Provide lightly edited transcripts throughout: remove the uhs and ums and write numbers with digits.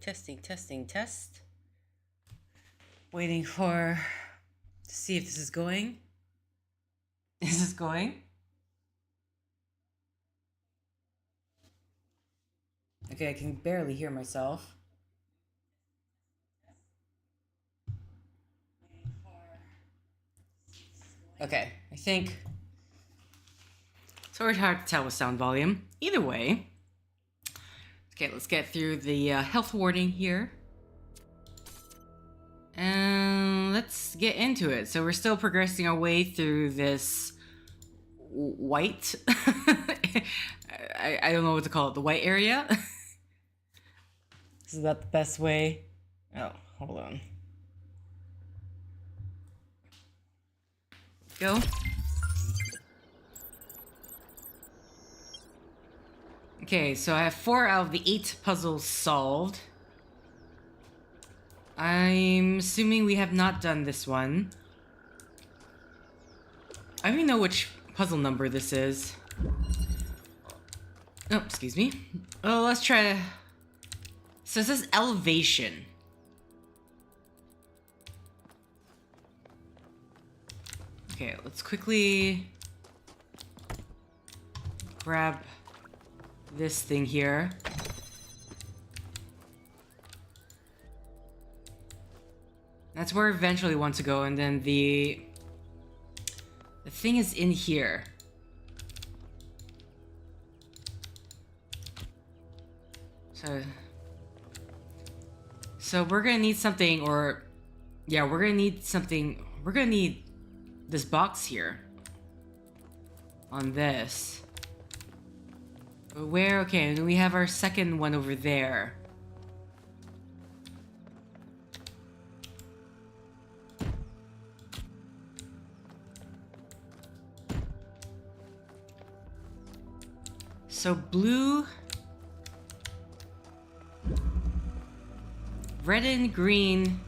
Testing, testing, test. Waiting for to see if this is going. Is this going? Okay, I can barely hear myself. Okay, I think it's already hard to tell with sound volume. Either way, okay, let's get through the health warning here. And let's get into it. So we're still progressing our way through this white, I don't know what to call it, the white area. Is that the best way? Oh, hold on. Go. Okay, so I have 4 out of the 8 puzzles solved. I'm assuming we have not done this one. I don't even know which puzzle number this is. Oh, excuse me. Oh, let's try to... So it says elevation. Okay, let's quickly grab this thing here. That's where I eventually want to go, and then the thing is in here. So we're gonna need something, or yeah, we're gonna need something. We're gonna need this box here on this. But where? Okay, and we have our second one over there. So blue, red and green.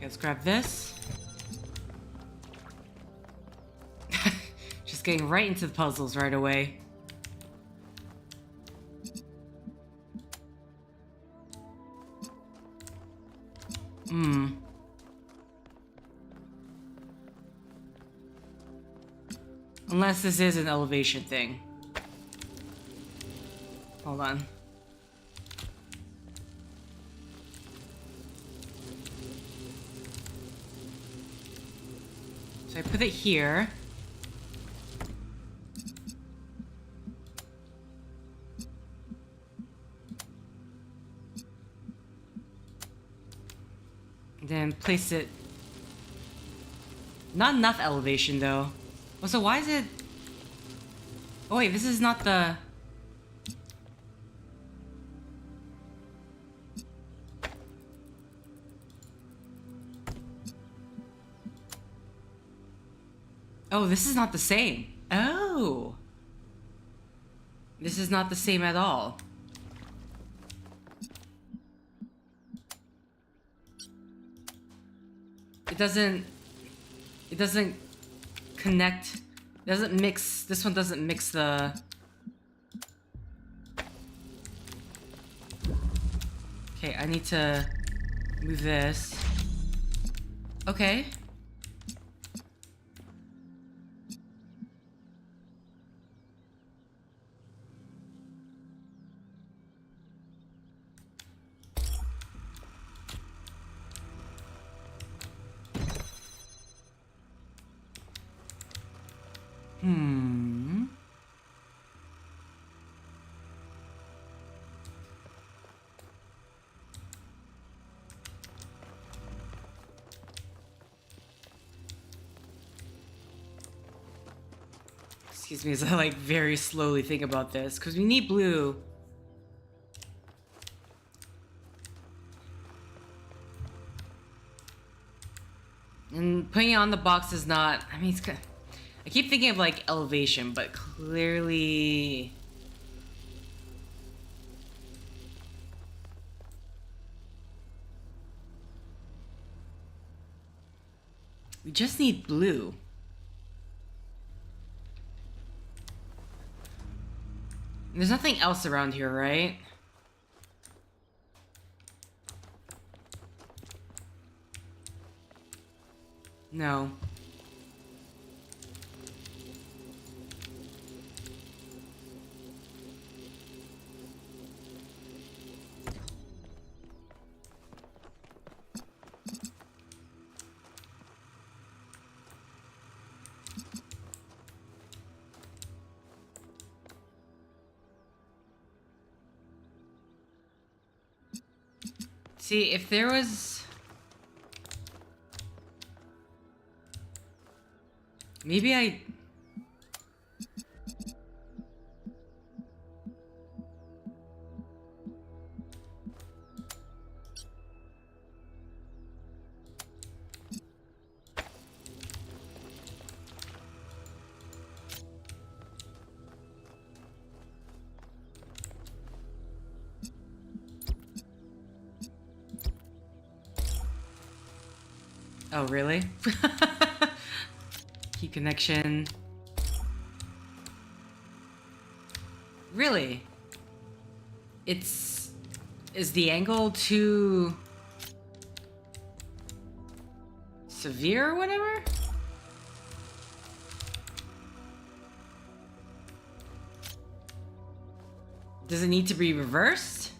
Let's grab this. Just getting right into the puzzles right away. Unless this is an elevation thing. Hold on. So I put it here. Then place it... Not enough elevation though. Oh, so why is it... Oh wait, this is not the... Oh, this is not the same. Oh. This is not the same at all. It doesn't connect, it doesn't mix, this one doesn't mix the... Okay, I need to move this. Okay. Excuse me as I like very slowly think about this, because we need blue. And putting it on the box is not... I mean, I keep thinking of, like, elevation, but clearly... We just need blue. There's nothing else around here, right? No. See, if there was... Maybe I... Oh, really? Key connection. Really? It's... Is the angle too... severe or whatever? Does it need to be reversed?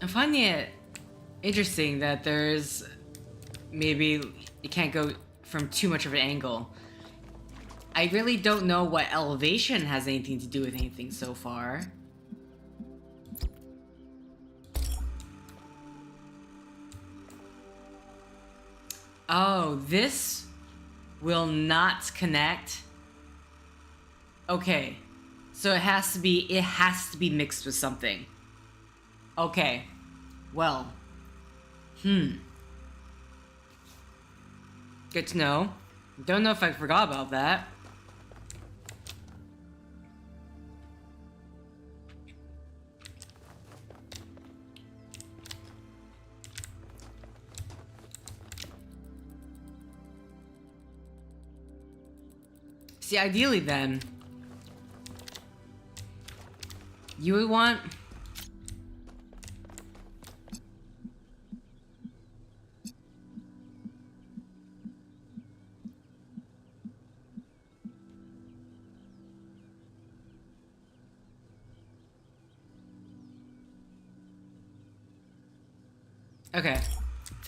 I'm finding it interesting that there's maybe it can't go from too much of an angle. I really don't know what elevation has anything to do with anything so far. Oh, this will not connect. Okay. So it has to be mixed with something. Okay. Well. Good to know. Don't know if I forgot about that. See, ideally then, you would want...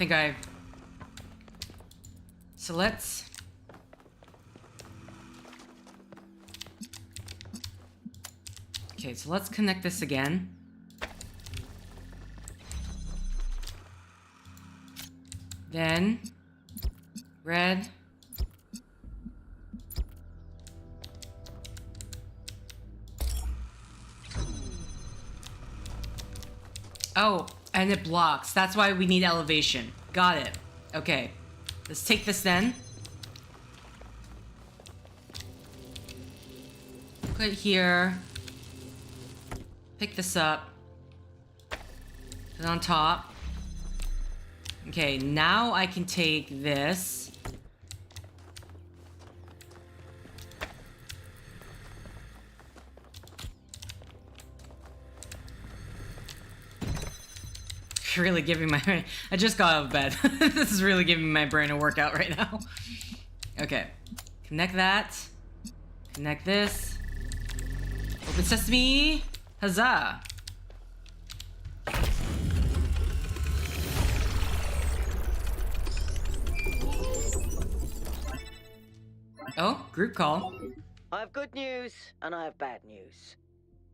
Okay, so let's... Okay, so let's connect this again. Then... red. Oh, and it blocks. That's why we need elevation. Got it. Okay. Let's take this then. Put it here. Pick this up. Put it on top. Okay, now I can take this. Really giving my... I just got out of bed. This is really giving my brain a workout right now. Okay. Connect that. Connect this. Open sesame. Huzzah. Oh, group call. I have good news and I have bad news.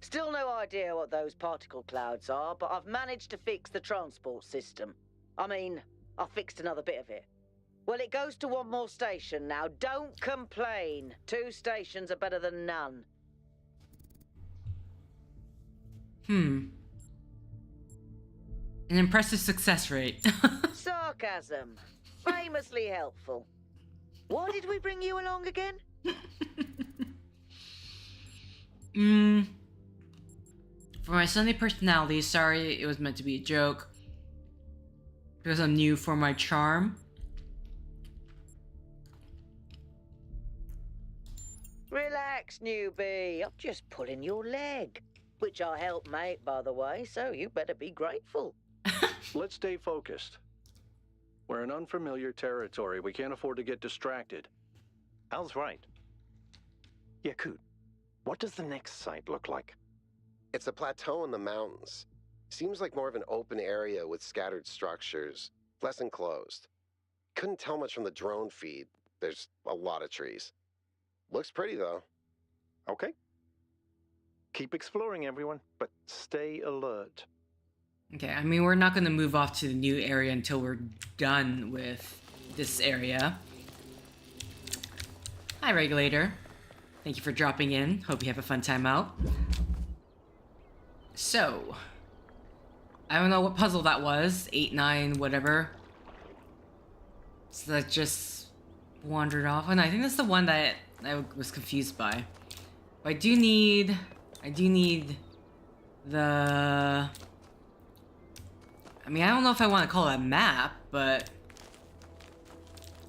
Still no idea what those particle clouds are, but I've managed to fix the transport system. I mean, I fixed another bit of it. Well, it goes to one more station now. Don't complain. 2 stations are better than none. An impressive success rate. Sarcasm. Famously helpful. Why did we bring you along again? For my Sunday personality, sorry, it was meant to be a joke. Because I'm new for my charm. Relax, newbie. I'm just pulling your leg. Which I helped make, by the way, so you better be grateful. Let's stay focused. We're in unfamiliar territory. We can't afford to get distracted. Al's right. Yakut, what does the next site look like? It's a plateau in the mountains. Seems like more of an open area with scattered structures, less enclosed. Couldn't tell much from the drone feed. There's a lot of trees. Looks pretty, though. Okay. Keep exploring, everyone, but stay alert. Okay, I mean, we're not going to move off to the new area until we're done with this area. Hi, Regulator. Thank you for dropping in. Hope you have a fun time out. So, I don't know what puzzle that was. 8, 9, whatever. So that just wandered off. And I think that's the one that I was confused by. But I do need the... I mean, I don't know if I want to call it a map, but...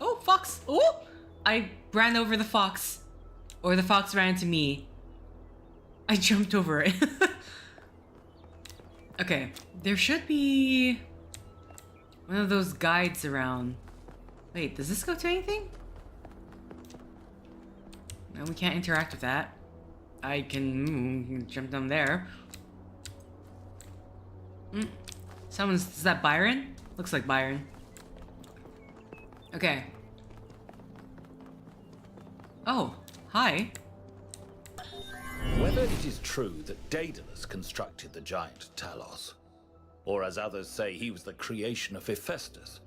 Oh, fox! Oh! I ran over the fox. Or the fox ran into me. I jumped over it. Okay, there should be... one of those guides around. Wait, does this go to anything? No, we can't interact with that. I can jump down there. Is that Byron? Looks like Byron. Okay. Oh, hi. Whether it is true that Daedalus constructed the giant Talos, or as others say he was the creation of Hephaestus,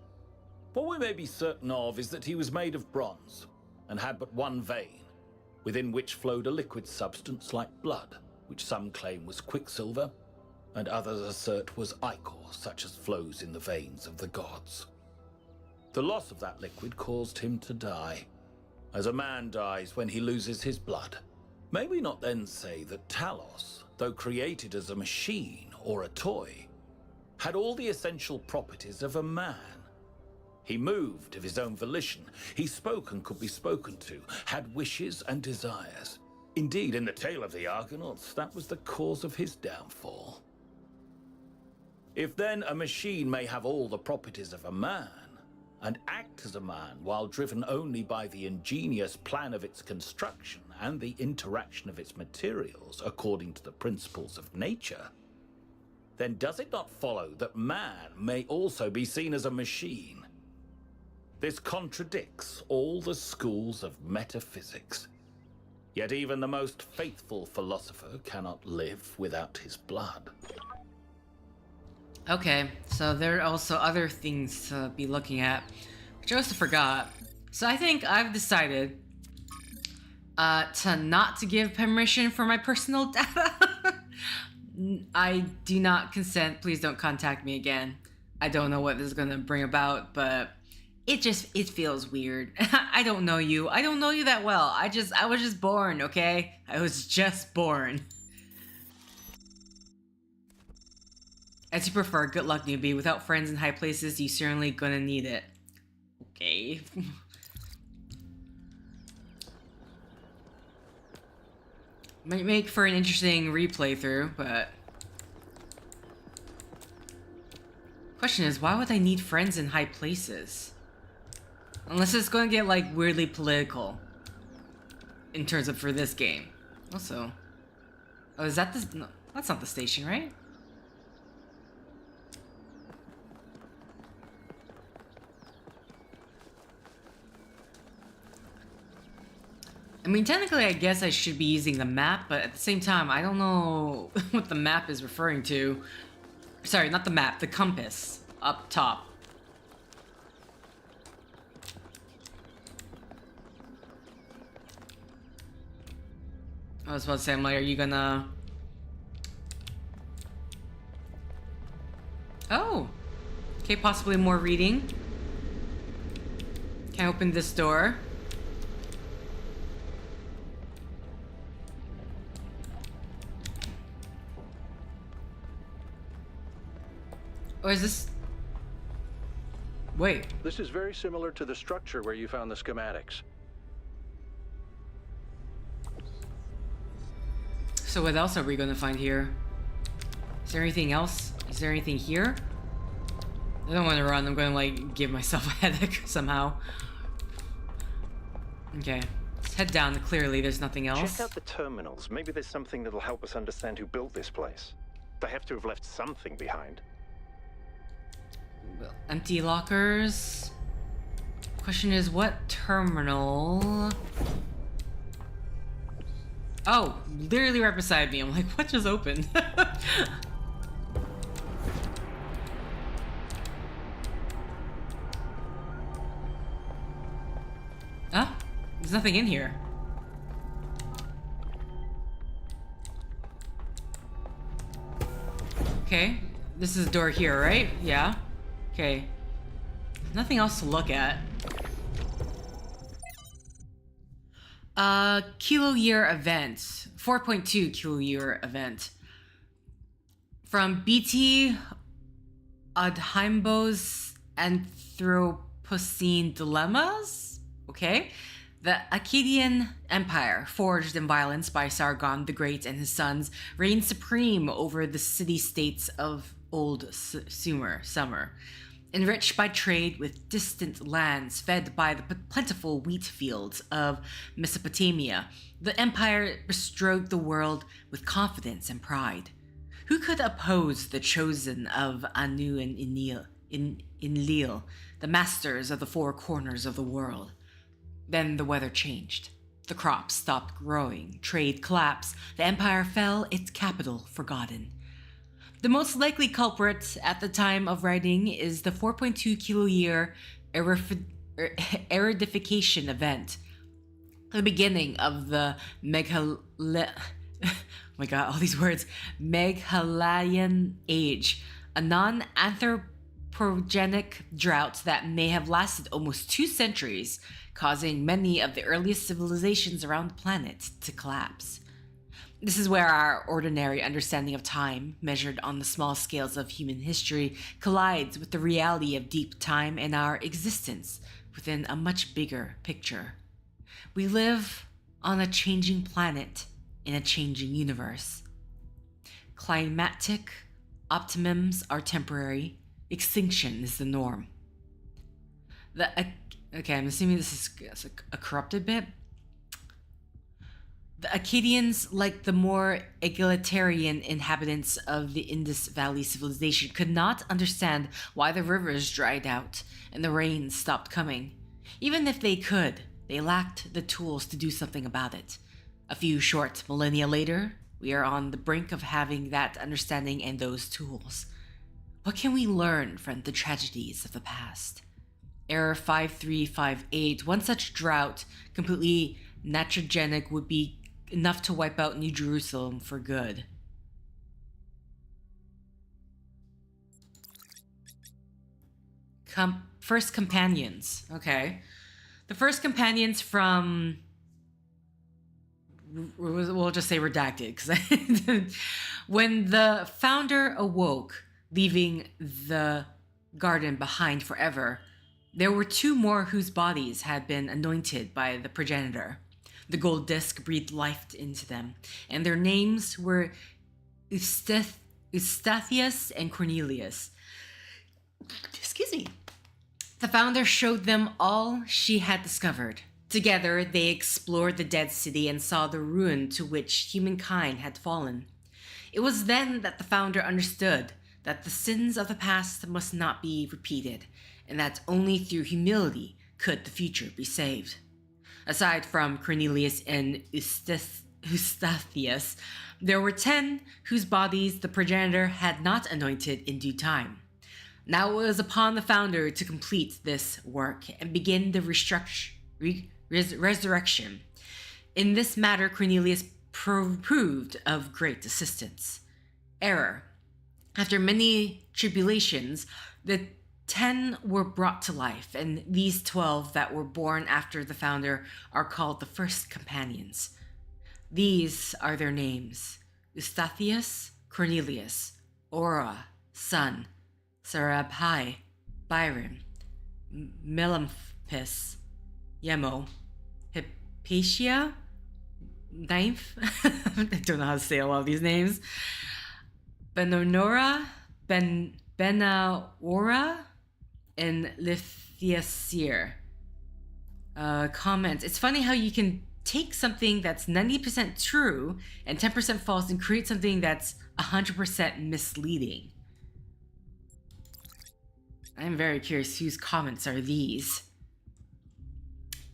what we may be certain of is that he was made of bronze, and had but one vein, within which flowed a liquid substance like blood, which some claim was quicksilver, and others assert was ichor, such as flows in the veins of the gods. The loss of that liquid caused him to die, as a man dies when he loses his blood. May we not then say that Talos, though created as a machine or a toy, had all the essential properties of a man? He moved of his own volition, he spoke and could be spoken to, had wishes and desires. Indeed, in the tale of the Argonauts, that was the cause of his downfall. If then a machine may have all the properties of a man, and act as a man while driven only by the ingenious plan of its construction and the interaction of its materials according to the principles of nature, then does it not follow that man may also be seen as a machine? This contradicts all the schools of metaphysics. Yet even the most faithful philosopher cannot live without his blood. Okay, so there are also other things to be looking at, which I also forgot. So I think I've decided to not to give permission for my personal data. I do not consent. Please don't contact me again. I don't know what this is gonna bring about, but it feels weird. I don't know you. I don't know you that well. I was just born, okay? I was just born. As you prefer, good luck, newbie. Without friends in high places, you certainly gonna need it. Okay. Might make for an interesting replay through, but... Question is, why would I need friends in high places? Unless it's gonna get, like, weirdly political. In terms of for this game. Also... Oh, is that the... No, that's not the station, right? I mean, technically, I guess I should be using the map, but at the same time, I don't know what the map is referring to. Sorry, not the map, the compass up top. I was about to say, I'm like, are you gonna... Oh! Okay, possibly more reading. Can I open this door? Or is this... Wait. This is very similar to the structure where you found the schematics. So what else are we gonna find here? Is there anything else? Is there anything here? I don't want to run. I'm gonna like give myself a headache somehow. Okay. Let's head down. Clearly there's nothing else. Check out the terminals. Maybe there's something that'll help us understand who built this place. They have to have left something behind. Well, empty lockers. Question is, what terminal? Oh, literally right beside me. I'm like, what just opened? Huh? There's nothing in here. Okay. This is a door here, right? Yeah. Okay. Nothing else to look at. Kilo year event. 4.2 kilo year event. From BT Adheimbo's Anthropocene Dilemmas? Okay. The Akkadian Empire, forged in violence by Sargon the Great and his sons, reigned supreme over the city-states of Old Sumer. Enriched by trade with distant lands fed by the plentiful wheat fields of Mesopotamia, the empire bestrode the world with confidence and pride. Who could oppose the chosen of Anu and Enlil, the masters of the four corners of the world? Then the weather changed. The crops stopped growing, trade collapsed, the empire fell, its capital forgotten. The most likely culprit at the time of writing is the 4.2 kilo year aridification event, the beginning of the oh my god, all these words, Meghalayan age, a non-anthropogenic drought that may have lasted almost 2 centuries, causing many of the earliest civilizations around the planet to collapse. This is where our ordinary understanding of time, measured on the small scales of human history, collides with the reality of deep time and our existence within a much bigger picture. We live on a changing planet in a changing universe. Climatic optimums are temporary. Extinction is the norm. Okay, I'm assuming this is a corrupted bit. The Akkadians, like the more egalitarian inhabitants of the Indus Valley civilization, could not understand why the rivers dried out and the rains stopped coming. Even if they could, they lacked the tools to do something about it. A few short millennia later, we are on the brink of having that understanding and those tools. What can we learn from the tragedies of the past? Error 5358. One such drought, completely natrogenic, would be enough to wipe out New Jerusalem for good. First companions. Okay. The first companions from... We'll just say redacted, because when the founder awoke, leaving the garden behind forever, there were 2 more whose bodies had been anointed by the progenitor. The gold disc breathed life into them, and their names were Eustathius and Cornelius. Excuse me. The founder showed them all she had discovered. Together, they explored the dead city and saw the ruin to which humankind had fallen. It was then that the founder understood that the sins of the past must not be repeated, and that only through humility could the future be saved. Aside from Cornelius and Eustathius, there were 10 whose bodies the progenitor had not anointed in due time. Now it was upon the founder to complete this work and begin the resurrection. In this matter, Cornelius proved of great assistance. Error. After many tribulations, the 10 were brought to life, and these 12 that were born after the founder are called the first companions. These are their names: Eustathius, Cornelius, Ora, Son, Sarabhai, Byron, Melampus, Yemo, Hypatia, Ninth, I don't know how to say a lot of these names, Benonora, Benaora, and Lithiasir. Comment. It's funny how you can take something that's 90% true and 10% false and create something that's 100% misleading. I'm very curious whose comments are these.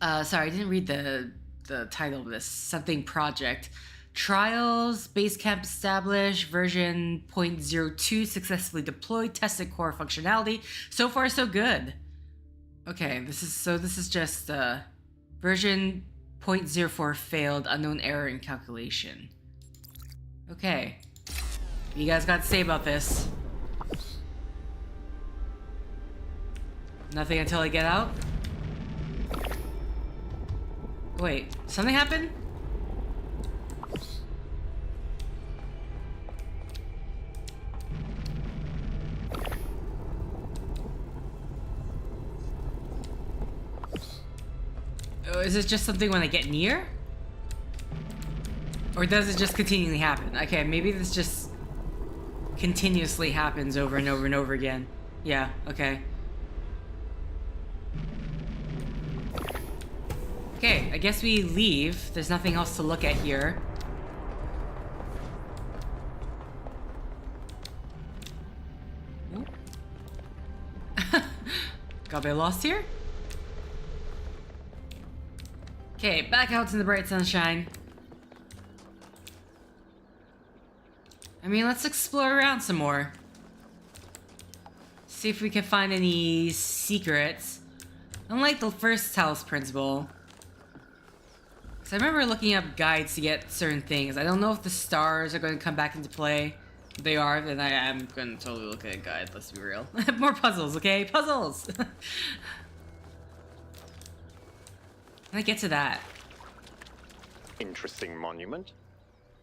Sorry, I didn't read the title of this. Something project. Trials, base camp established, version 0.02 successfully deployed, tested core functionality. So far, so good. Okay, this is just version 0.04 failed, unknown error in calculation. Okay. What you guys got to say about this? Nothing until I get out? Wait, something happened? Oh, is it just something when I get near? Or does it just continually happen? Okay, maybe this just continuously happens over and over and over again. Yeah, okay. Okay, I guess we leave. There's nothing else to look at here. Nope. Got a bit lost here? Okay, back out in the bright sunshine. I mean, let's explore around some more. See if we can find any secrets. Unlike the first Talos Principle. Because I remember looking up guides to get certain things. I don't know if the stars are going to come back into play. If they are, then I am going to totally look at a guide, let's be real. More puzzles, okay? Puzzles! Can I get to that? Interesting monument.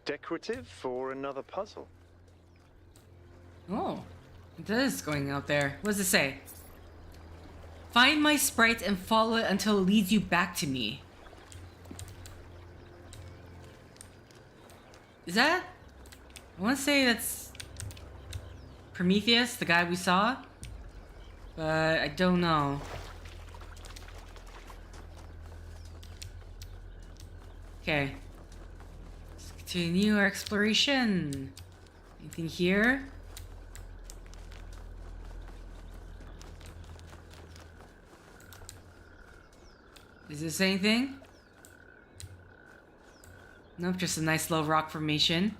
Decorative for another puzzle. Oh, it is going out there. What does it say? Find my sprite and follow it until it leads you back to me. Is that? I want to say that's Prometheus, the guy we saw, but I don't know. Okay. Let's continue our exploration. Anything here? Is this anything? Nope, just a nice little rock formation.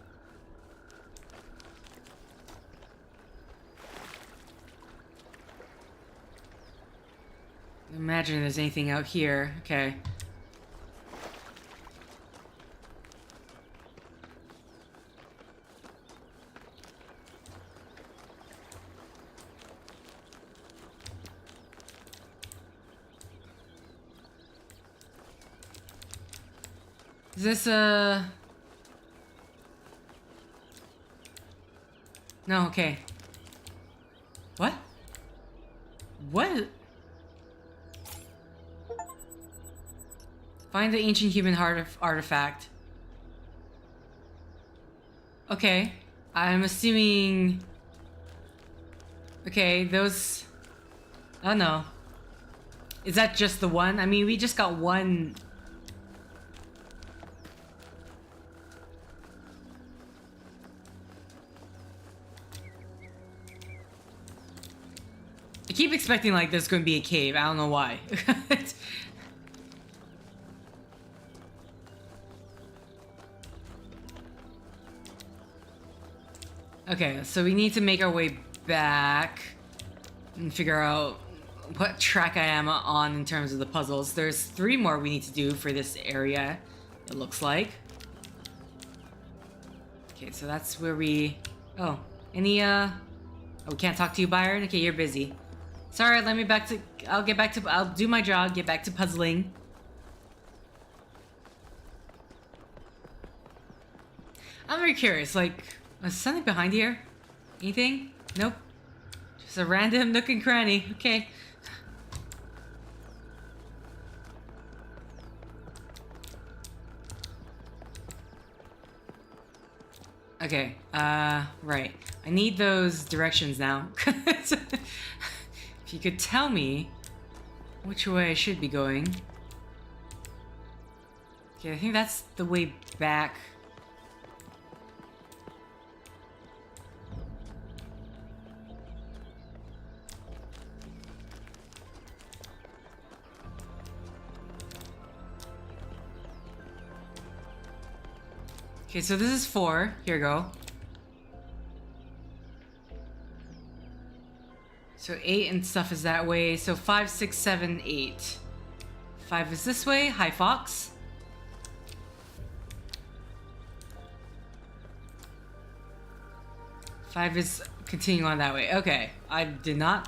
Imagine there's anything out here. Okay. Is this no, okay. What? What? Find the ancient human artifact. Okay. I'm assuming... Okay, those... I don't know. Is that just the one? I mean, we just got one... I keep expecting like there's going to be a cave. I don't know why. Okay, so we need to make our way back and figure out what track I am on in terms of the puzzles. There's 3 more we need to do for this area, it looks like. Okay, so that's where we... Oh, any, Oh, we can't talk to you, Byron? Okay, you're busy. Sorry, let me back to... I'll do my job, get back to puzzling. I'm very curious, like... Was something behind here? Anything? Nope. Just a random nook and cranny. Okay. Okay, right. I need those directions now. If you could tell me which way I should be going. Okay, I think that's the way back. Okay, so this is 4. Here we go. So 8 and stuff is that way. So 5, 6, 7, 8. 5 is this way. Hi, Fox. Five is continuing on that way. Okay, I did not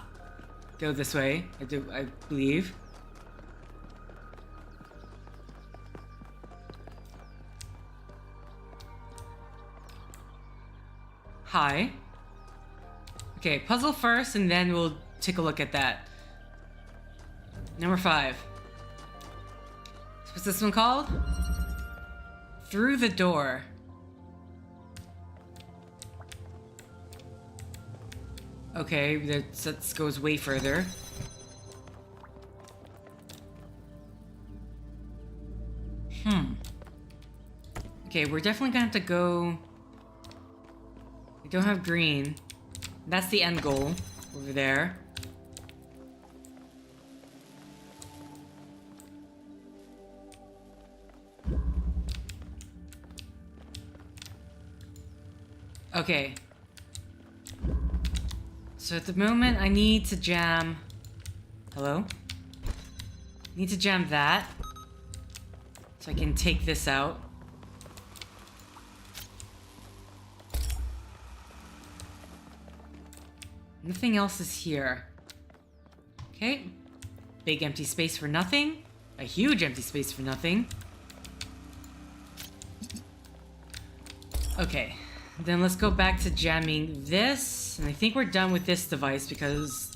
go this way. I believe. Hi. Okay, puzzle first, and then we'll take a look at that. Number 5. What's this one called? Through the door. Okay, that goes way further. Okay, we're definitely gonna have to go... We don't have green. That's the end goal over there. Okay. So at the moment I need to jam... Hello? Need to jam that. So I can take this out. Nothing else is here. Okay. Big empty space for nothing. A huge empty space for nothing. Okay. Then let's go back to jamming this. And I think we're done with this device because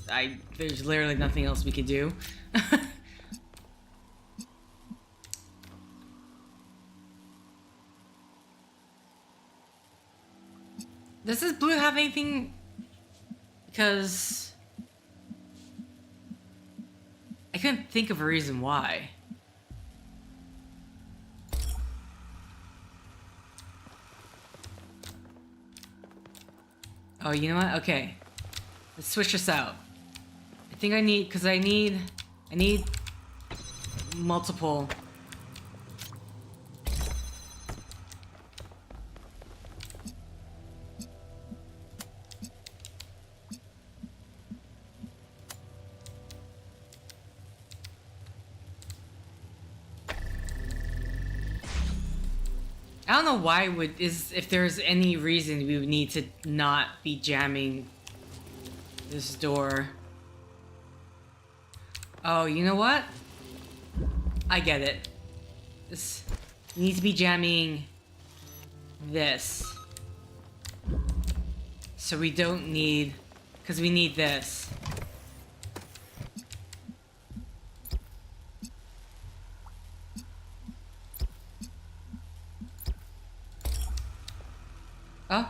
there's literally nothing else we can do. Does this blue have anything... Because I couldn't think of a reason why. Oh, you know what? Okay. Let's switch this out. I think I need, because I need multiple. I don't know why if there's any reason we would need to not be jamming this door. Oh, you know what? I get it. This needs to be jamming this. So we don't need, because we need this. Oh.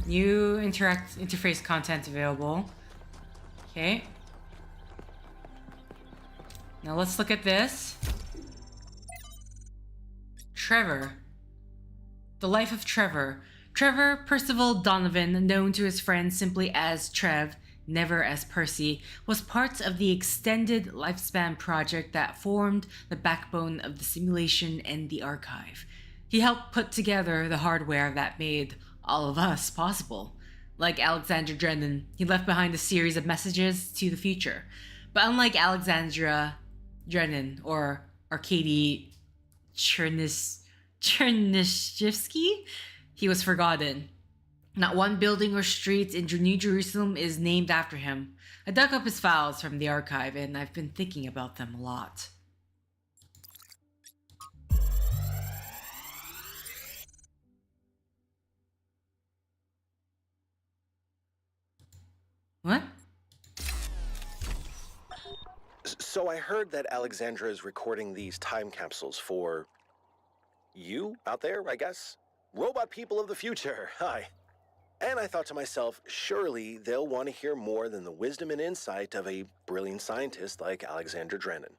New interface content available. Okay. Now let's look at this. Trevor. The life of Trevor. Trevor Percival Donovan, known to his friends simply as Trev, never as Percy, was part of the extended lifespan project that formed the backbone of the simulation and the archive. He helped put together the hardware that made all of us possible. Like Alexandra Drennan, he left behind a series of messages to the future. But unlike Alexandra Drennan or Arkady Chernyshevsky, he was forgotten. Not one building or street in New Jerusalem is named after him. I dug up his files from the archive, and I've been thinking about them a lot. What? So I heard that Alexandra is recording these time capsules for you out there, I guess? Robot people of the future, hi. And I thought to myself, surely they'll want to hear more than the wisdom and insight of a brilliant scientist like Alexandra Drennan.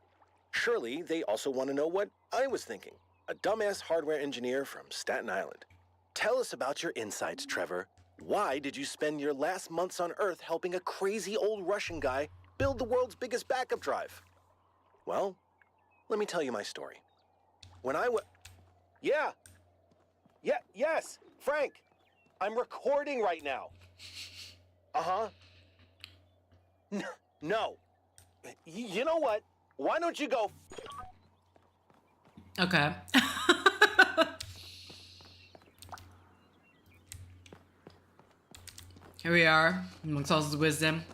Surely they also want to know what I was thinking, a dumbass hardware engineer from Staten Island. Tell us about your insights, Trevor. Why did you spend your last months on Earth helping a crazy old Russian guy build the world's biggest backup drive? Well, let me tell you my story. When I was... Yes, Frank. I'm recording right now. Uh-huh. No. You know what? Why don't you go... Okay. Here we are, amongst all his wisdom.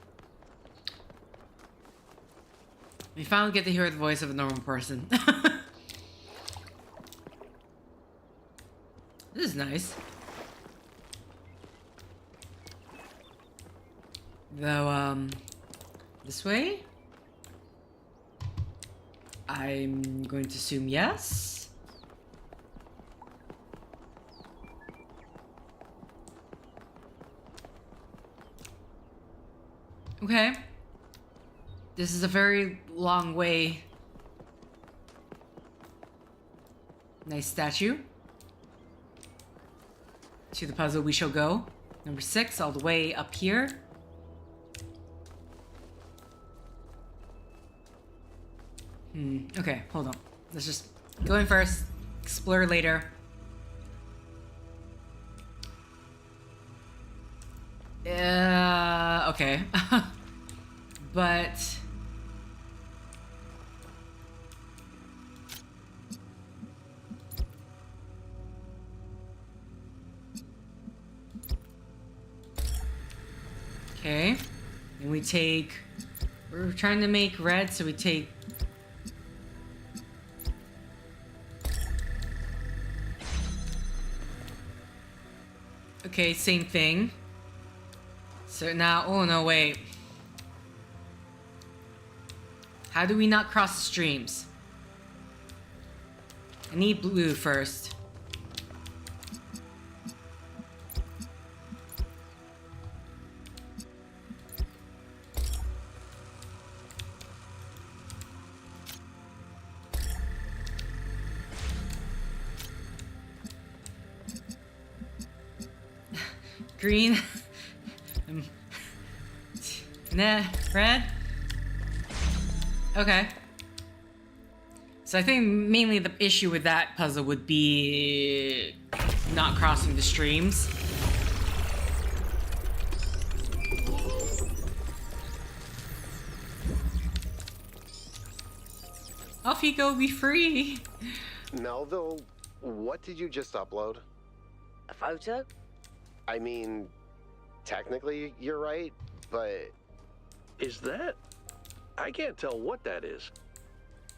We finally get to hear the voice of a normal person. This is nice. Though, this way? I'm going to assume yes. Okay. This is a very long way. Nice statue. To the puzzle we shall go. Number 6, all the way up here. Okay, hold on. Let's just go in first, explore later. Okay. But... okay. And we take... We're trying to make red, so we take... Okay, same thing. So now, oh no, wait. How do we not cross the streams? I need blue first. Green. Nah, red. Okay. So I think mainly the issue with that puzzle would be not crossing the streams. Off you go, be free. Melville, what did you just upload? A photo? I mean, technically you're right, but Is that? I can't tell what that is.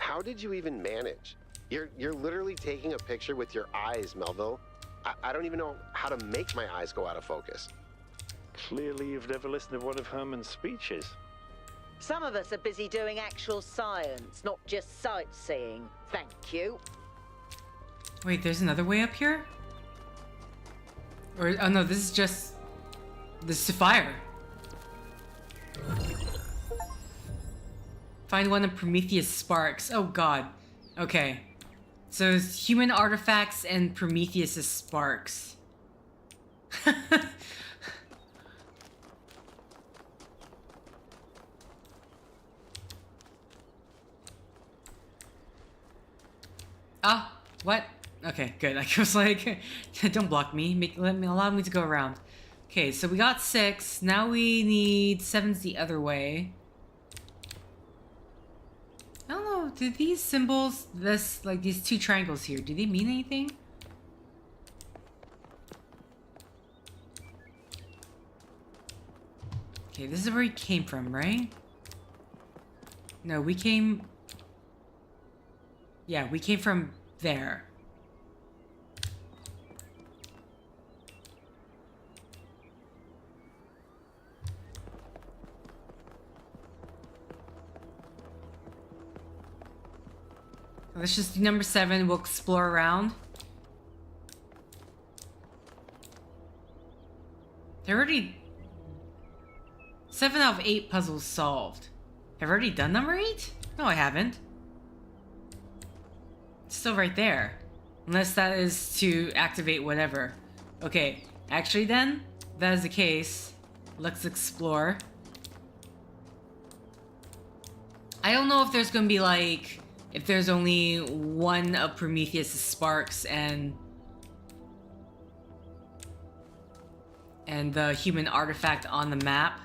how did you even manage? You're literally taking a picture with your eyes, Melville. I don't even know how to make my eyes go out of focus. Clearly you've never listened to one of Herman's speeches. Some of us are busy doing actual science, not just sightseeing. Thank you. Wait, there's another way up here? Or, oh no, this is just... This is fire. Find one of Prometheus' sparks. Oh god. Okay. So it's human artifacts and Prometheus' sparks. Ah, what? Okay, good. I was like, don't block me. Allow me to go around. Okay, so we got 6. Now we need 7's the other way. I don't know. Do these symbols, like these 2 triangles here, do they mean anything? Okay, this is where he came from, right? No, we came... Yeah, we came from there. Let's just do number 7. We'll explore around. They're already... 7 out of 8 puzzles solved. Have I already done number 8? No, I haven't. It's still right there. Unless that is to activate whatever. Okay, actually then, if that is the case, let's explore. I don't know if there's gonna be like... If there's only one of Prometheus' sparks and the human artifact on the map.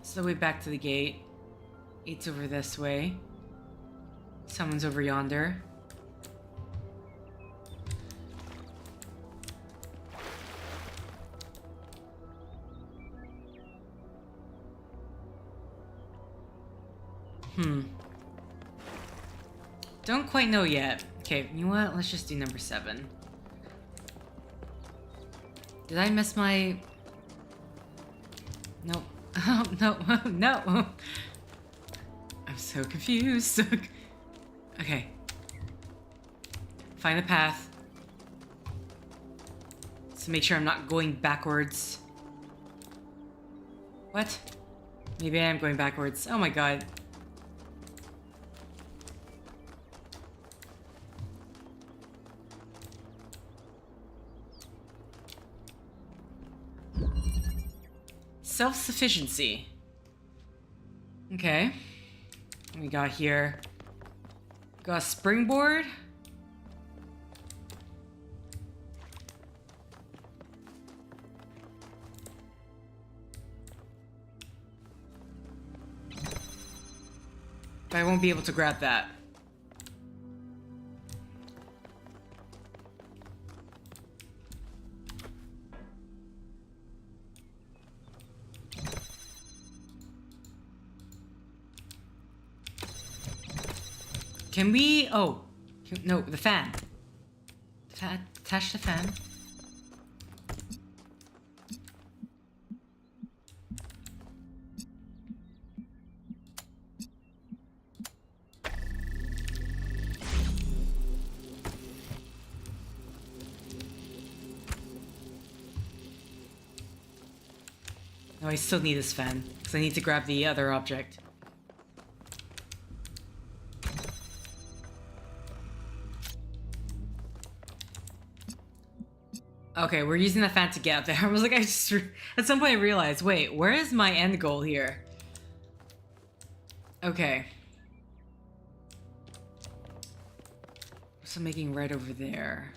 So the way back to the gate. 8's over this way. Someone's over yonder. Don't quite know yet. Okay, you know what? Let's just do number 7. Did I miss my... Nope. Oh, no, no. I'm so confused. Okay. Find the path. So make sure I'm not going backwards. What? Maybe I am going backwards. Oh my god. Self-sufficiency. Okay. What we got here? Got a springboard. But I won't be able to grab that. Can we... Oh. No, the fan. Attach the fan. No, I still need this fan, because I need to grab the other object. Okay, we're using the fan to get out there. I was like, at some point I realized, wait, where is my end goal here? Okay. So I'm making right over there.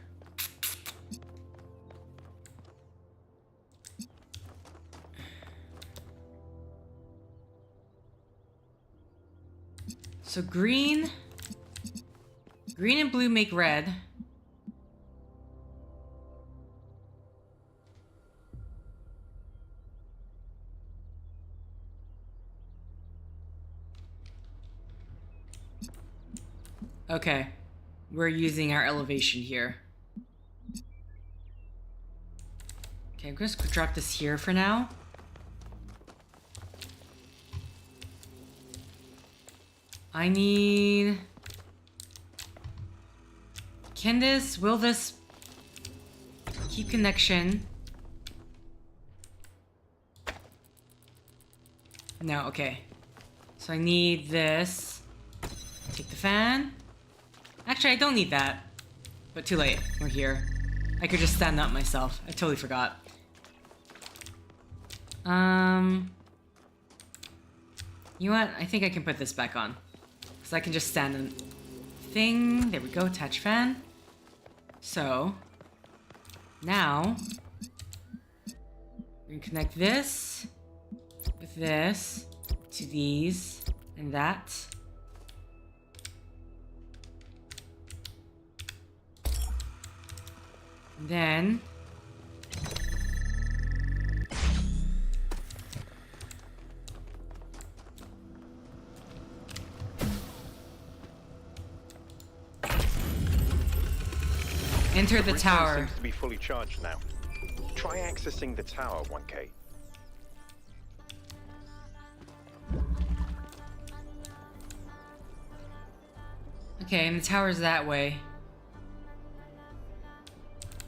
So green and blue make red. Okay, we're using our elevation here. Okay, I'm just gonna drop this here for now. I need... will this keep connection? No, okay. So I need this. Take the fan. Actually, I don't need that. But too late. We're here. I could just stand up myself. I totally forgot. You know what? I think I can put this back on. Because I can just stand and thing. There we go. Attach fan. So, now, we can connect this with this to these and that. And then enter the Ring tower. seems to be fully charged now. Try accessing the tower, 1K. Okay, and the tower's that way.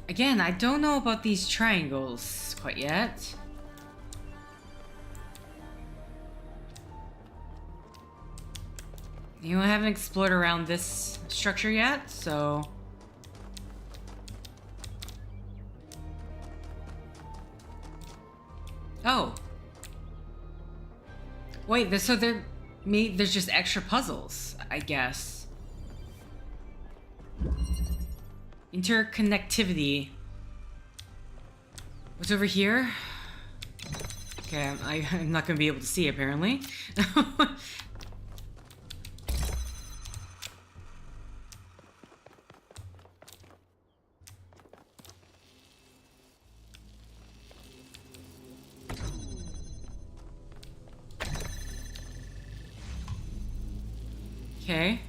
Again, I don't know about these triangles quite yet. You know, I haven't explored around this structure yet, so... Oh. Wait, there's just extra puzzles, I guess. Interconnectivity. What's over here? Okay, I'm not gonna be able to see, apparently. Okay.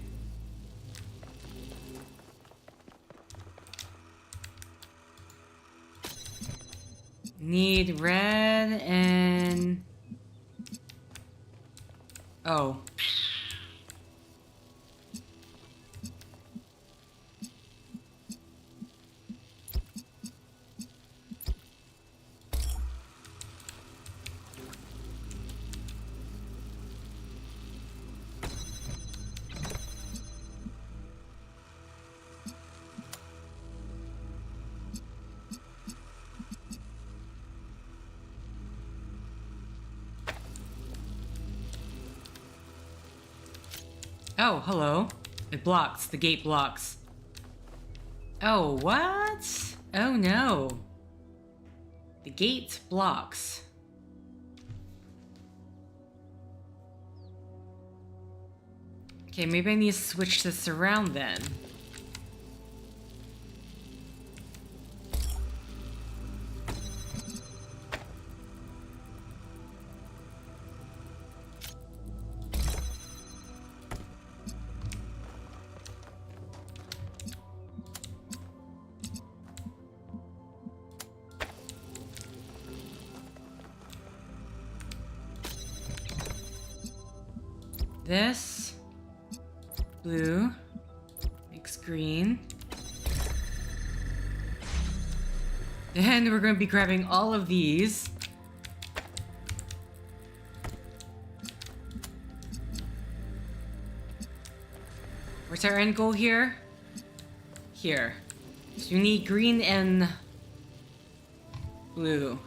Need red and... Oh. Oh, hello. It blocks. The gate blocks. Oh, what? Oh, no. The gate blocks. Okay, maybe I need to switch this around then. This blue makes green. And we're going to be grabbing all of these. Where's our end goal here? Here. So we need green and blue.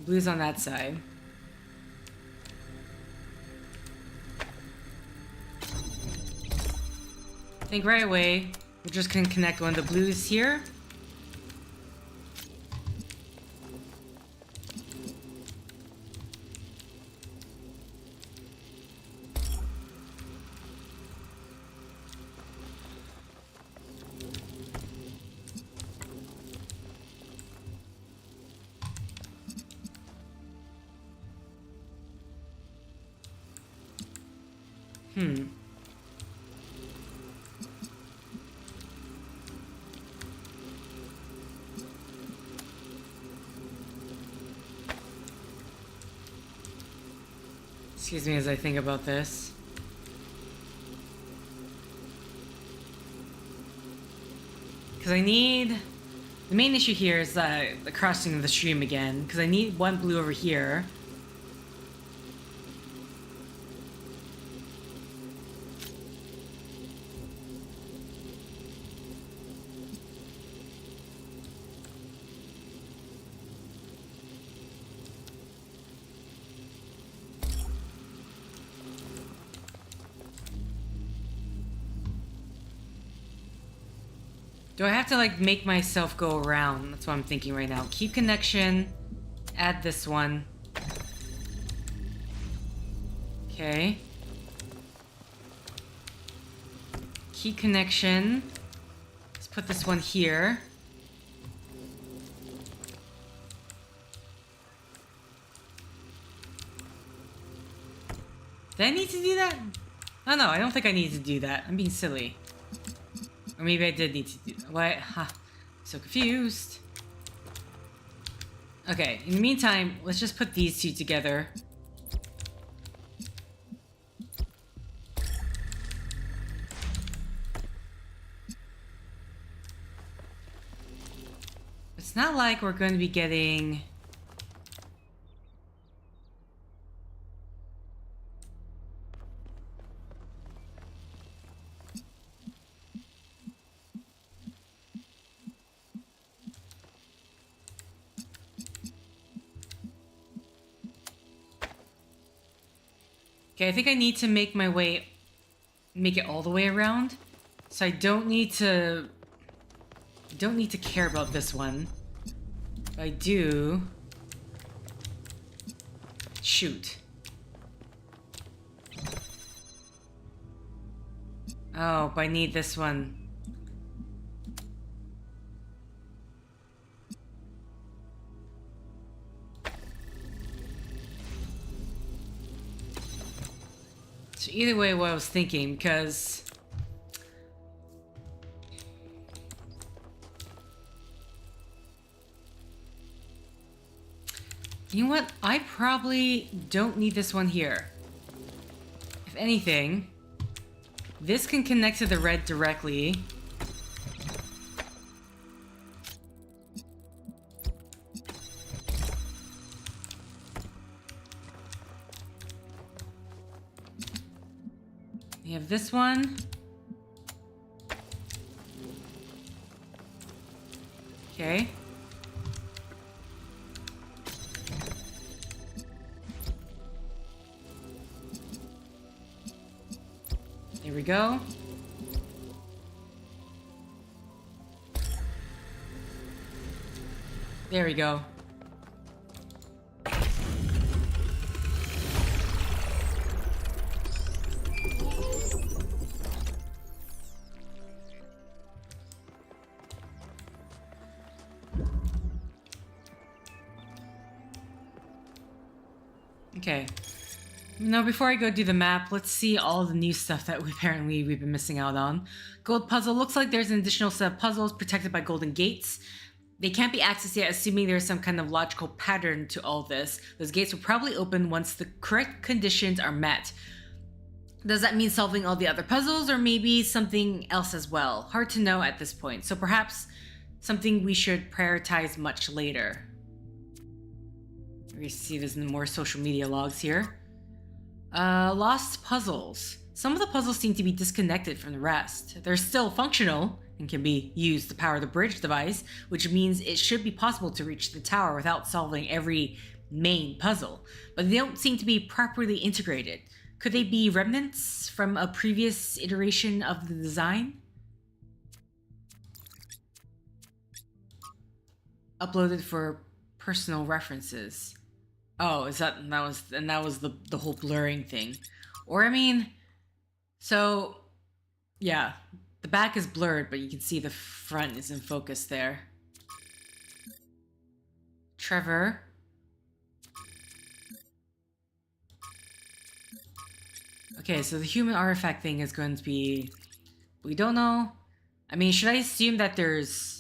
Blue's on that side. I think right away, we're just gonna connect one of the blues here. Excuse me as I think about this. Because I need... The main issue here is the crossing of the stream again. Because I need one blue over here. Do I have to like make myself go around? That's what I'm thinking right now. Keep connection. Add this one. Okay. Keep connection. Let's put this one here. Did I need to do that? Oh no, I don't think I need to do that. I'm being silly. Or maybe I did need to do that. What? Huh. So confused. Okay, in the meantime, let's just put these two together. It's not like we're going to be getting... Okay, I think I need to make it all the way around. So I don't need to care about this one. But I do. Shoot. Oh, but I need this one. So either way, what I was thinking, because... You know what? I probably don't need this one here. If anything, this can connect to the red directly. We have this one. Okay. There we go. There we go. Okay. Now, before I go do the map, let's see all the new stuff that we've been missing out on. Gold puzzle. Looks like there's an additional set of puzzles protected by golden gates. They can't be accessed yet, assuming there's some kind of logical pattern to all this. Those gates will probably open once the correct conditions are met. Does that mean solving all the other puzzles, or maybe something else as well? Hard to know at this point, so perhaps something we should prioritize much later. We see there's more social media logs here. Lost puzzles. Some of the puzzles seem to be disconnected from the rest. They're still functional and can be used to power the bridge device, which means it should be possible to reach the tower without solving every main puzzle. But they don't seem to be properly integrated. Could they be remnants from a previous iteration of the design? Uploaded for personal references. Oh, that was the whole blurring thing. Or I mean, so yeah, the back is blurred, but you can see the front is in focus there. Trevor. Okay, so the human artifact thing is going to be... We don't know. I mean, should I assume that there's...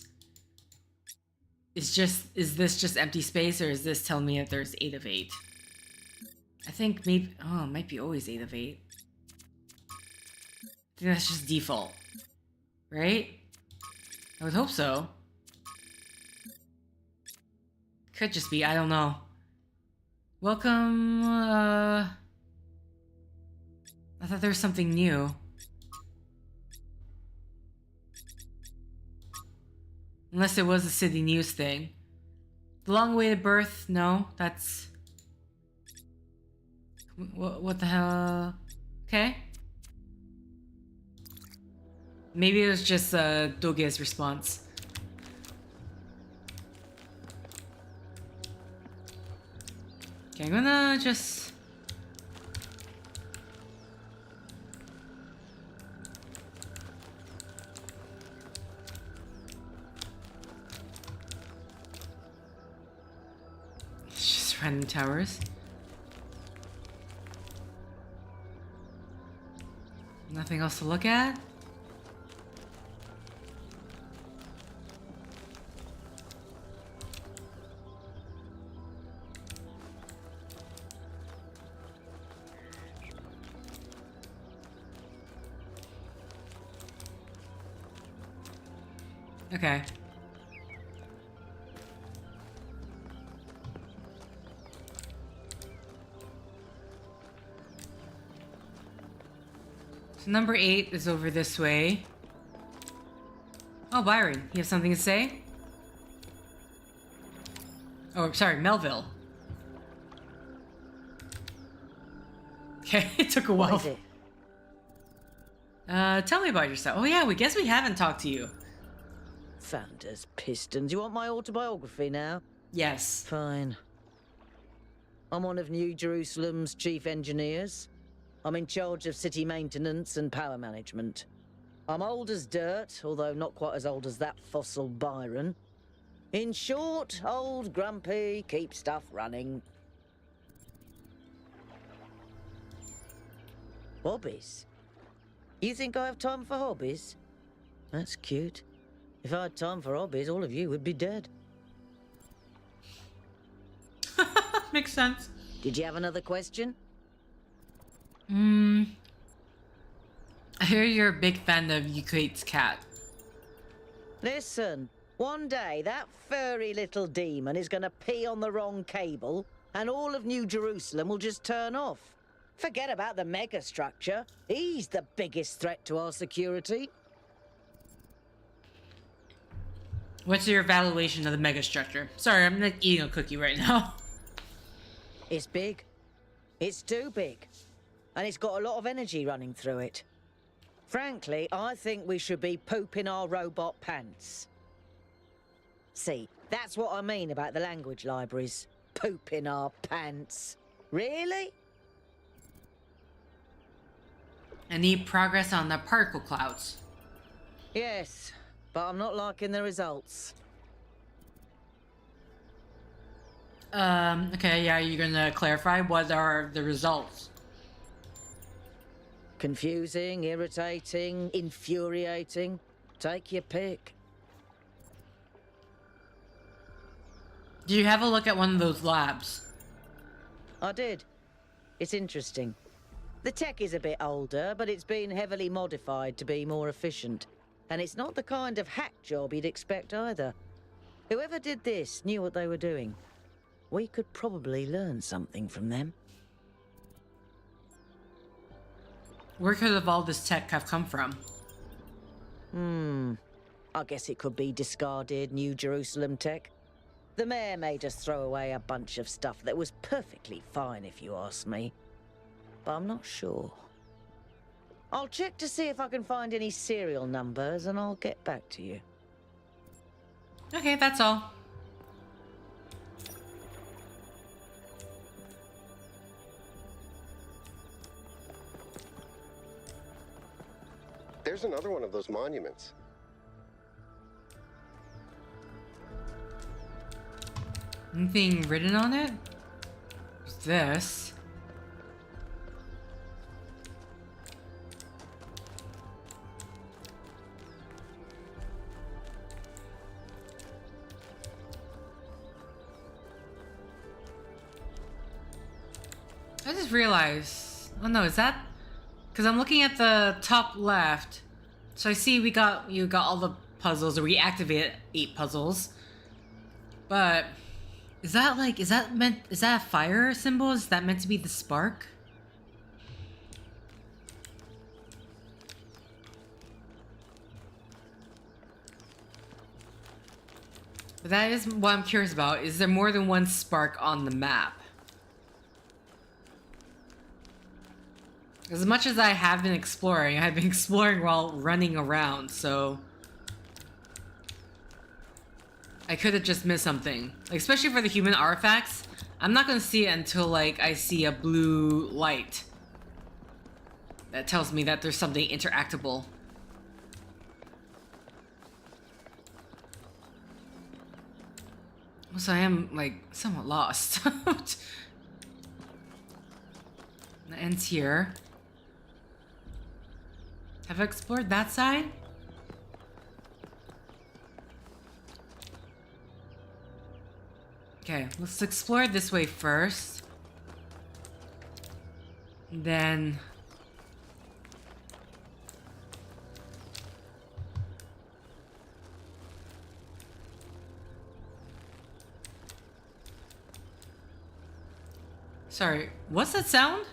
Is this just empty space, or is this telling me that there's 8 of 8? I think maybe... Oh, it might be always 8 of 8. I think that's just default. Right? I would hope so. Could just be, I don't know. Welcome, I thought there was something new. Unless it was a city news thing. The long-awaited birth, no, that's... What the hell? Okay. Maybe it was just Doge's response. Okay, I'm gonna just... It's just random towers. Nothing else to look at? Okay. So number 8 is over this way. Oh, Byron, you have something to say? Oh, sorry, Melville. Okay, it took a while. What is it? Tell me about yourself. Oh yeah, we guess we haven't talked to you. Founders Pistons. You want my autobiography now? Yes. Fine. I'm one of New Jerusalem's chief engineers. I'm in charge of city maintenance and power management. I'm old as dirt, although not quite as old as that fossil Byron. In short, old, grumpy, keep stuff running. Hobbies? You think I have time for hobbies? That's cute. If I had time for hobbies, all of you would be dead. Makes sense. Did you have another question? I hear you're a big fan of Euclid's cat. Listen, one day that furry little demon is going to pee on the wrong cable and all of New Jerusalem will just turn off. Forget about the megastructure. He's the biggest threat to our security. What's your evaluation of the megastructure? Sorry, I'm like eating a cookie right now. It's big. It's too big. And it's got a lot of energy running through it. Frankly, I think we should be pooping our robot pants. See, that's what I mean about the language libraries. Pooping our pants. Really? Any progress on the particle clouds? Yes, but I'm not liking the results. Okay, yeah, you're gonna clarify what are the results? Confusing, irritating, infuriating. Take your pick. Do you have a look at one of those labs? I did. It's interesting. The tech is a bit older, but it's been heavily modified to be more efficient. And it's not the kind of hack job you'd expect either. Whoever did this knew what they were doing. We could probably learn something from them. Where could all this tech have come from? I guess it could be discarded New Jerusalem tech. The mayor made us throw away a bunch of stuff that was perfectly fine, if you ask me. But I'm not sure. I'll check to see if I can find any serial numbers, and I'll get back to you. Okay, that's all. There's another one of those monuments. Anything written on it? What's this? I just realized. Oh no, is that? Because I'm looking at the top left. So I see you got all the puzzles, or we activated 8 puzzles. But is that a fire symbol? Is that meant to be the spark? But that is what I'm curious about. Is there more than one spark on the map? As much as I have been exploring, I've been exploring while running around, so... I could have just missed something. Like, especially for the human artifacts, I'm not gonna see it until, like, I see a blue light. That tells me that there's something interactable. So I am, like, somewhat lost. That ends here. Have I explored that side? Okay, let's explore this way first. Then... Sorry, what's that sound?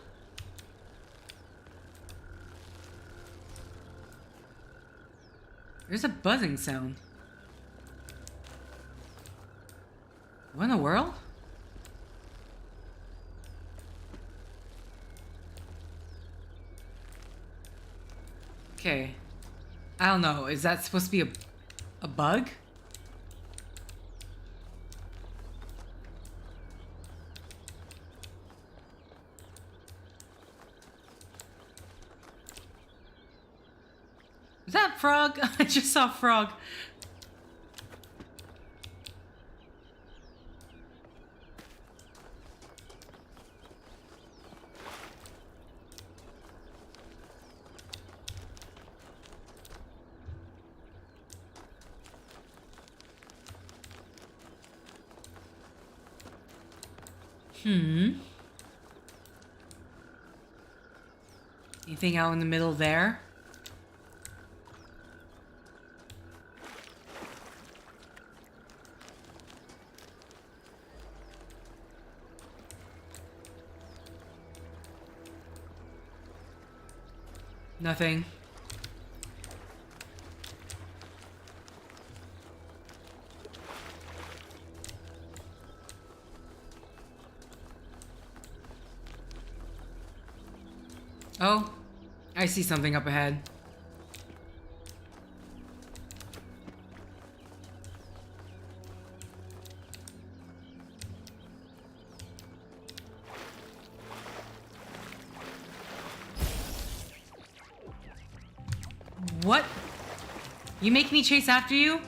There's a buzzing sound. What in the world? Okay. I don't know, is that supposed to be a bug? Is that a frog? I just saw a frog. Anything out in the middle there? Nothing. Oh, I see something up ahead. What? You make me chase after you?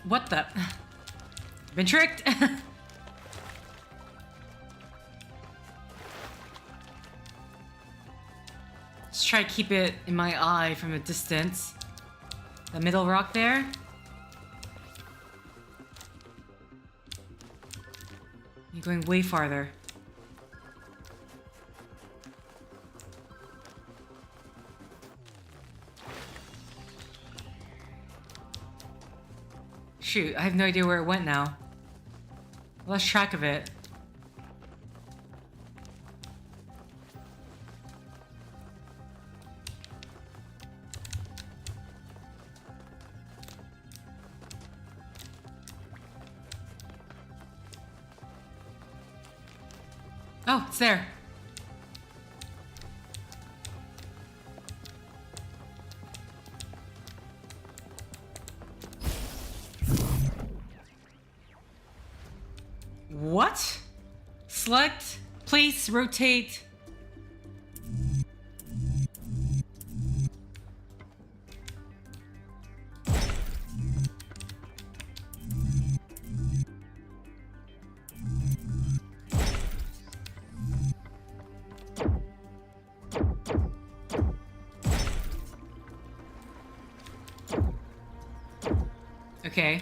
What the? Been tricked. Let's try to keep it in my eye from a distance. The middle rock there. You're going way farther. Shoot, I have no idea where it went now. I lost track of it. Oh, it's there. What? Select, place, rotate. Okay.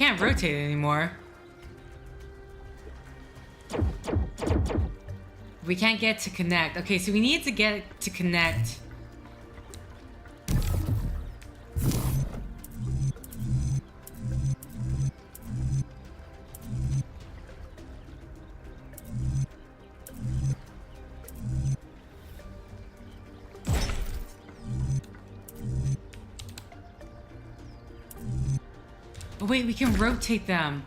can't rotate it anymore. We can't get to connect. Okay, so we need to get it to connect. Oh wait, we can rotate them.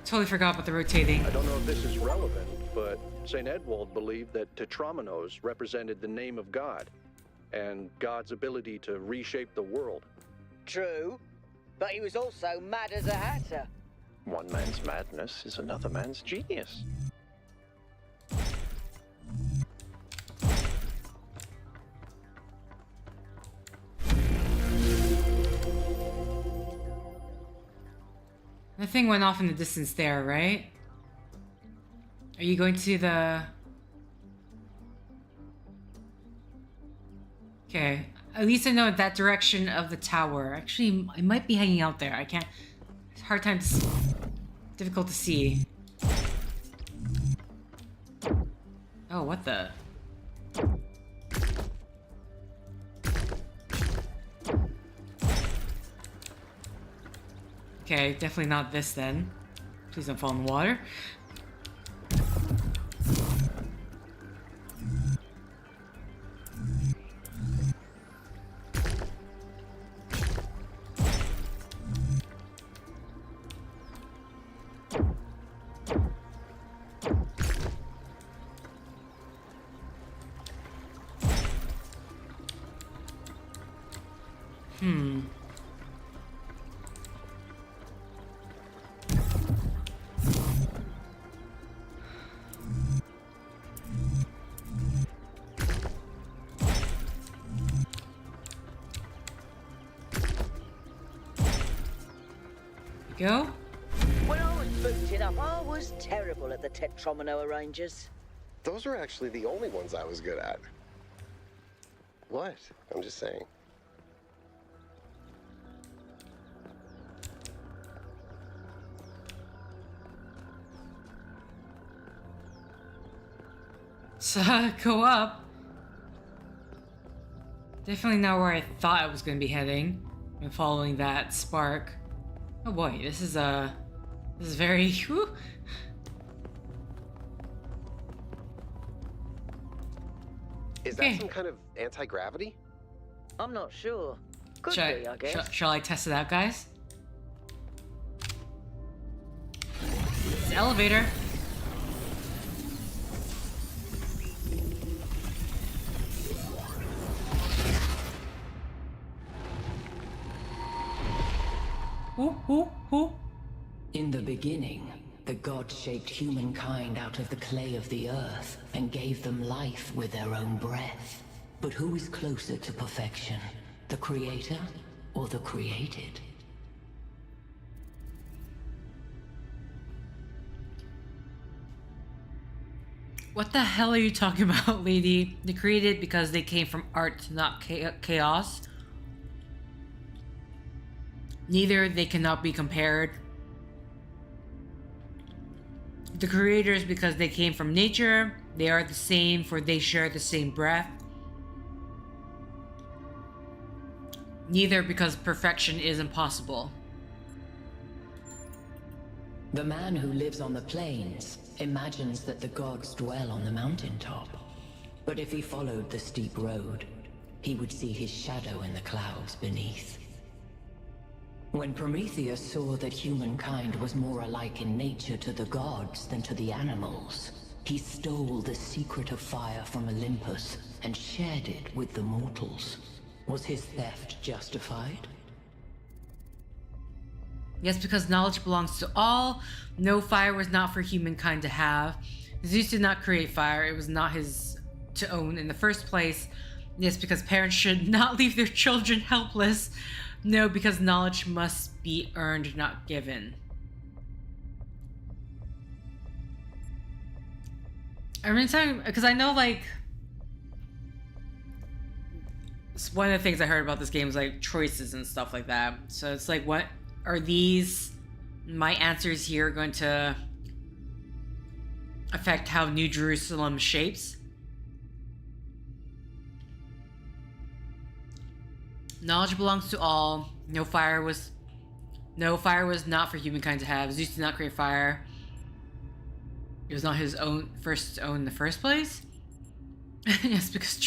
Totally forgot about the rotating. I don't know if this is relevant, but St. Edwald believed that tetromenos represented the name of God and God's ability to reshape the world. True, but he was also mad as a hatter. One man's madness is another man's genius. The thing went off in the distance there, right? Are you going to the... Okay. At least I know that direction of the tower. Actually, it might be hanging out there. I can't... It's a hard time to... Difficult to see. Oh, what the... Okay, definitely not this then. Please don't fall in the water. Go. When I was booted up, I was terrible at the tetromino arrangers. Those were actually the only ones I was good at. What? I'm just saying. So, go up. Definitely not where I thought I was going to be heading. I'm following that spark. Oh boy, this is very... Whew. Is Okay. that some kind of anti-gravity? I'm not sure. Could Shall be, I guess. shall I test it out, guys? It's the elevator. Ooh. In the beginning, the gods shaped humankind out of the clay of the earth and gave them life with their own breath. But who is closer to perfection, the creator or the created? What the hell are you talking about, lady? They created because they came from art, not chaos. Neither they cannot be compared. The creators because they came from nature, they are the same for they share the same breath. Neither because perfection is impossible. The man who lives on the plains imagines that the gods dwell on the mountaintop. But if he followed the steep road, he would see his shadow in the clouds beneath. When Prometheus saw that humankind was more alike in nature to the gods than to the animals, he stole the secret of fire from Olympus and shared it with the mortals. Was his theft justified? Yes, because knowledge belongs to all. No, fire was not for humankind to have. Zeus did not create fire. It was not his to own in the first place. Yes, because parents should not leave their children helpless. No, because knowledge must be earned, not given. I mean, because I know, like... it's one of the things I heard about this game is like choices and stuff like that. So it's like, what are these my answers here going to affect how New Jerusalem shapes? Knowledge belongs to all. No fire was not for humankind to have. Zeus did not create fire. It was not his own in the first place. Yes, because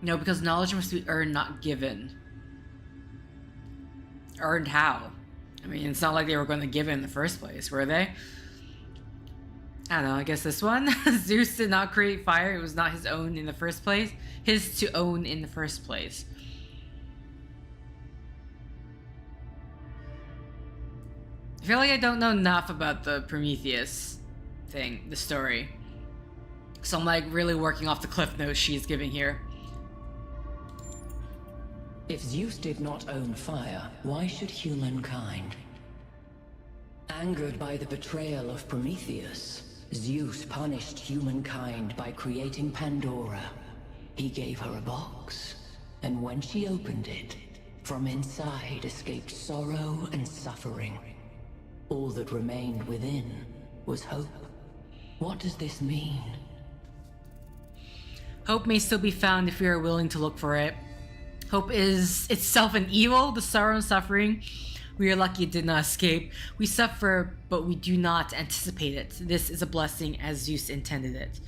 No, because knowledge must be earned, not given. Earned how? I mean, it's not like they were going to give it in the first place, were they? I don't know, I guess this one. Zeus did not create fire. It was not his own in the first place. His to own in the first place. I feel like I don't know enough about the Prometheus thing, the story. So I'm like really working off the cliff notes she's giving here. If Zeus did not own fire, why should humankind? Angered by the betrayal of Prometheus, Zeus punished humankind by creating Pandora. He gave her a box, and when she opened it, from inside escaped sorrow and suffering. All that remained within was hope. What does this mean? Hope may still be found if we are willing to look for it. Hope is itself an evil, the sorrow and suffering. We are lucky it did not escape. We suffer, but we do not anticipate it. This is a blessing as Zeus intended it.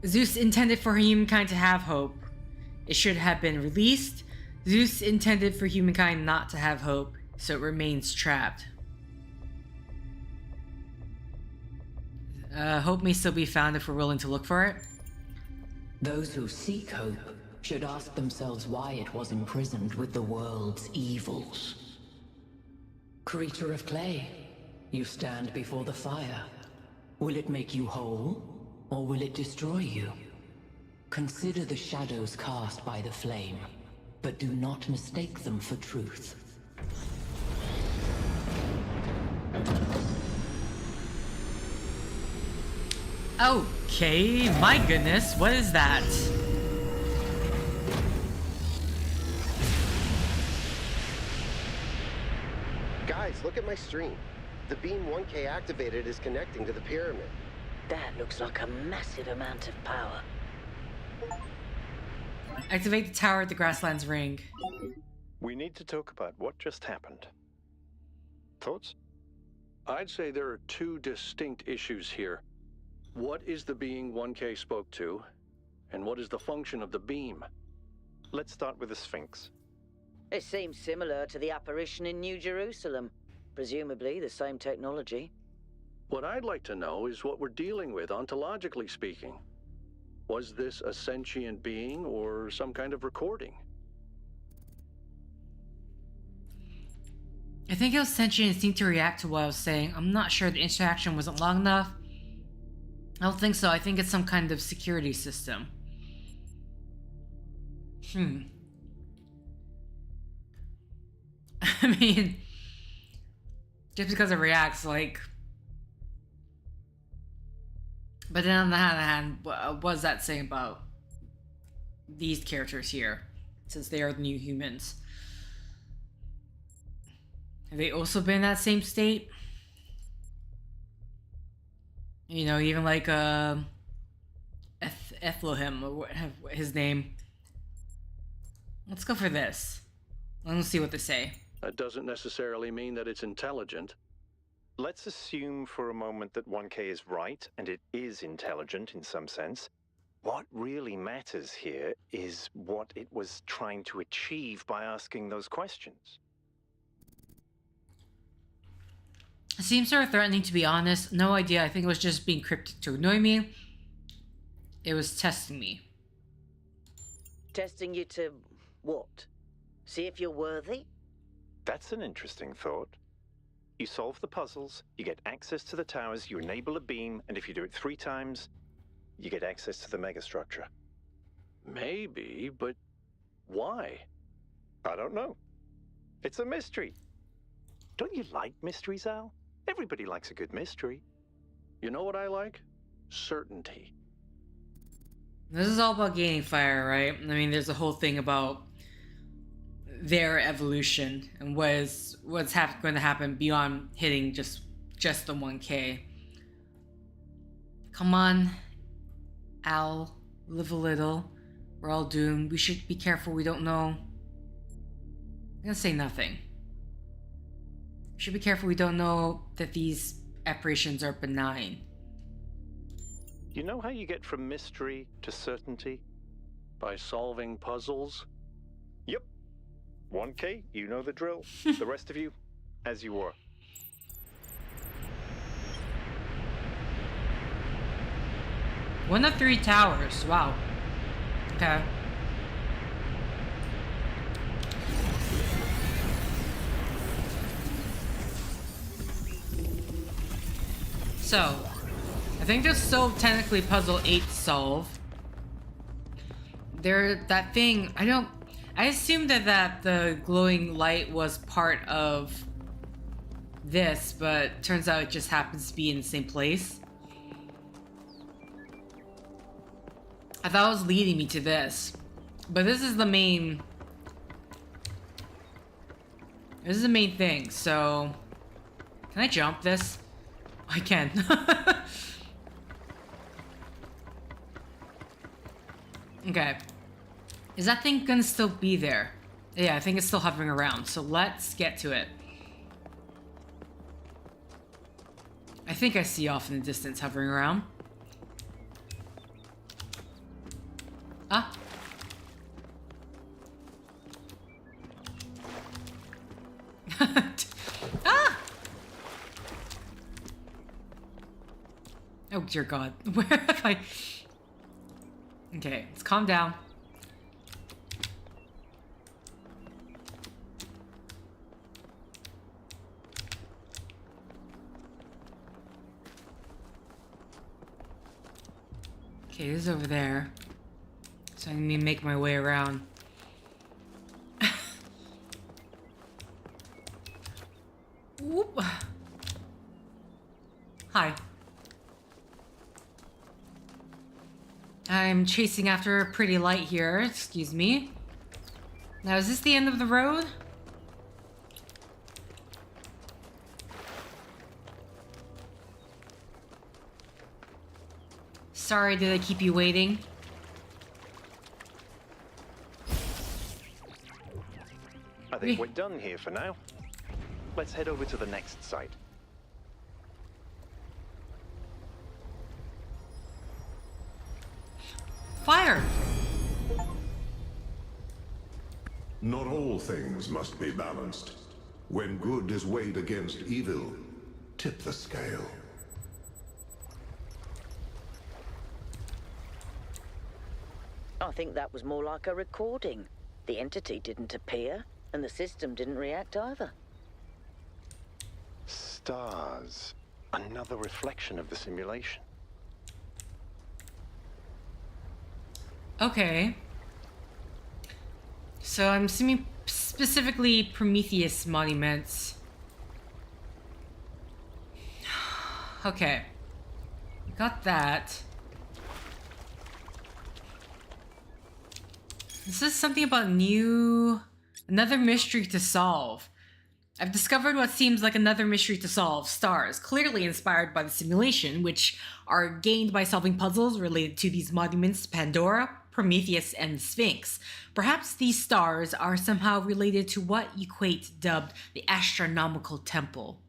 Zeus intended for humankind to have hope. It should have been released. Zeus intended for humankind not to have hope, so it remains trapped. Hope may still be found if we're willing to look for it. Those who seek hope should ask themselves why it was imprisoned with the world's evils. Creature of clay, you stand before the fire. Will it make you whole, or will it destroy you? Consider the shadows cast by the flame, but do not mistake them for truth. Okay, my goodness, what is that? Guys, look at my stream. The beam 1K activated is connecting to the pyramid. That looks like a massive amount of power. Activate the tower at the Grasslands Ring. We need to talk about what just happened. Thoughts? I'd say there are two distinct issues here. What is the being 1K spoke to, and what is the function of the beam? Let's start with the Sphinx. It seems similar to the apparition in New Jerusalem. Presumably the same technology. What I'd like to know is what we're dealing with, ontologically speaking. Was this a sentient being or some kind of recording? I think it was sentient and seemed to react to what I was saying. I'm not sure the interaction wasn't long enough. I don't think so. I think it's some kind of security system. I mean, just because it reacts, like... But then on the other hand, what is that saying about these characters here? Since they are the new humans. Have they also been in that same state? You know, even like Ethlohim, or what his name. Let's go for this. Let's see what they say. That doesn't necessarily mean that it's intelligent. Let's assume for a moment that 1K is right, and it is intelligent in some sense. What really matters here is what it was trying to achieve by asking those questions. It seems sort of threatening, to be honest. No idea. I think it was just being cryptic to annoy me. It was testing me. Testing you to what? See if you're worthy? That's an interesting thought. You solve the puzzles, you get access to the towers, you enable a beam, and if you do it 3 times, you get access to the megastructure. Maybe, but why? I don't know. It's a mystery. Don't you like mysteries, Al? Everybody likes a good mystery. You know what I like? certainty. This is all about gaining fire, right? I mean, there's a whole thing about their evolution and what's going to happen beyond hitting just the 1K. Come on, Al, live a little. We're all doomed. We should be careful. We don't know. I'm gonna say nothing. We should be careful. We don't know that these apparitions are benign. You know how you get from mystery to certainty? By solving puzzles? Yep. 1K, you know the drill. The rest of you, as you were. One of 3 towers. Wow. Okay. So, I think there's still technically puzzle 8 to solve. That thing, I assumed that the glowing light was part of this, but turns out it just happens to be in the same place. I thought it was leading me to this, but this is the main thing, so can I jump this? I can. Okay. Is that thing gonna still be there? Yeah, I think it's still hovering around, so let's get to it. I think I see off in the distance hovering around. Ah. Ah! Oh dear God, where have I... Okay, let's calm down. Okay, this is over there. So I need to make my way around. Whoop. Hi. I'm chasing after a pretty light here, excuse me. Now, is this the end of the road? Sorry, did I keep you waiting? I think we're done here for now. Let's head over to the next site. Fire! Not all things must be balanced. When good is weighed against evil, tip the scale. I think that was more like a recording. The entity didn't appear, and the system didn't react either. Stars. Another reflection of the simulation. Okay. So I'm assuming specifically Prometheus monuments. Okay. Got that. This is something about another mystery to solve. I've discovered what seems like another mystery to solve. Stars, clearly inspired by the simulation, which are gained by solving puzzles related to these monuments, Pandora, Prometheus, and the Sphinx. Perhaps these stars are somehow related to what Equate dubbed the astronomical temple.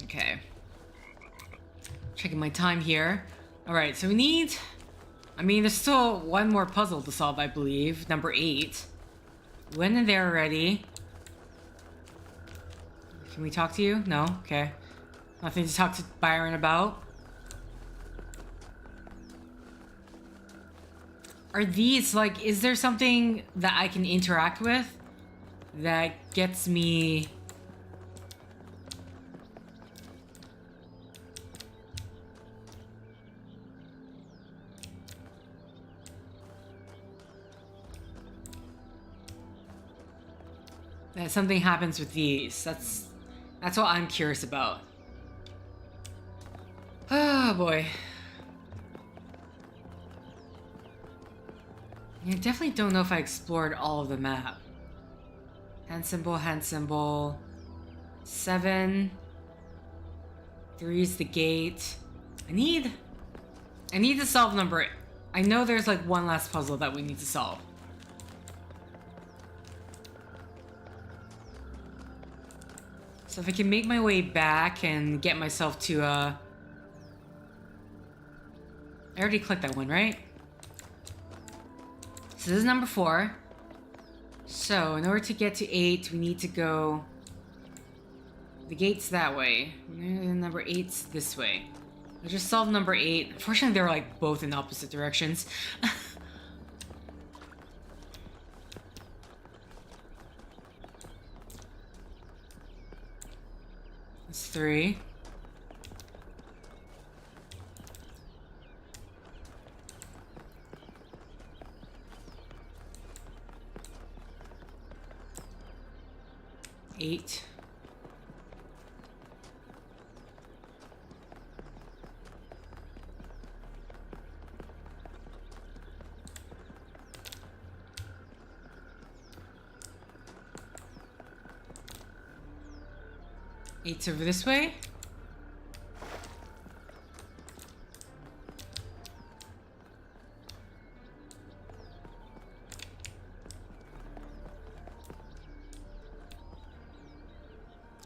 Okay. Checking my time here. Alright, so we need... I mean, there's still one more puzzle to solve, I believe. Number 8. Went in there already. Can we talk to you? No? Okay. Nothing to talk to Byron about. Are these, like, is there something that I can interact with that gets me... that something happens with these? That's That's what I'm curious about. Oh boy. I definitely don't know if I explored all of the map. Hand symbol, hand symbol. 7. 3 is the gate. I need to solve number 8. I know there's like one last puzzle that we need to solve. So if I can make my way back and get myself to I already clicked that one, right? So this is number 4. So in order to get to 8, we need to go... The gate's that way. Number 8's this way. I just solved number 8. Unfortunately, they're like both in opposite directions. That's 3. Eight. Eight's over this way.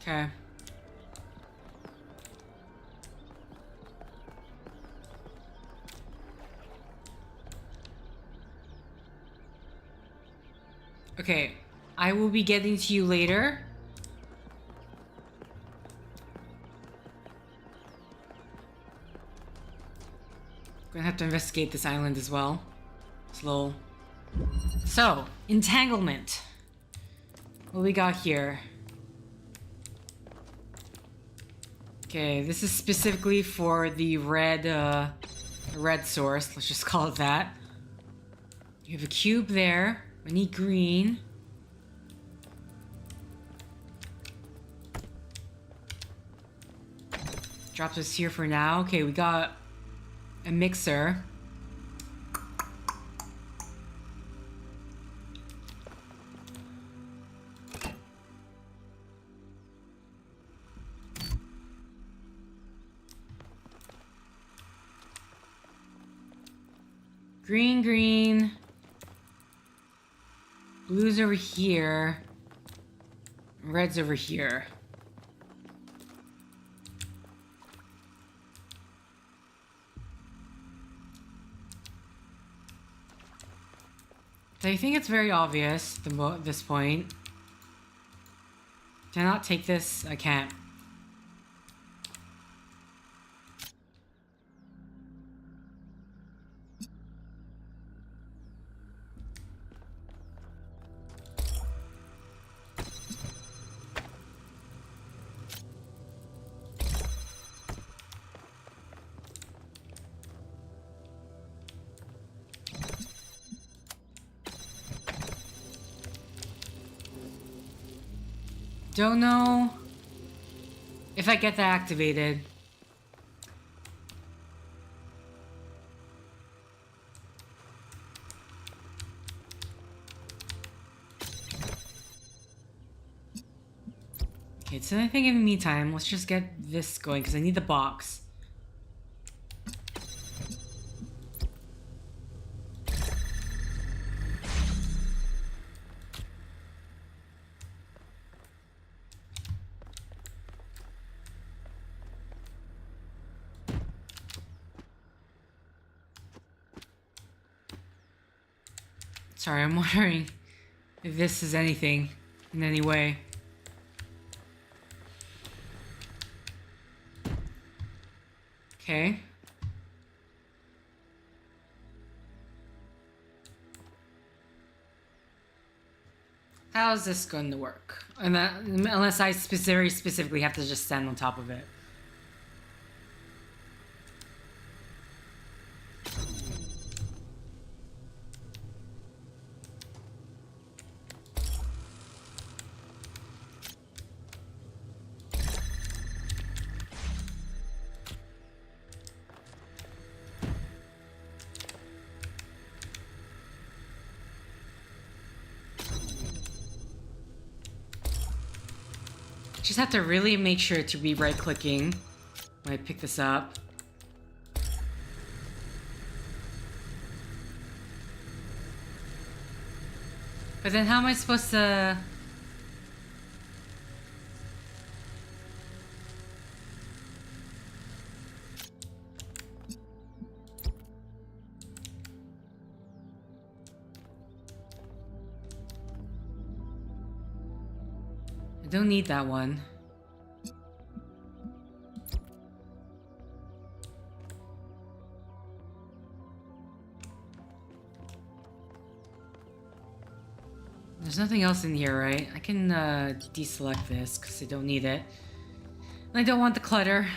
Okay. Okay, I will be getting to you later. Gonna have to investigate this island as well. Slow. So, entanglement. What we got here? Okay, this is specifically for the red source. Let's just call it that. You have a cube there. I need green. Drop this here for now. Okay, we got a mixer. Green, green. Blue's over here. Red's over here. I think it's very obvious at this point. Can I not take this? I can't. Don't know if I get that activated. Okay, so I think in the meantime, let's just get this going because I need the box. Sorry, I'm wondering if this is anything in any way. Okay. How's this going to work? And unless I specifically have to just stand on top of it. Just have to really make sure to be right-clicking when I pick this up. But then how am I supposed to... I don't need that one. There's nothing else in here, right? I can deselect this because I don't need it. And I don't want the clutter.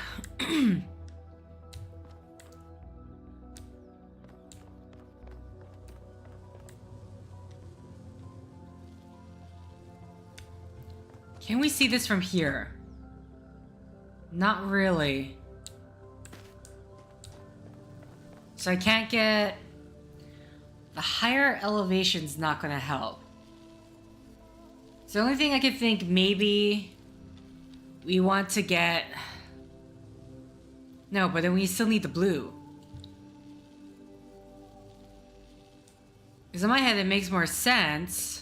Can we see this from here? Not really. So I can't get... The higher elevation's not gonna help. So the only thing I could think, maybe... we want to get... No, but then we still need the blue. Because in my head it makes more sense...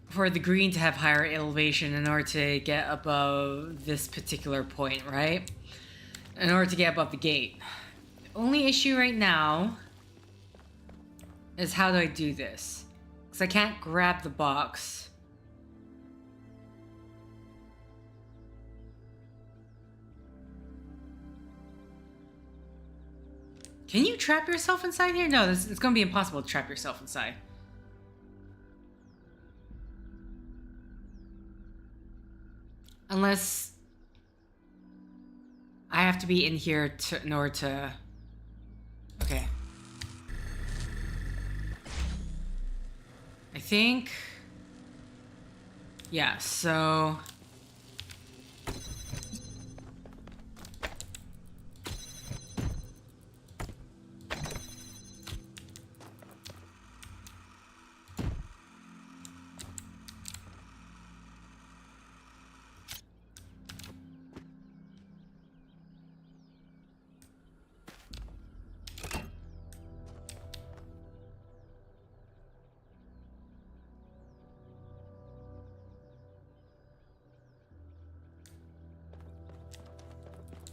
for the green to have higher elevation in order to get above this particular point, right? In order to get above the gate. The only issue right now is how do I do this? Because I can't grab the box. Can you trap yourself inside here? No, it's going to be impossible to trap yourself inside. Unless I have to be in here in order to... Okay. I think... Yeah, so...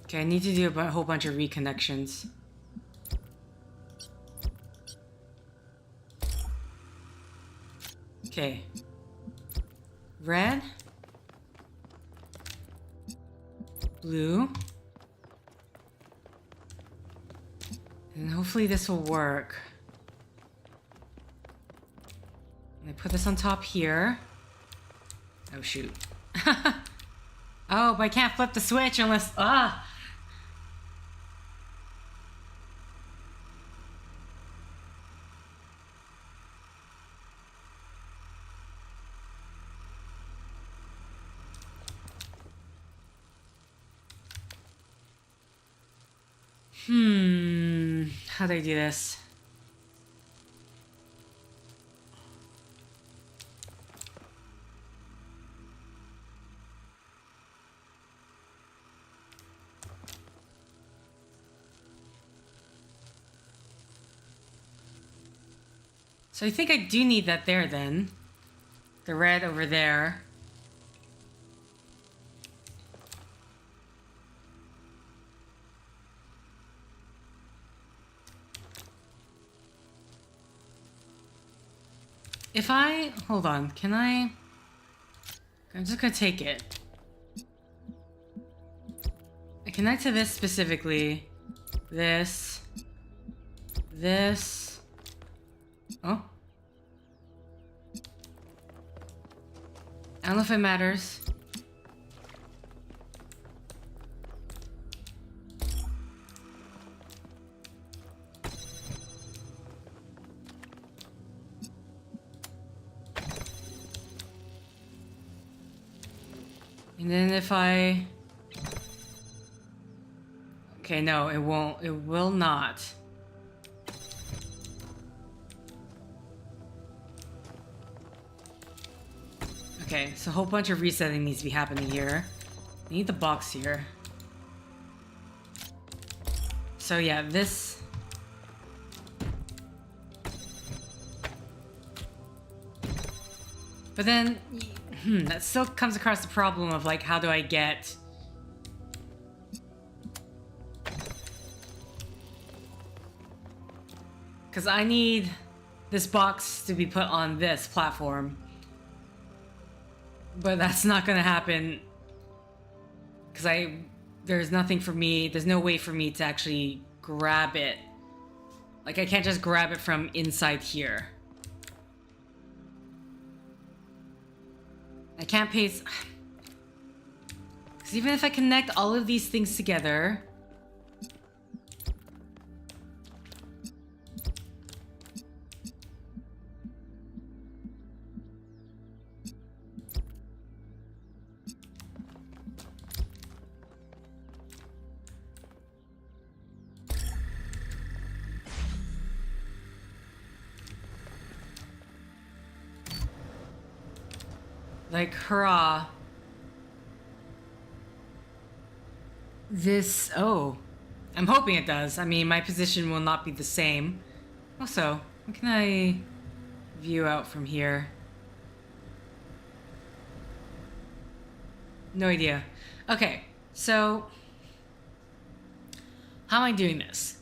Okay, I need to do a whole bunch of reconnections. Okay. Red. Blue. And hopefully this will work. And I put this on top here. Oh shoot. Oh, but I can't flip the switch unless... Ah! How do I do this? So I think I do need that there then. The red over there. If I... Hold on, can I... I'm just gonna take it. I connect to this specifically. This. This. Oh. I don't know if it matters. And then if I... Okay, no, it won't. It will not. Okay, so a whole bunch of resetting needs to be happening here. I need the box here. So yeah, this... But then, that still comes across the problem of like, how do I get... Because I need this box to be put on this platform. But that's not gonna happen. Because there's nothing for me, there's no way for me to actually grab it. Like, I can't just grab it from inside here. I can't paste... Because even if I connect all of these things together... Like, hurrah. This... Oh. I'm hoping it does. I mean, my position will not be the same. Also, what can I view out from here? No idea. Okay, so... How am I doing this?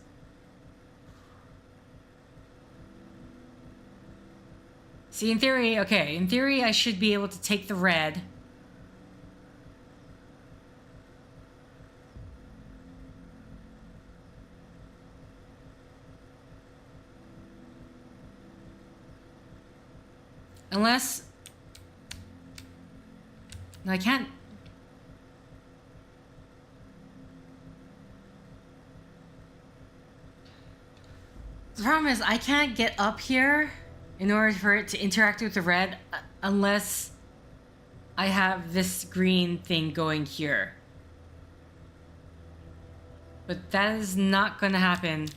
See, in theory, okay, in theory I should be able to take the red. Unless... No, I can't... The problem is, I can't get up here in order for it to interact with the red unless I have this green thing going here. But that is not gonna happen.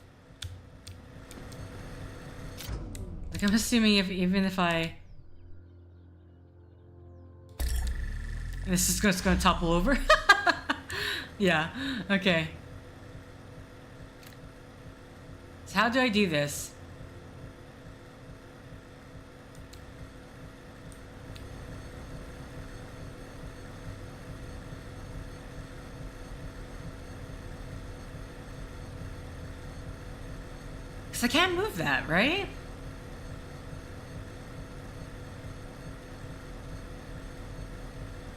Like, I'm assuming even if I... This is just gonna topple over? Yeah, okay. So how do I do this? Because I can't move that, right?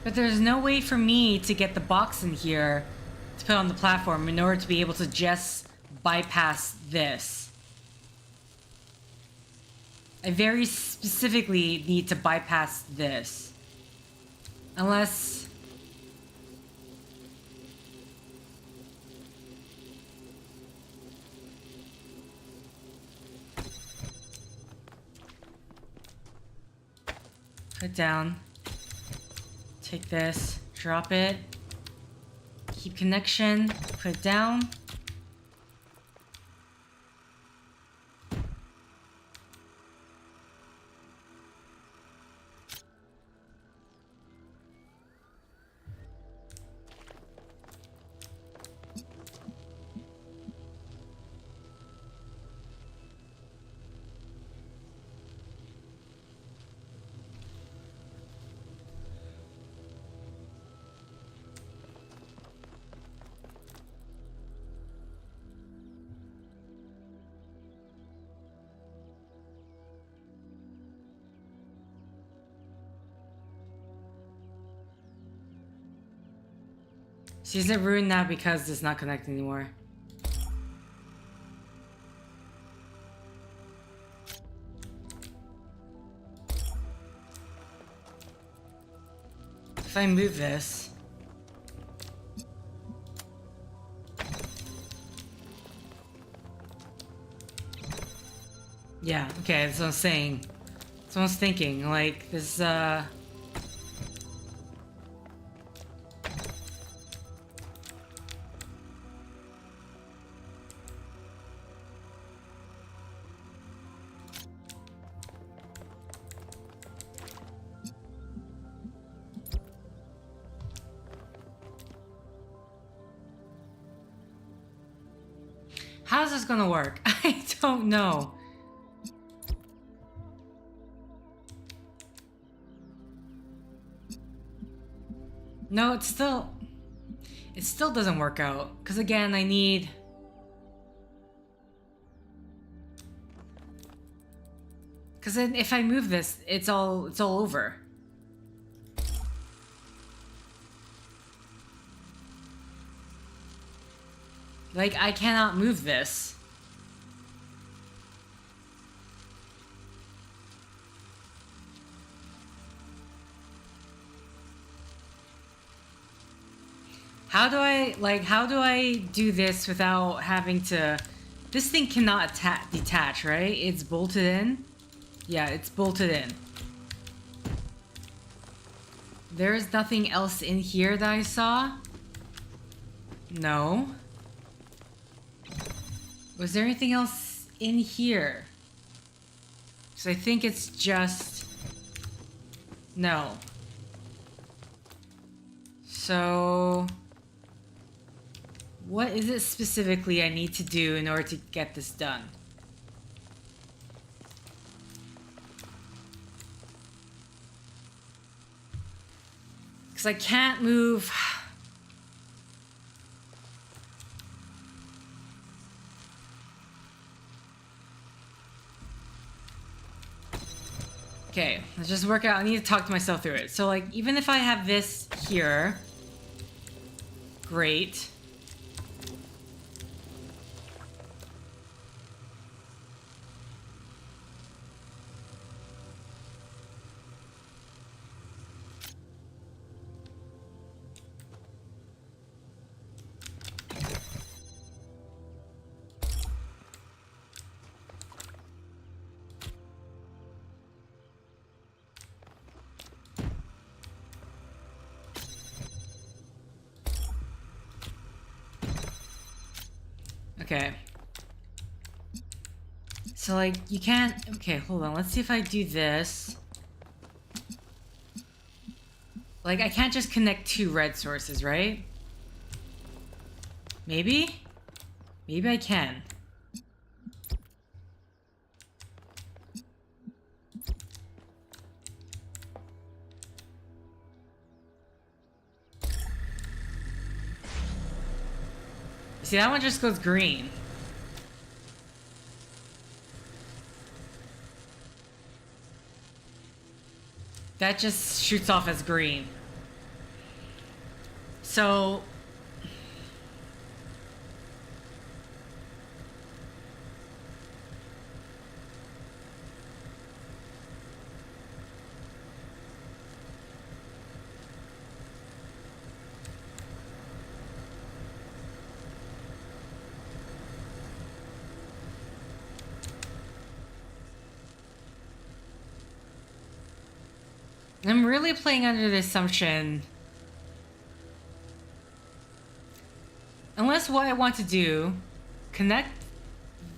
But there's no way for me to get the box in here to put on the platform in order to be able to just bypass this. I very specifically need to bypass this. Unless... Put it down. Take this, drop it, keep connection, put it down. So is it ruined now because it's not connecting anymore? If I move this... Yeah, okay, that's what I'm saying. That's what I was thinking, like, this, How's this gonna work? I don't know. No, it still doesn't work out. Because again, I need... Because then if I move this, it's all over. Like, I cannot move this. How do I do this without having to... This thing cannot detach, right? It's bolted in? Yeah, it's bolted in. There's nothing else in here that I saw? No. Was there anything else in here? So I think it's just... No. So... What is it specifically I need to do in order to get this done? Because I can't move... Okay, let's just work out. I need to talk to myself through it. So, like, even if I have this here... Great. Okay. So, like, you can't... Okay, hold on. Let's see if I do this. Like, I can't just connect two red sources, right? Maybe? Maybe I can. See, that one just goes green. That just shoots off as green. So... I'm really playing under the assumption... Unless what I want to do, connect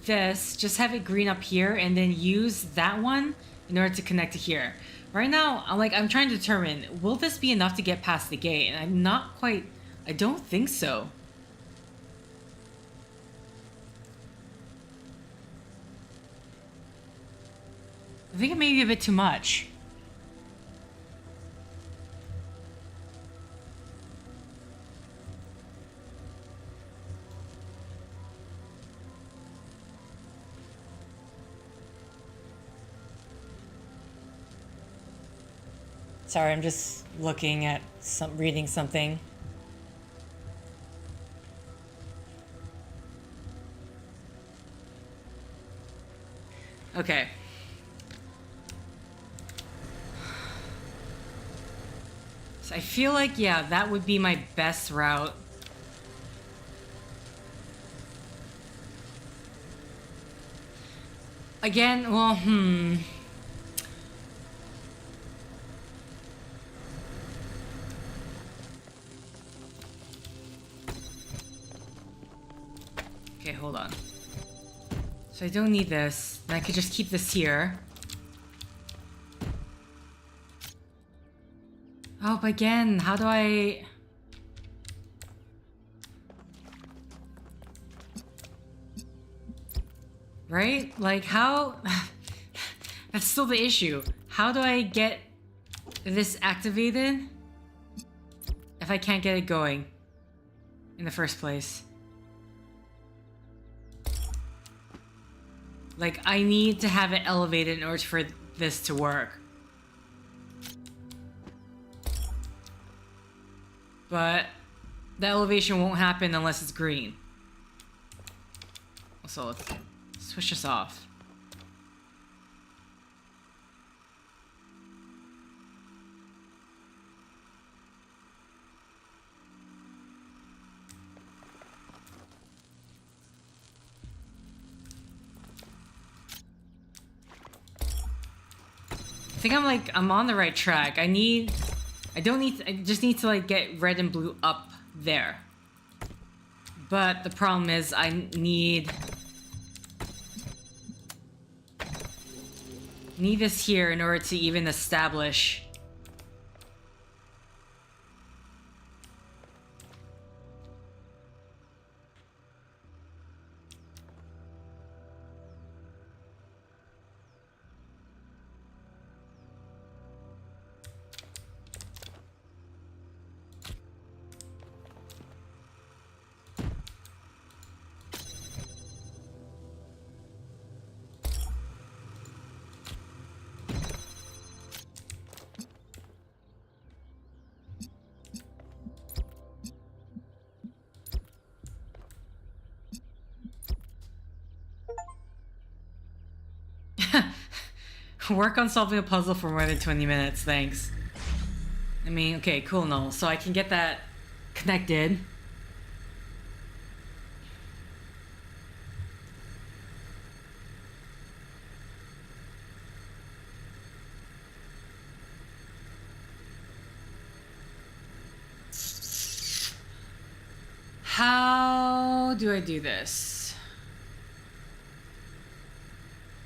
this, just have it green up here, and then use that one in order to connect to here. Right now, I'm trying to determine, will this be enough to get past the gate? And I'm not quite... I don't think so. I think it may be a bit too much. Sorry, I'm just looking at reading something. Okay. So I feel like, yeah, that would be my best route. Again, well, Okay, hold on. So I don't need this. And I could just keep this here. Oh, but again, how do I... Right? Like, how... That's still the issue. How do I get this activated if I can't get it going in the first place? Like, I need to have it elevated in order for this to work. But the elevation won't happen unless it's green. So let's switch this off. I think I'm on the right track. I just need to like get red and blue up there. But the problem is I need this here in order to even establish work on solving a puzzle for more than 20 minutes, thanks. I mean, okay, cool, no. So I can get that connected. How do I do this?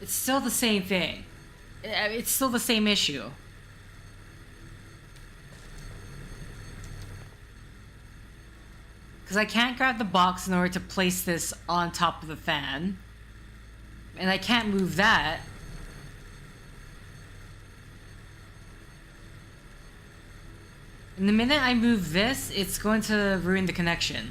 It's still the same thing. It's still the same issue. Because I can't grab the box in order to place this on top of the fan. And I can't move that. And the minute I move this, it's going to ruin the connection.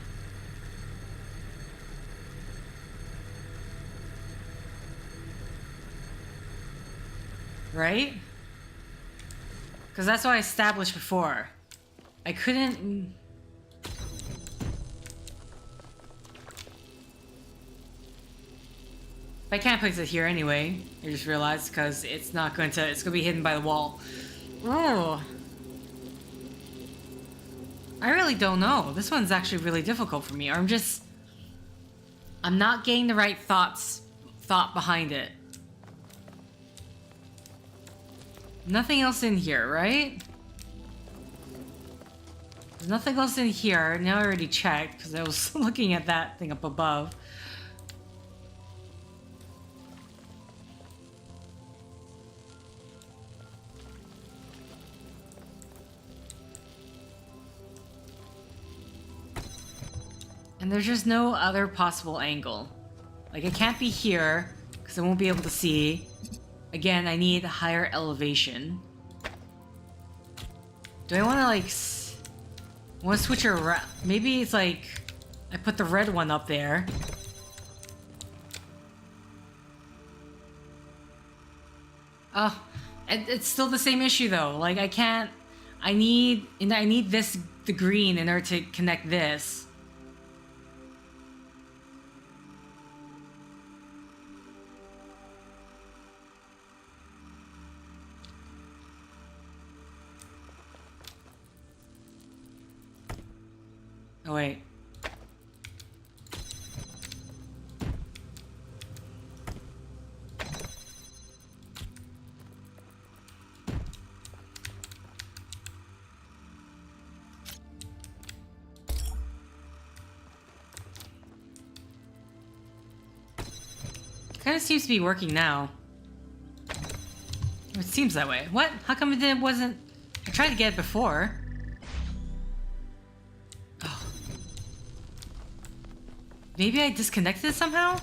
Right? Because that's what I established before. I couldn't... I can't place it here anyway. I just realized because it's not going to... It's going to be hidden by the wall. Oh. I really don't know. This one's actually really difficult for me. Or I'm not getting the right thought behind it. Nothing else in here, right? There's nothing else in here. Now I already checked because I was looking at that thing up above. And there's just no other possible angle. Like, it can't be here because I won't be able to see. Again, I need higher elevation. Do I want to, like... I want to switch it around? Maybe it's like... I put the red one up there. Oh, it's still the same issue, though. Like, I can't... I need this, the green, in order to connect this. Oh, wait. Kind of seems to be working now. It seems that way. What? How come it wasn't... I tried to get it before. Maybe I disconnected it somehow?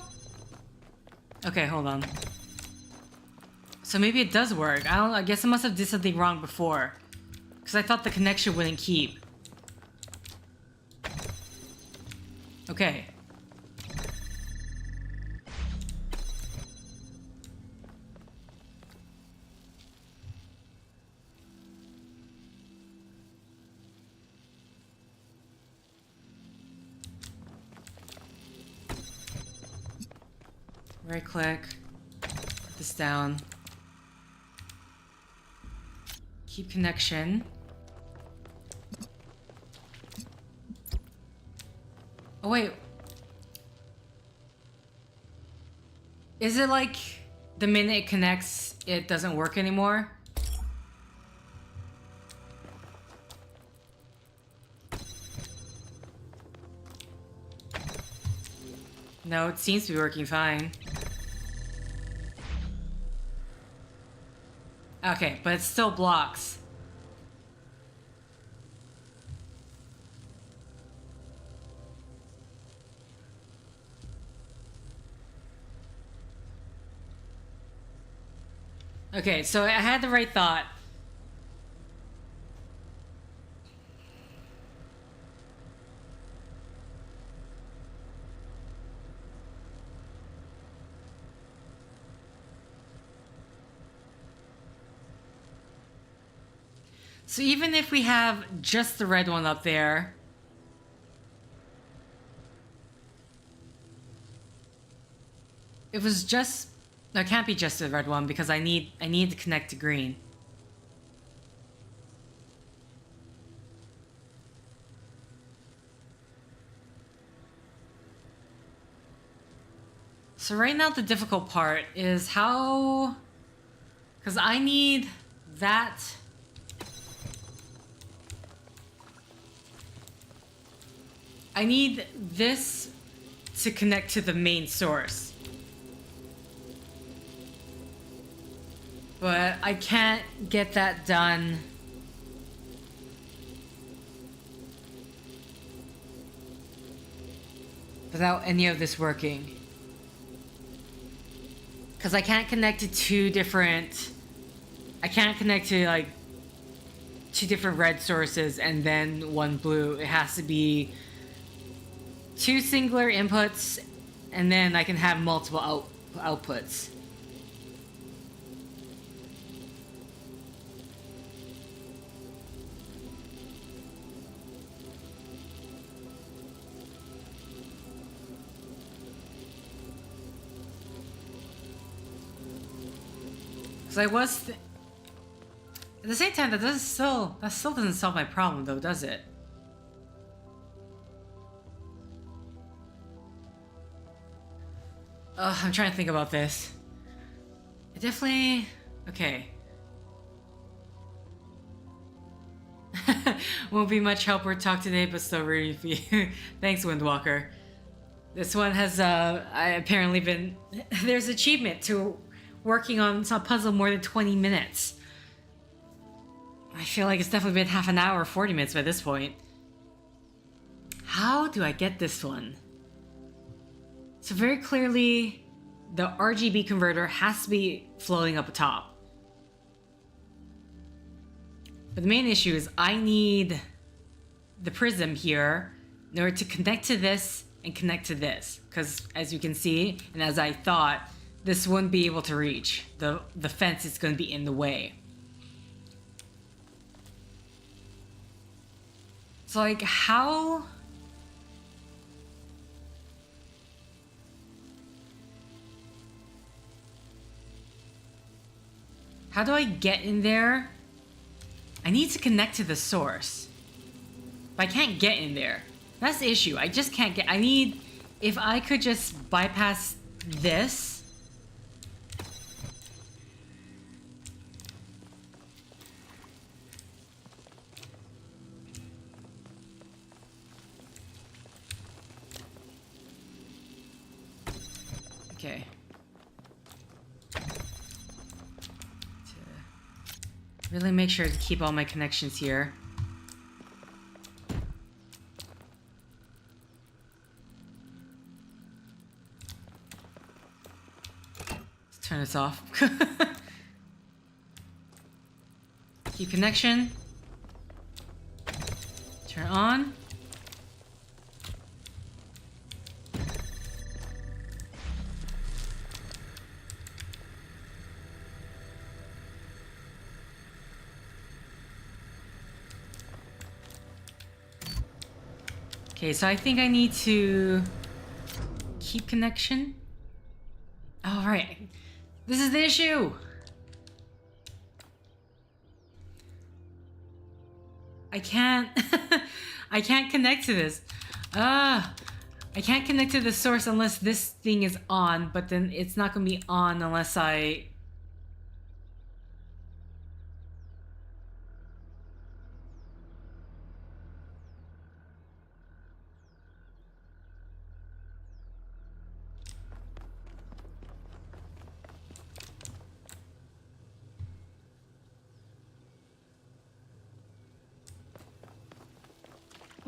Okay, hold on. So maybe it does work. I guess I must have did something wrong before. Because I thought the connection wouldn't keep. Okay. Right click. Put this down. Keep connection. Oh wait. Is it like the minute it connects, it doesn't work anymore? No, it seems to be working fine. Okay, but it still blocks. Okay, so I had the right thought. So even if we have just the red one up there, it was just, no, it can't be just the red one because I need to connect to green. So right now the difficult part is how, because I need that. I need this to connect to the main source. But I can't get that done without any of this working. Because I can't connect to two different... I can't connect to like 2 different red sources and then 1 blue. It has to be 2 singular inputs, and then I can have multiple outputs. Because I was... At the same time, that still doesn't solve my problem, though, does it? I'm trying to think about this. It definitely... Okay. Won't be much help or talk today, but still rooting for you. Thanks, Windwalker. This one has apparently been... There's achievement to working on some puzzle more than 20 minutes. I feel like it's definitely been half an hour, 40 minutes by this point. How do I get this one? So very clearly, the RGB converter has to be floating up top. But the main issue is I need the prism here in order to connect to this and connect to this. Because as you can see, and as I thought, this wouldn't be able to reach. The fence is going to be in the way. So like, how... How do I get in there? I need to connect to the source. But I can't get in there. That's the issue. I just can't get... I need... If I could just bypass this... Okay. Really make sure to keep all my connections here. turn this off. Keep connection. Turn on. Okay, so I think I need to keep connection. All right, this is the issue. I can't, I can't connect to this. I can't connect to the source unless this thing is on, but then it's not gonna be on unless I...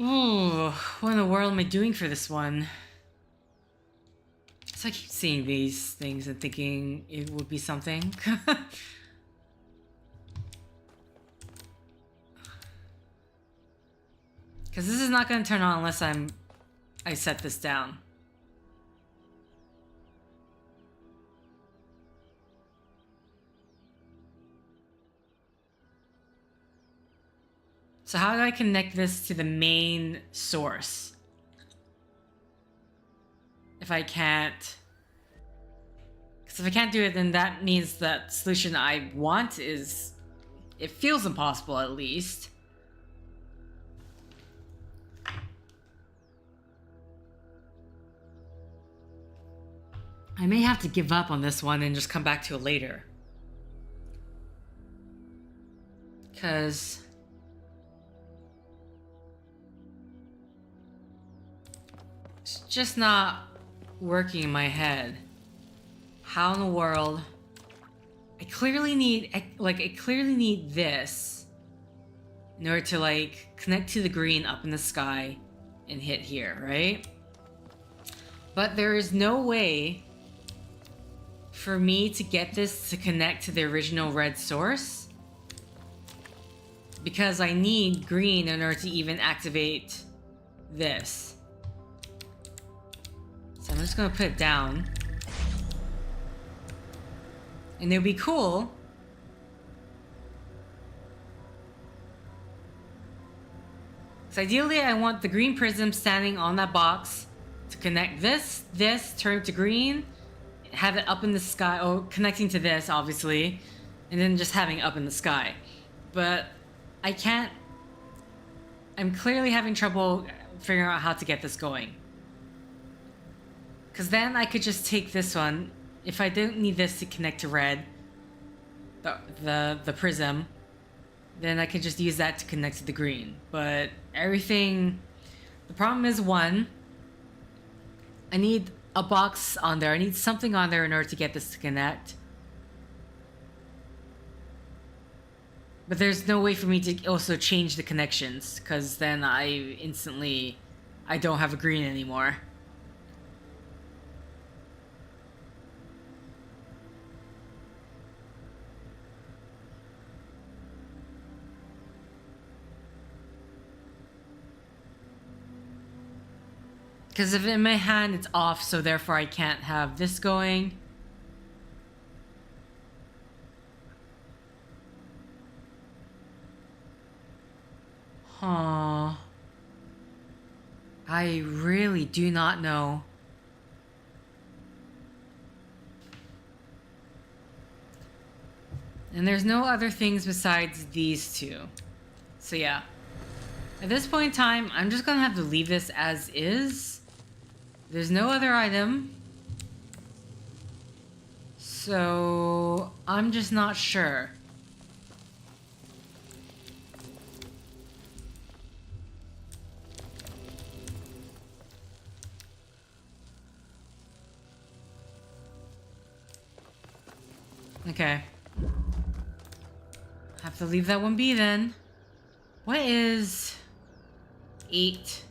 Ooh, what in the world am I doing for this one? So I keep seeing these things and thinking it would be something. Because this is not going to turn on unless I set this down. So how do I connect this to the main source? If I can't... Because if I can't do it, then that means that solution I want is... It feels impossible, at least. I may have to give up on this one and just come back to it later. Because... it's just not working in my head. How in the world... I clearly need this in order to like connect to the green up in the sky and hit here, right? But there is no way for me to get this to connect to the original red source because I need green in order to even activate this. So I'm just gonna put it down. And it would be cool so ideally I want the green prism standing on that box to connect this, turn to green, have it up in the sky, or connecting to this obviously, and then just having it up in the sky. But I can't, I'm clearly having trouble figuring out how to get this going. Because then I could just take this one. If I don't need this to connect to red, the prism, then I could just use that to connect to the green. But everything... The problem is, one, I need a box on there. I need something on there in order to get this to connect. But there's no way for me to also change the connections, because then I don't have a green anymore. Because if in my hand it's off, so therefore I can't have this going. Huh. I really do not know. And there's no other things besides these two. So yeah. At this point in time, I'm just gonna have to leave this as is. There's no other item. So I'm just not sure. Okay. Have to leave that one be then. What is 8?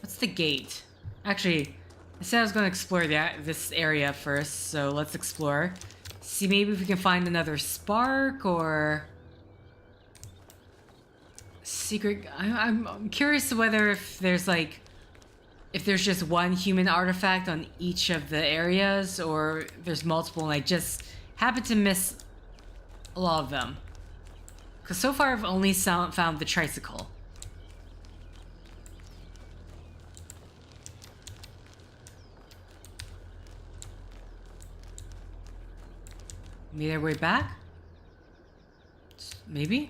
What's the gate? Actually, I said I was going to explore this area first, so let's explore. See, maybe if we can find another spark or secret. I'm curious whether if there's like, if there's just one human artifact on each of the areas, or there's multiple and I just happen to miss a lot of them. Because so far I've only found the tricycle. Made our way back? Maybe?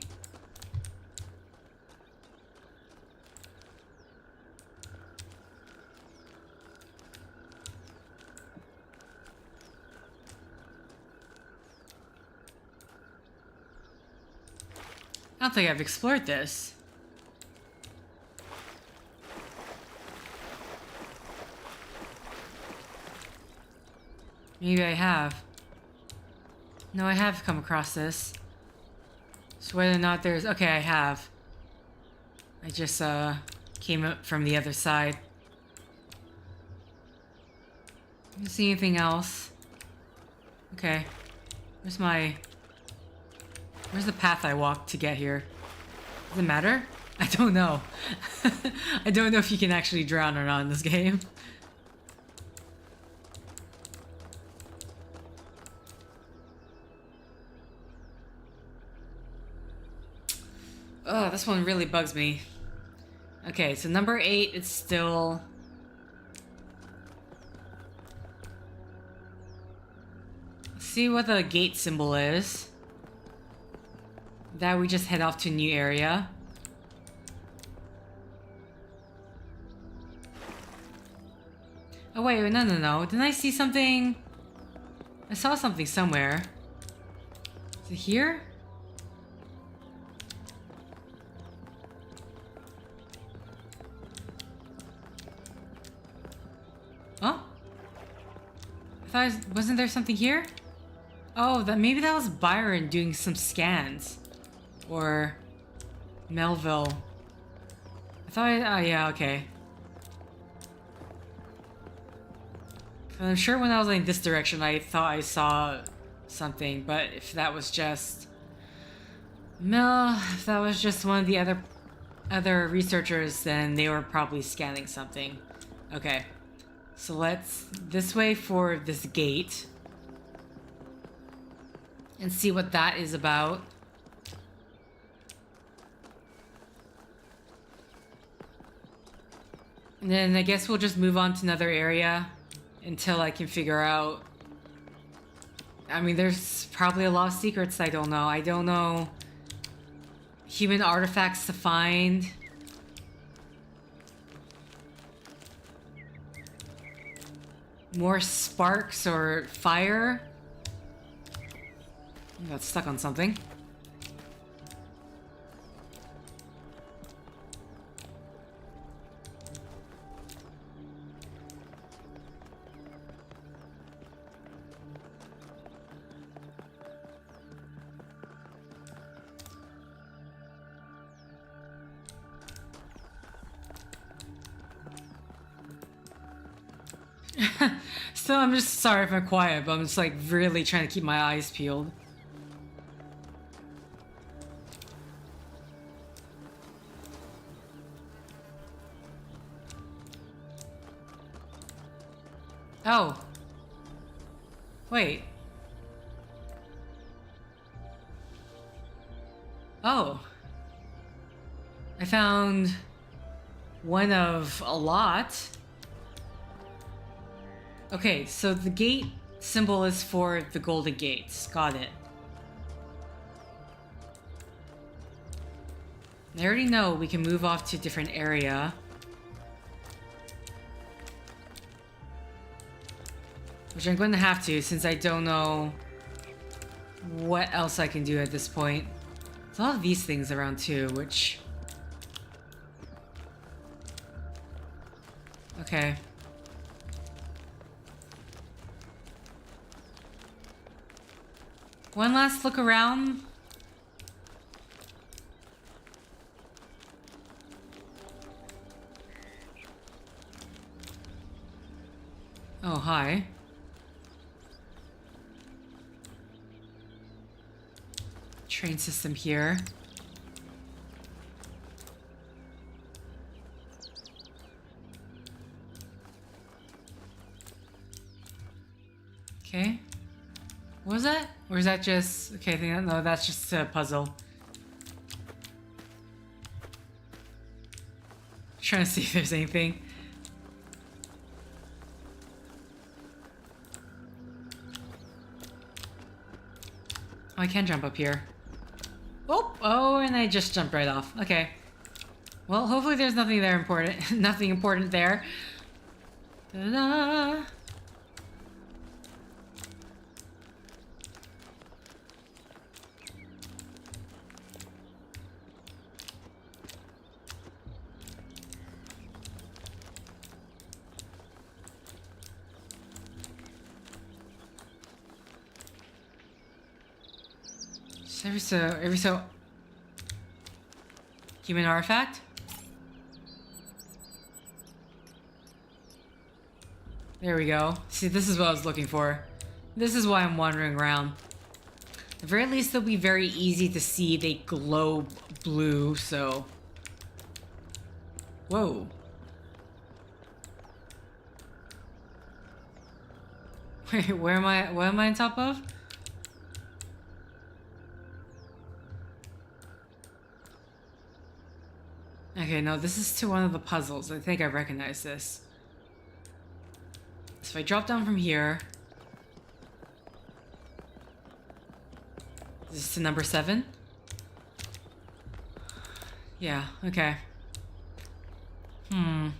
I don't think I've explored this. Maybe I have. No, I have come across this. So whether or not there's... Okay, I have. I just, came up from the other side. Didn't see anything else. Okay. Where's the path I walked to get here? Does it matter? I don't know. I don't know if you can actually drown or not in this game. Oh, this one really bugs me. Okay, so number 8, it's still... Let's see what the gate symbol is. That we just head off to a new area. Oh wait, no. Didn't I see something? I saw something somewhere. Is it here? Oh? I thought, wasn't there something here? Oh, maybe that was Byron doing some scans. Or Melville. I thought yeah, okay. I'm sure when I was in this direction I thought I saw something, but if that was just if that was just one of the other researchers, then they were probably scanning something. Okay. So let's this way for this gate. And see what that is about. And then I guess we'll just move on to another area until I can figure out... I mean, there's probably a lot of secrets I don't know. I don't know human artifacts to find. More sparks or fire. I got stuck on something. So I'm just sorry if I'm quiet, but I'm just like really trying to keep my eyes peeled. Oh. Wait. Oh. I found one of a lot. Okay, so the gate symbol is for the Golden Gates. Got it. I already know we can move off to a different area. Which I'm going to have to, since I don't know what else I can do at this point. There's a lot of these things around too, which... Okay. One last look around. Oh, hi. Train system here. Okay. What was that? Or is that just... Okay, I think no, that's just a puzzle. Trying to see if there's anything. Oh, I can jump up here. Oh, and I just jumped right off. Okay. Well, hopefully there's nothing there important. Nothing important there. Ta-da! Every so human artifact? There we go. See, this is what I was looking for. This is why I'm wandering around. At the very least, they'll be very easy to see. They glow blue, so... Whoa. Wait, where am I? What am I on top of? Okay, no, this is to one of the puzzles. I think I recognize this. So if I drop down from here... Is this to number 7? Yeah, okay. Man,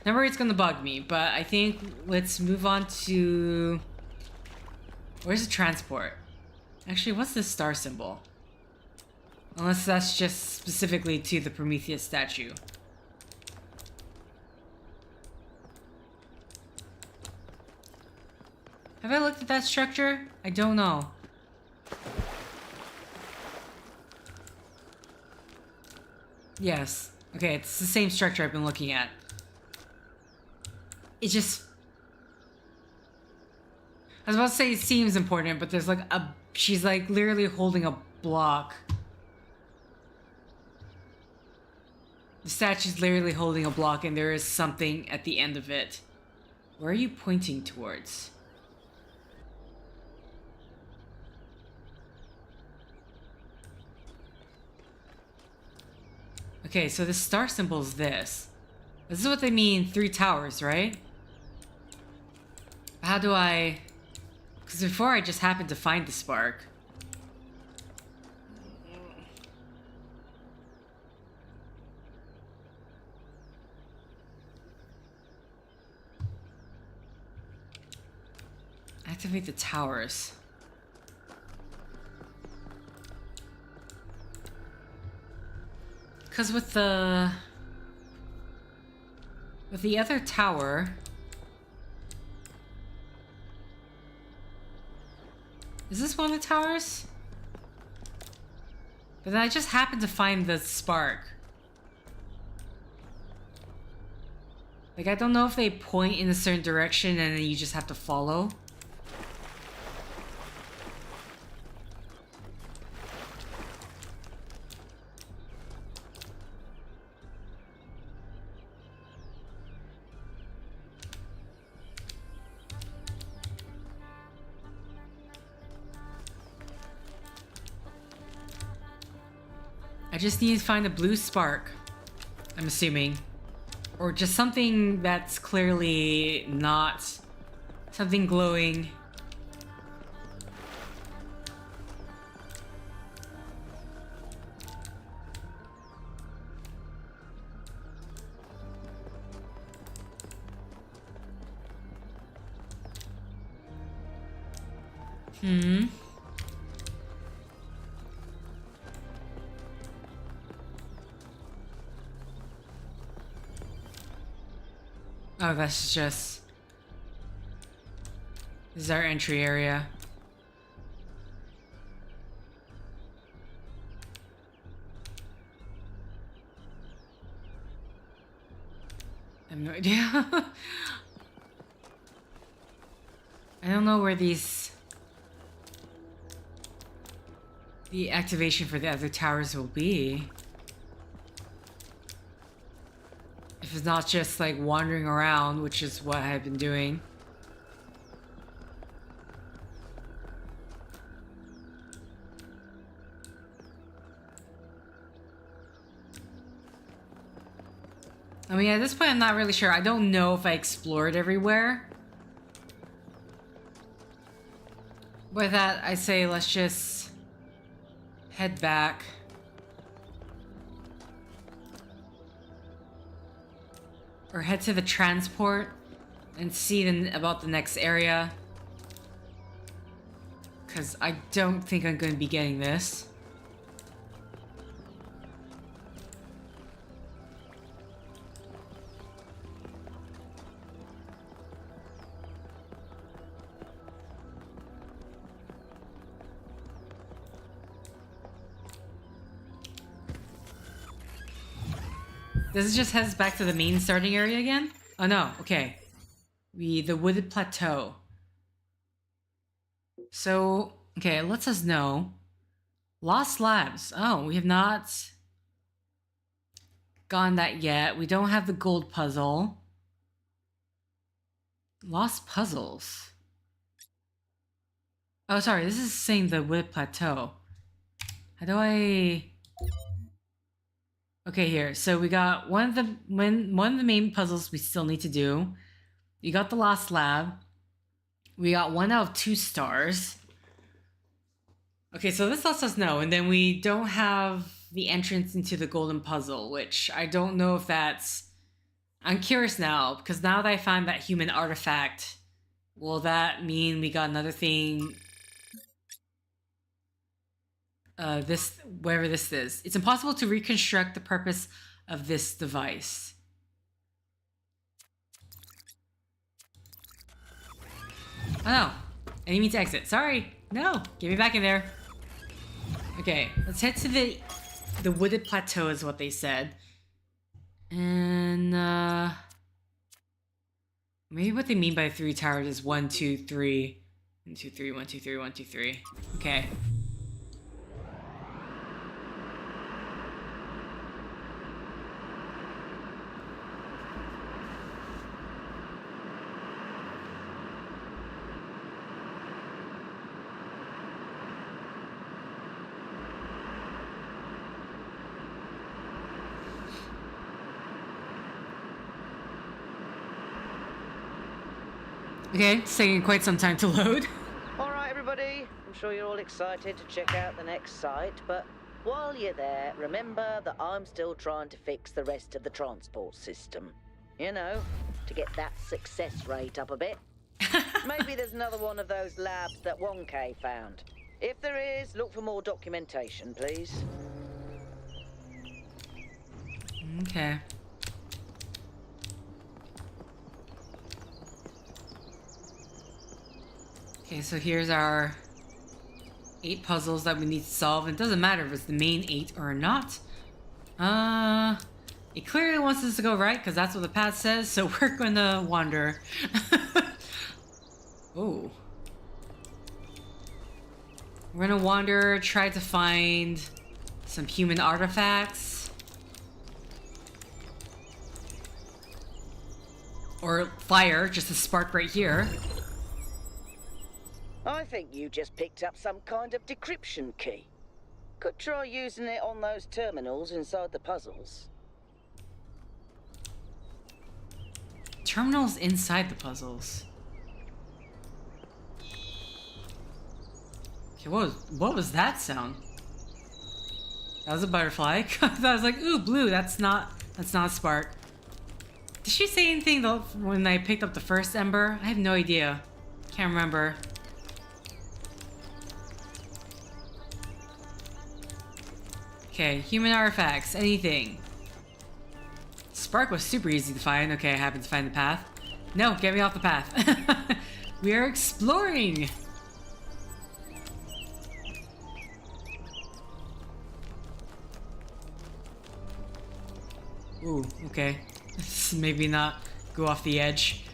number 8's gonna bug me, but I think let's move on to... Where's the transport? Actually, what's this star symbol? Unless that's just specifically to the Prometheus statue. Have I looked at that structure? I don't know. Yes. Okay, it's the same structure I've been looking at. It just... I was about to say it seems important, but there's like a... She's like literally holding a block. The statue's literally holding a block and there is something at the end of it. Where are you pointing towards? Okay, so the star symbol is this. This is what they mean, 3 towers, right? How do I... Because before I just happened to find the spark. Activate the towers. Because with the other tower... Is this one of the towers? But then I just happened to find the spark. Like, I don't know if they point in a certain direction and then you just have to follow. I just need to find a blue spark, I'm assuming. Or just something that's clearly not something glowing. Oh, that's just... This is our entry area. I have no idea. I don't know where the activation for the other towers will be. If it's not just like wandering around, which is what I've been doing. I mean, at this point, I'm not really sure. I don't know if I explored everywhere. With that, I say let's just head back. Or head to the transport and see about the next area. Because I don't think I'm going to be getting this. Does it just head us back to the main starting area again? Oh no, okay. The wooded plateau. So, okay, it lets us know. Lost Labs. Oh, we have not gone that yet. We don't have the gold puzzle. Lost puzzles. Oh, sorry, this is saying the wooded plateau. How do I... Okay, here. So we got one of the main puzzles we still need to do. We got the Lost Lab. We got 1 out of 2 stars. Okay, so this lets us know. And then we don't have the entrance into the golden puzzle, which I don't know if that's... I'm curious now, because now that I found that human artifact, will that mean we got another thing... whatever this is. It's impossible to reconstruct the purpose of this device. Oh no, I didn't mean to exit. Sorry. No, get me back in there. Okay, let's head to the wooded plateau is what they said. And maybe what they mean by 3 towers is 1, 2, 3. 1, 2, 3, 1, 2, 3, 1, 2, 3. Okay. Okay, it's taking quite some time to load. Alright, everybody. I'm sure you're all excited to check out the next site, but while you're there, remember that I'm still trying to fix the rest of the transport system. You know, to get that success rate up a bit. Maybe there's another one of those labs that 1K found. If there is, look for more documentation, please. Okay. Okay, so here's our 8 puzzles that we need to solve. It doesn't matter if it's the main 8 or not. It clearly wants us to go right, because that's what the path says, so we're gonna wander. Oh. We're gonna wander, try to find some human artifacts. Or fire, just a spark right here. I think you just picked up some kind of decryption key. Could try using it on those terminals inside the puzzles. Terminals inside the puzzles. Okay, what was that sound? That was a butterfly. I was like, ooh, blue, that's not a spark. Did she say anything though when I picked up the first ember? I have no idea. Can't remember. Okay, human artifacts, anything. Spark was super easy to find. Okay, I happened to find the path. No, get me off the path. We are exploring! Ooh, okay. Maybe not go off the edge.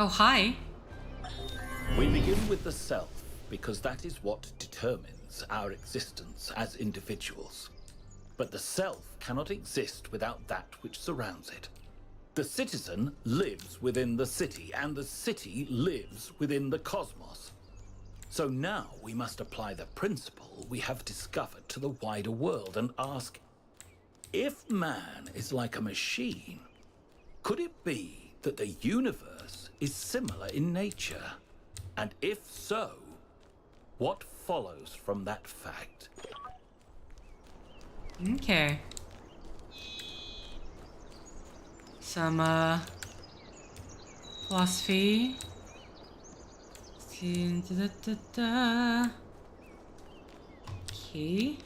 Oh, hi. We begin with the self, because that is what determines our existence as individuals. But the self cannot exist without that which surrounds it. The citizen lives within the city, and the city lives within the cosmos. So now we must apply the principle we have discovered to the wider world and ask, if man is like a machine, could it be that the universe is similar in nature? And if so, what follows from that fact? Okay. Some, philosophy. Okay.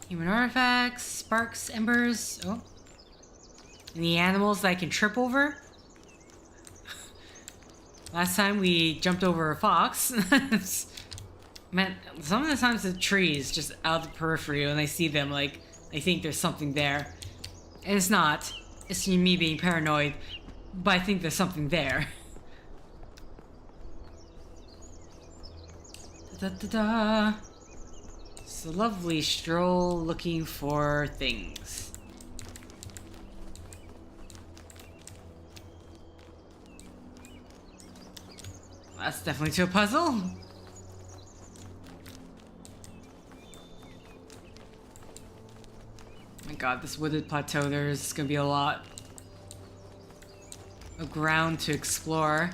Human artifacts, sparks, embers. Oh. Any animals that I can trip over? Last time we jumped over a fox. Man, some of the times the trees just out of the periphery, when I see them, like, I think there's something there. And it's not. It's me being paranoid, but I think there's something there. Da-da-da-da. It's a lovely stroll looking for things. That's definitely to a puzzle. My god, this wooded plateau, there's gonna be a lot of ground to explore.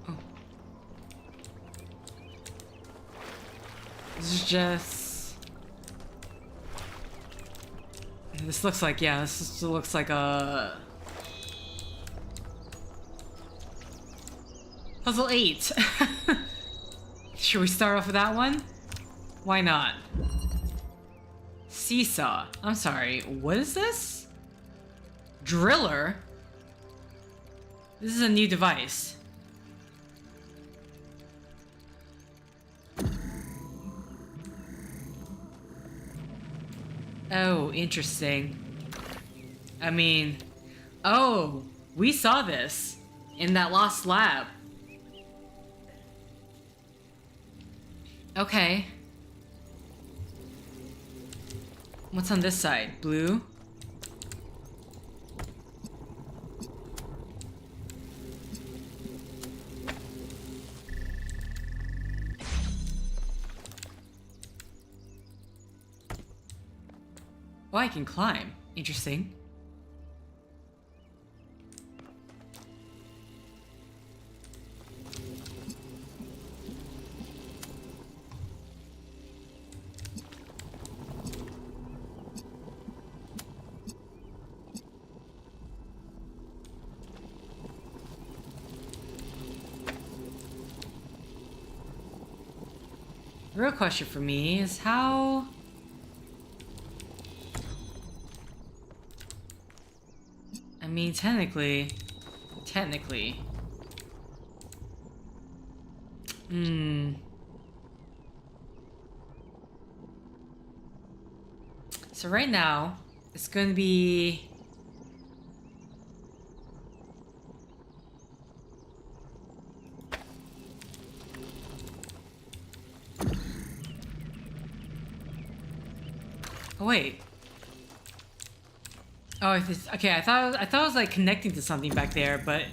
Oh. This is just... This looks like, yeah, this just looks like a... Puzzle 8. Should we start off with that one? Why not? Seesaw. I'm sorry, what is this? Driller? This is a new device. Oh, interesting. I mean... Oh, we saw this in that lost lab. Okay. What's on this side? Blue? Oh, I can climb. Interesting. The real question for me is how... I mean, technically... So right now, it's gonna be... Oh wait. Oh, okay. I thought it was like connecting to something back there, but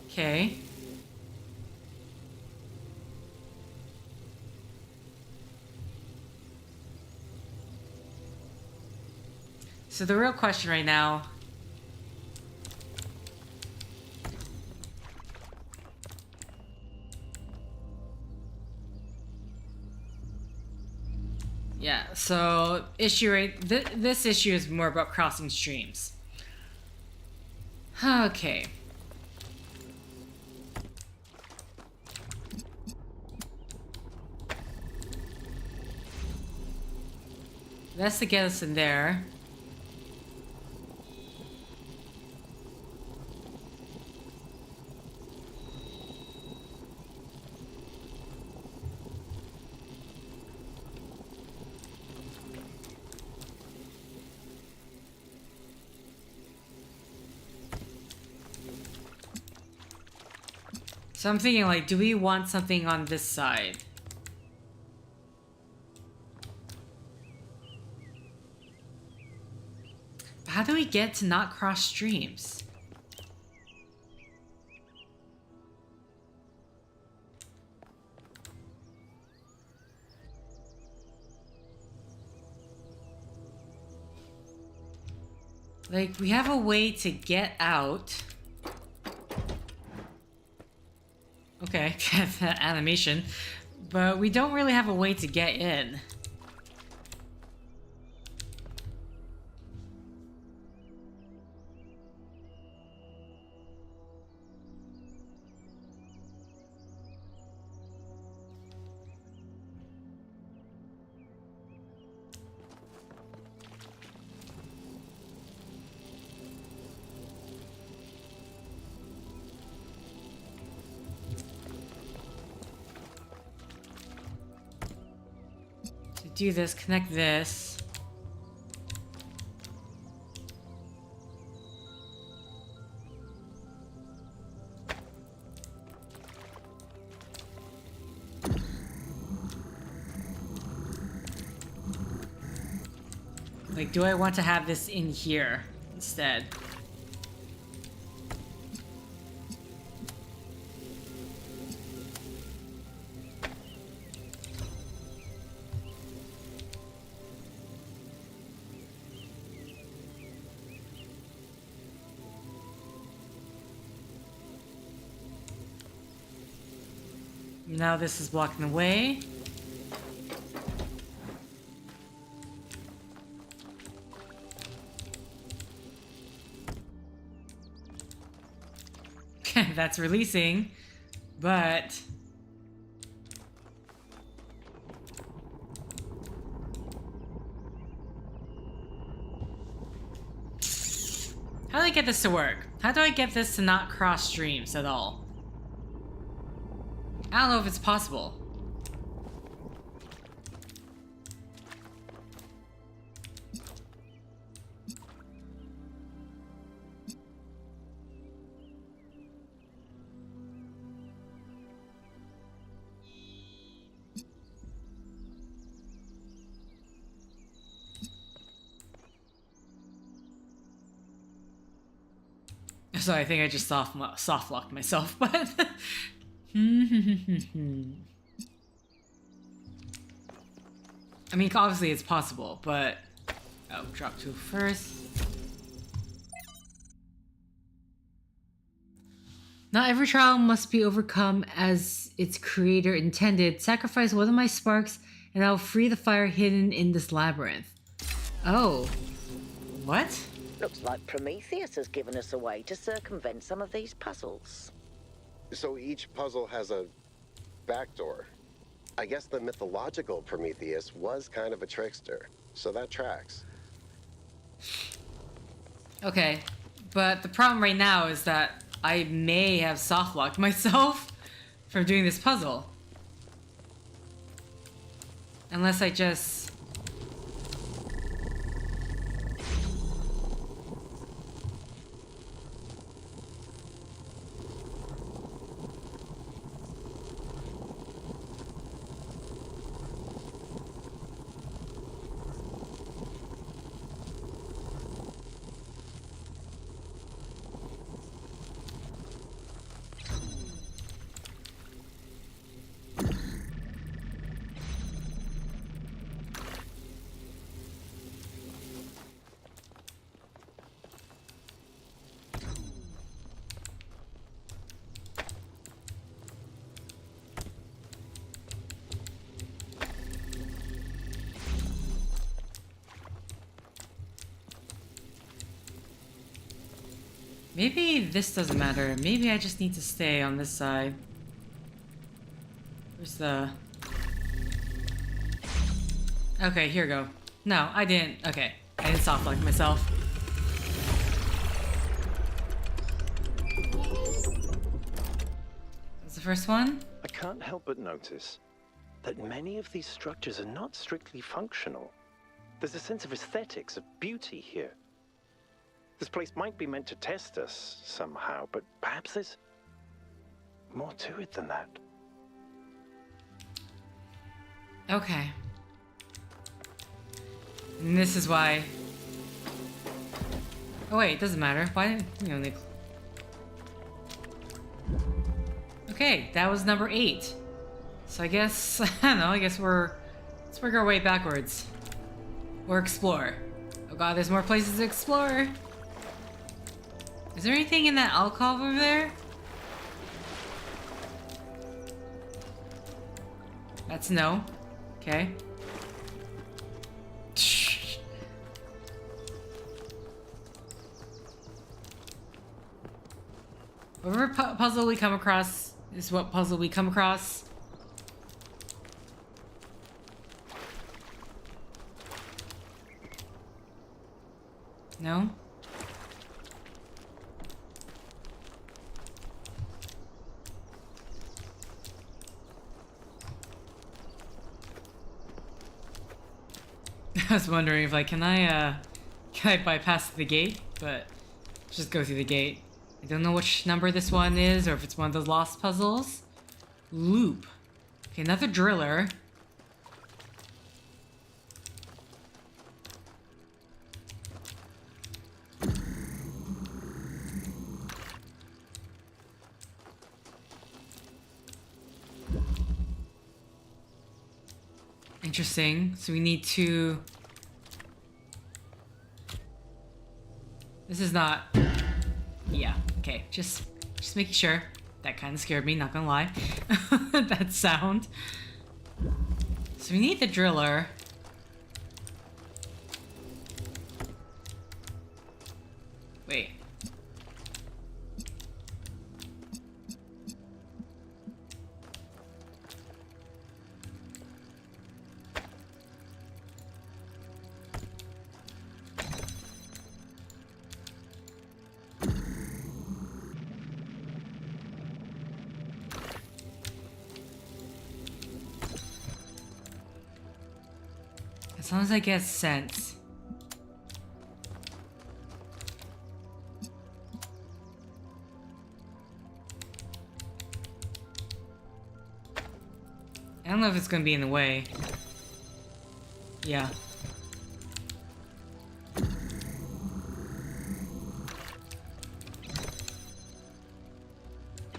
okay. So the real question right now. Yeah, so this issue is more about crossing streams. Okay. That's to get us in there. So I'm thinking, like, do we want something on this side? How do we get to not cross streams? Like, we have a way to get out. Okay, that animation. But we don't really have a way to get in. Do this, connect this. Like, do I want to have this in here instead? Now this is blocking the way. That's releasing, but... How do I get this to work? How do I get this to not cross streams at all? I don't know if it's possible. So I think I just soft locked myself, but I mean, obviously it's possible, but oh, drop 2 first. Not every trial must be overcome as its creator intended. Sacrifice one of my sparks, and I'll free the fire hidden in this labyrinth. Oh, what? Looks like Prometheus has given us a way to circumvent some of these puzzles. So each puzzle has a backdoor. I guess the mythological Prometheus was kind of a trickster, so that tracks. Okay, but the problem right now is that I may have soft-locked myself from doing this puzzle. Unless I just... Maybe this doesn't matter. Maybe I just need to stay on this side. Where's the... Okay, here we go. No, I didn't. Okay, I didn't soft lock myself. That's the first one. I can't help but notice that many of these structures are not strictly functional. There's a sense of aesthetics, of beauty here. This place might be meant to test us somehow, but perhaps there's more to it than that. Okay. And this is why... Oh wait, it doesn't matter. Why, you know, they... Okay, that was number 8. So I guess, I don't know, I guess let's work our way backwards. Or explore. Oh god, there's more places to explore. Is there anything in that alcove over there? That's no. Okay. Whatever puzzle we come across is what puzzle we come across. No? I was wondering if, like, can I bypass the gate? But just go through the gate. I don't know which number this one is, or if it's one of those lost puzzles. Loop. Okay, another driller. Interesting. So we need to... This is not... Yeah, okay. Just making sure. That kind of scared me, not gonna lie. That sound. So we need the driller. Wait. As long as I get sense. I don't know if it's gonna be in the way. Yeah.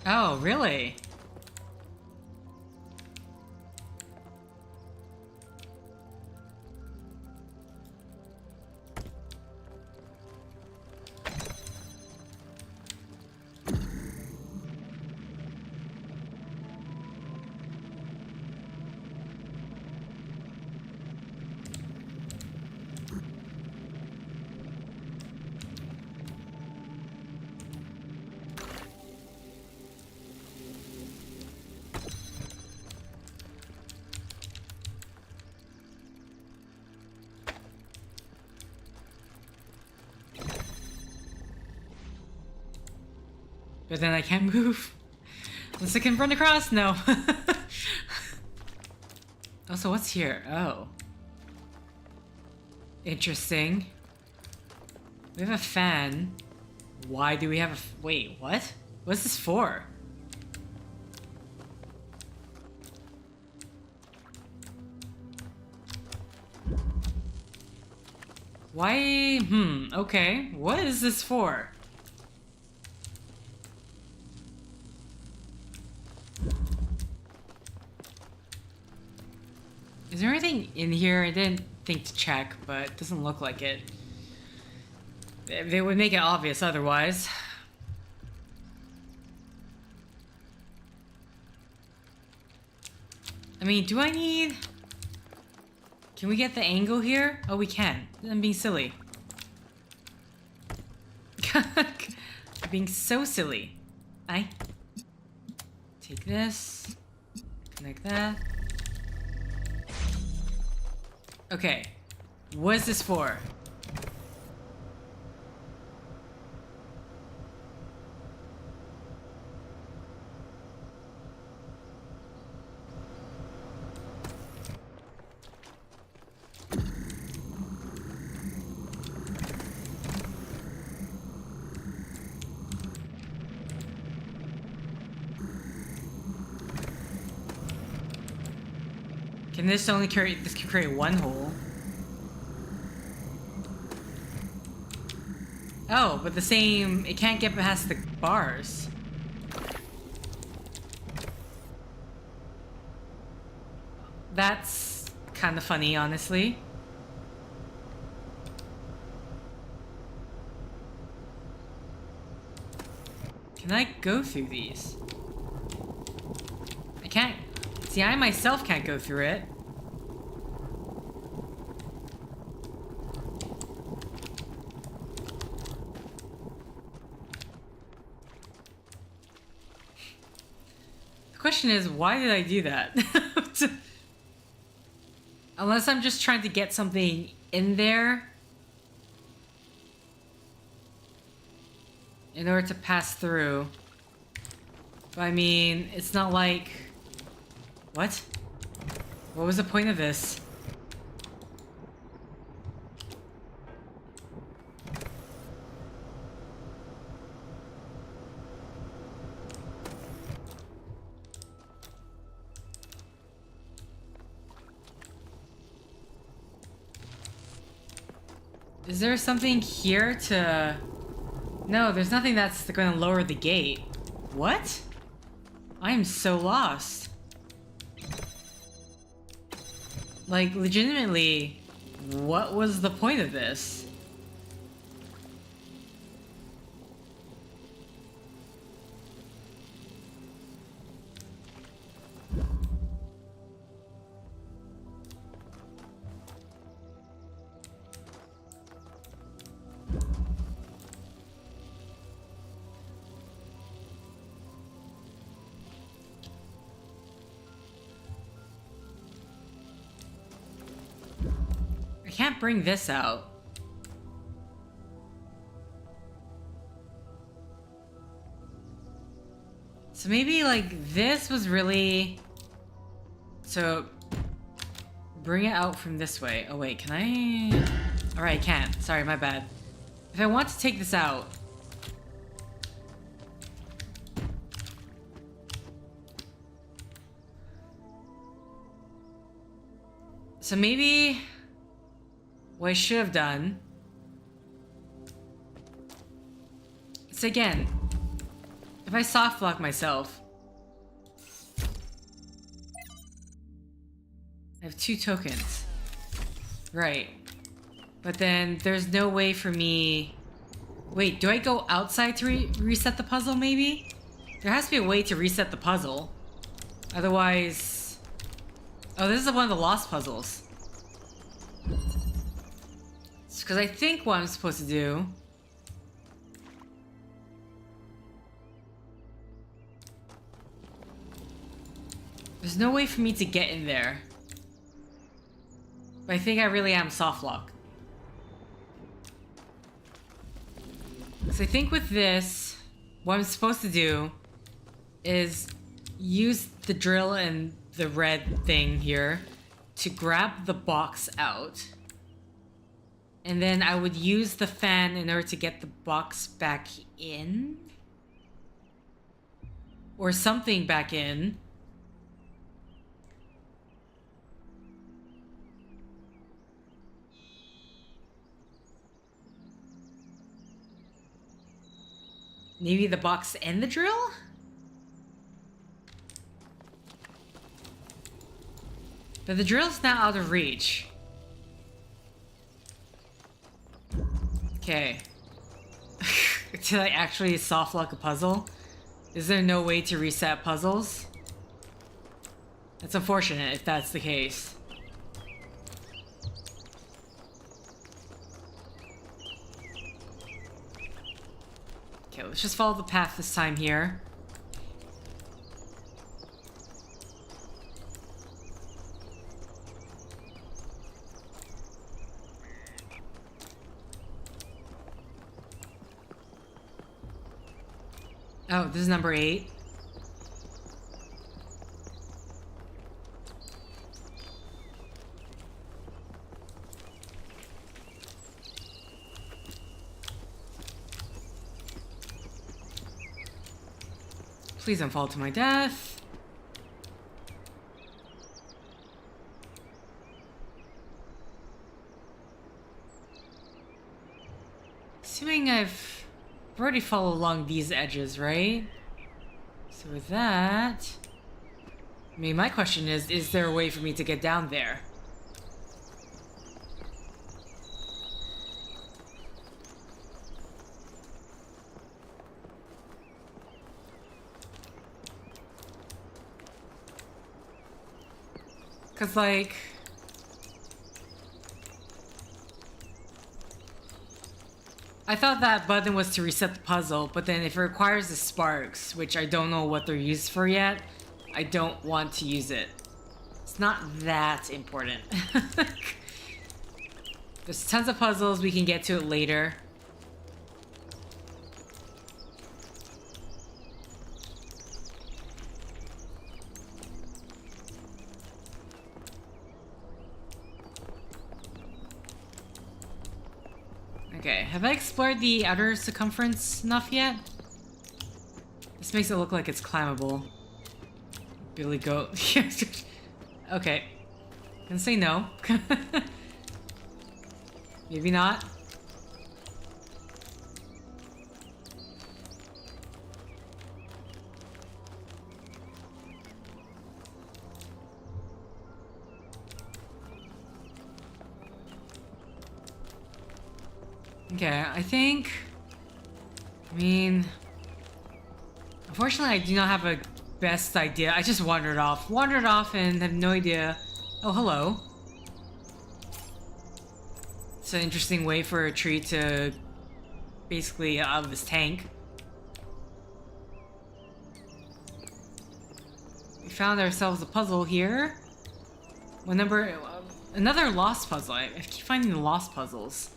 Oh, really? But then I can't move. Unless I can run across? No. Oh, so what's here? Oh. Interesting. We have a fan. Why do we have a... Wait, what? What's this for? Why... okay. What is this for? Is there anything in here? I didn't think to check, but it doesn't look like it. They would make it obvious otherwise. I mean, do I need... Can we get the angle here? Oh, we can. I'm being silly. I'm being so silly. I take this, connect that. Okay, what is this for? Can this only carry... This can create one hole. Oh, but the same... It can't get past the bars. That's kind of funny, honestly. Can I go through these? I can't... See, I myself can't go through it. The question is, why did I do that? Unless I'm just trying to get something in there in order to pass through. But I mean, it's not like... What? What was the point of this? Is there something here to... No, there's nothing that's going to lower the gate. What? I am so lost. Like, legitimately, what was the point of this? I can't bring this out. So maybe like this was really... So bring it out from this way. Oh wait, can I... Alright, I can't. Sorry, my bad. If I want to take this out... So maybe... What I should have done is, again, if I soft lock myself, I have 2 tokens. Right. But then there's no way for me... Wait, do I go outside to reset the puzzle, maybe? There has to be a way to reset the puzzle. Otherwise... Oh, this is one of the lost puzzles. Because I think what I'm supposed to do... There's no way for me to get in there. But I think I really am soft lock. So I think with this, what I'm supposed to do is use the drill and the red thing here to grab the box out. And then I would use the fan in order to get the box back in? Or something back in. Maybe the box and the drill? But the drill's now out of reach. Okay. Did I actually soft lock a puzzle? Is there no way to reset puzzles? That's unfortunate if that's the case. Okay, let's just follow the path this time here. Oh, this is number 8. Please don't fall to my death. Assuming I've already followed along these edges, right? So with that... I mean, my question is there a way for me to get down there? Cause like... I thought that button was to reset the puzzle, but then if it requires the sparks, which I don't know what they're used for yet, I don't want to use it. It's not that important. There's tons of puzzles, we can get to it later. Okay, have I explored the outer circumference enough yet? This makes it look like it's climbable. Billy Goat. Okay. Gonna say no. Maybe not. Okay, I think... I mean... Unfortunately, I do not have a best idea. I just wandered off. Wandered off and have no idea... Oh, hello. It's an interesting way for a tree to... basically out of this tank. We found ourselves a puzzle here. What number... Another lost puzzle. I keep finding the lost puzzles.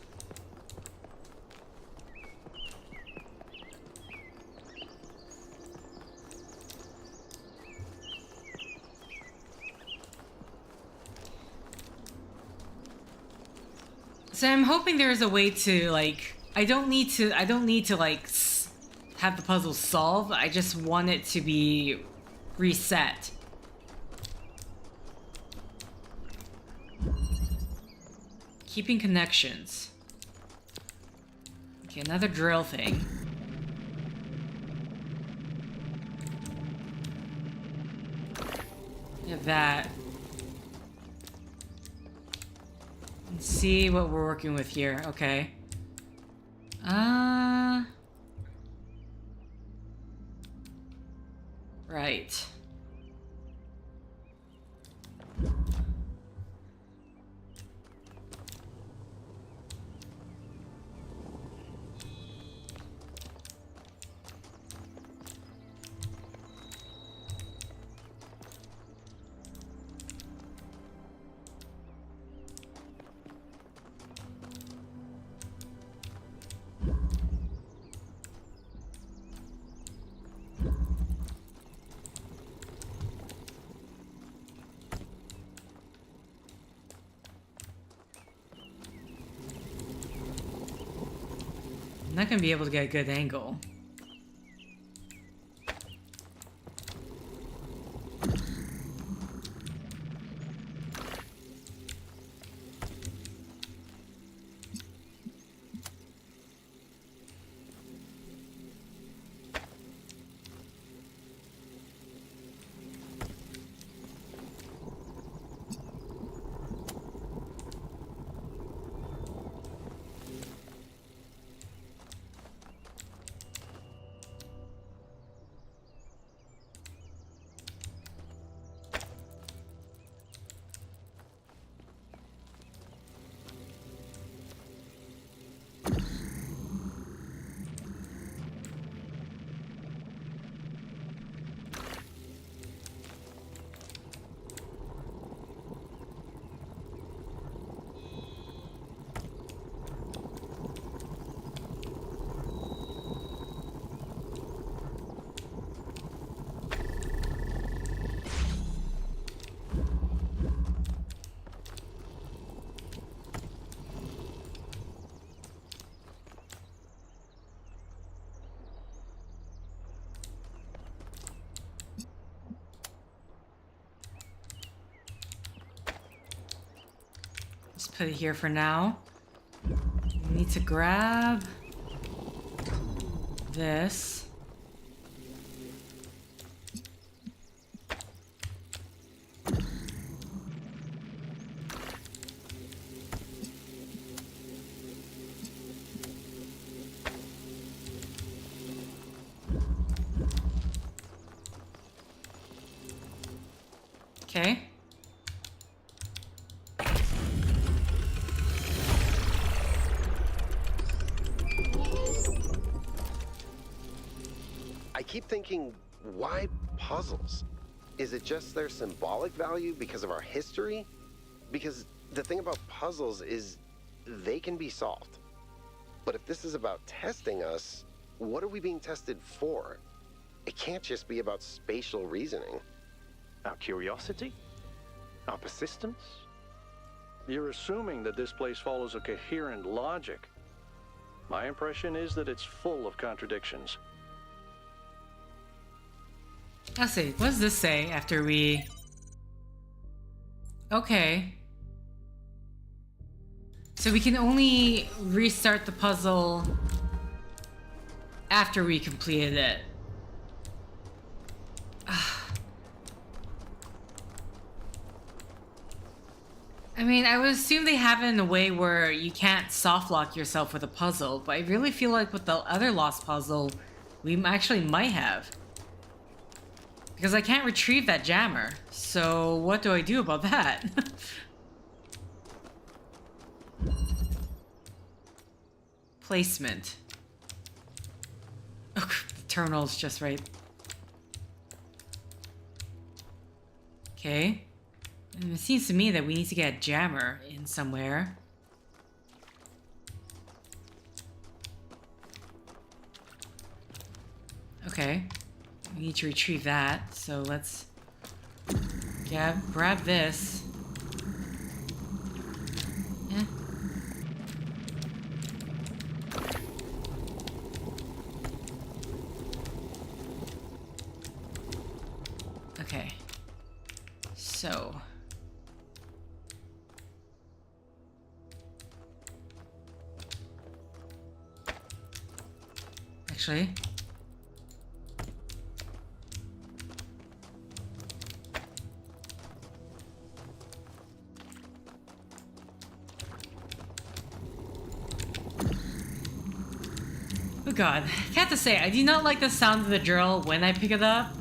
So I'm hoping there is a way to like I don't need to like have the puzzle solved. I just want it to be reset. Keeping connections. Okay, another drill thing. We have that. Let's see what we're working with here. Okay. Right. I'm not gonna be able to get a good angle. Just put it here for now. We need to grab this. Okay. I keep thinking, why puzzles? Is it just their symbolic value because of our history? Because the thing about puzzles is they can be solved. But if this is about testing us, what are we being tested for? It can't just be about spatial reasoning. Our curiosity? Our persistence? You're assuming that this place follows a coherent logic. My impression is that it's full of contradictions. Let's see, what does this say after we... Okay. So we can only restart the puzzle after we completed it. I mean, I would assume they have it in a way where you can't soft lock yourself with a puzzle, but I really feel like with the other lost puzzle, we actually might have. Because I can't retrieve that jammer, so what do I do about that? Placement. Oh, the terminal's just right. Okay. And it seems to me that we need to get a jammer in somewhere. Okay. We need to retrieve that, so let's grab this. Yeah. Okay. So. Actually. Oh god, I have to say, I do not like the sound of the drill when I pick it up.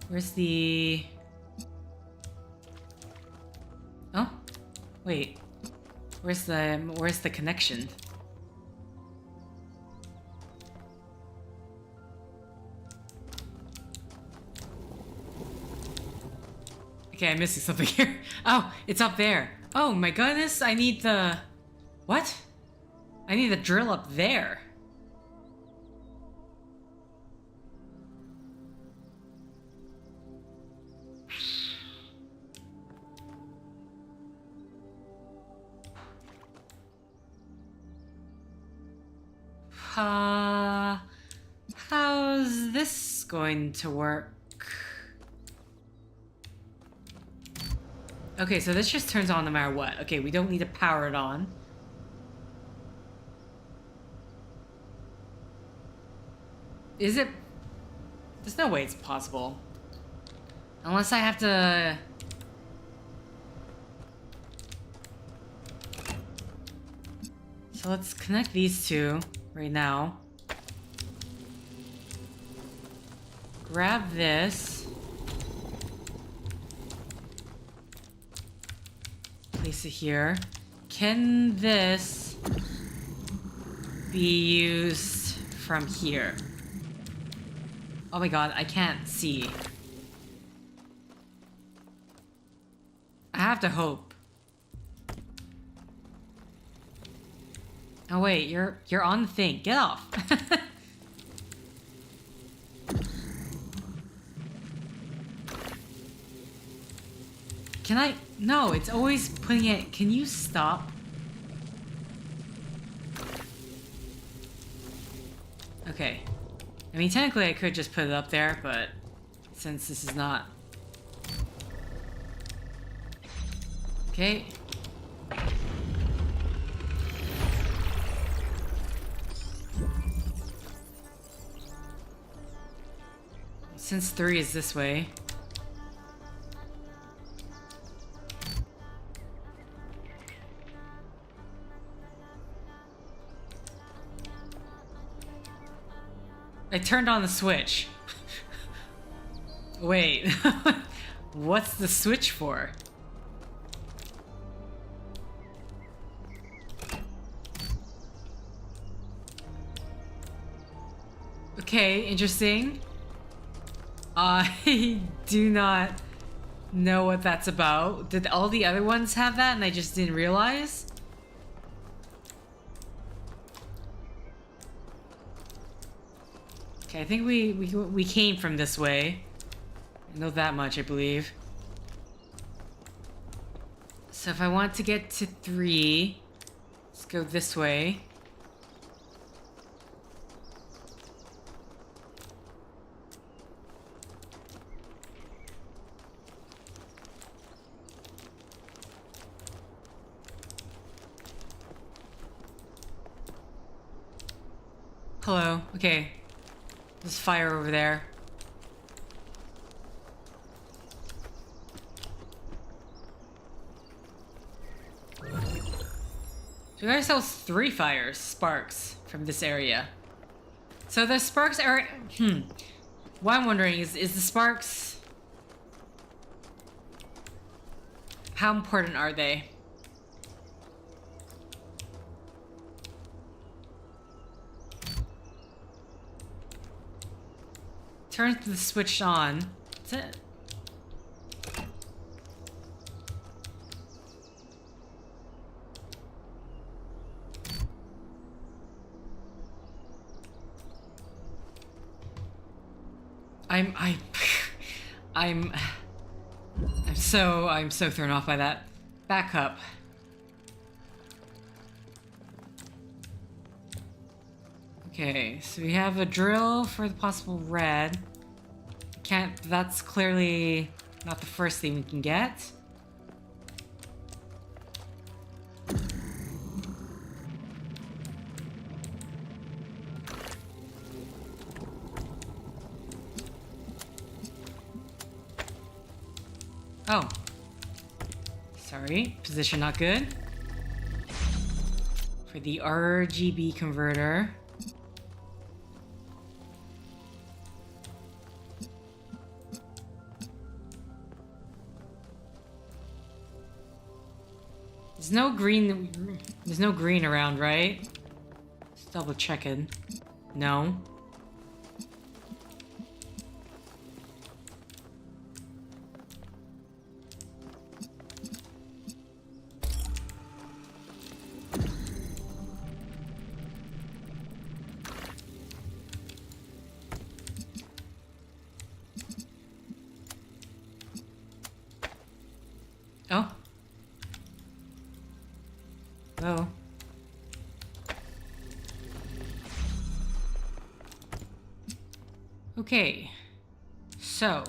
Where's the... Oh? Wait. Where's the connection? Okay, I'm missing something here. Oh, it's up there. Oh my goodness, I need the... What? I need the drill up there. How's this going to work? Okay, so this just turns on no matter what. Okay, we don't need to power it on. Is it? There's no way it's possible. Unless I have to... So let's connect these two right now. Grab this. Place it here. Can this be used from here? Oh my god, I can't see. I have to hope. Oh wait, you're on the thing. Get off. Can I? No, it's always putting it. Can you stop? Okay. I mean, technically I could just put it up there, but since this is not... Okay. Since 3 is this way. I turned on the switch. Wait. What's the switch for? Okay, interesting. I do not know what that's about. Did all the other ones have that and I just didn't realize? Okay, I think we came from this way. I know that much, I believe. So if I want to get to 3, let's go this way. Hello. Okay. There's fire over there. So we got ourselves 3 fires, sparks, from this area. So the sparks are... What I'm wondering is the sparks... How important are they? Turn the switch on. That's it. I'm so thrown off by that. Back up. Okay, so we have a drill for the possible red. That's clearly not the first thing we can get. Oh. Sorry, position not good. For the RGB converter. There's no green around, right? Just double checking. No. Oh. Oh. Okay. So.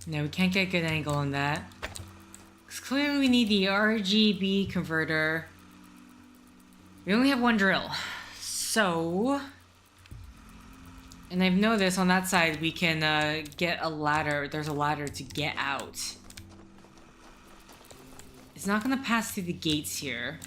No, we can't get a good angle on that. Because clearly we need the RGB converter. We only have 1 drill. So... And I've noticed on that side we can get a ladder. There's a ladder to get out. It's not going to pass through the gates here.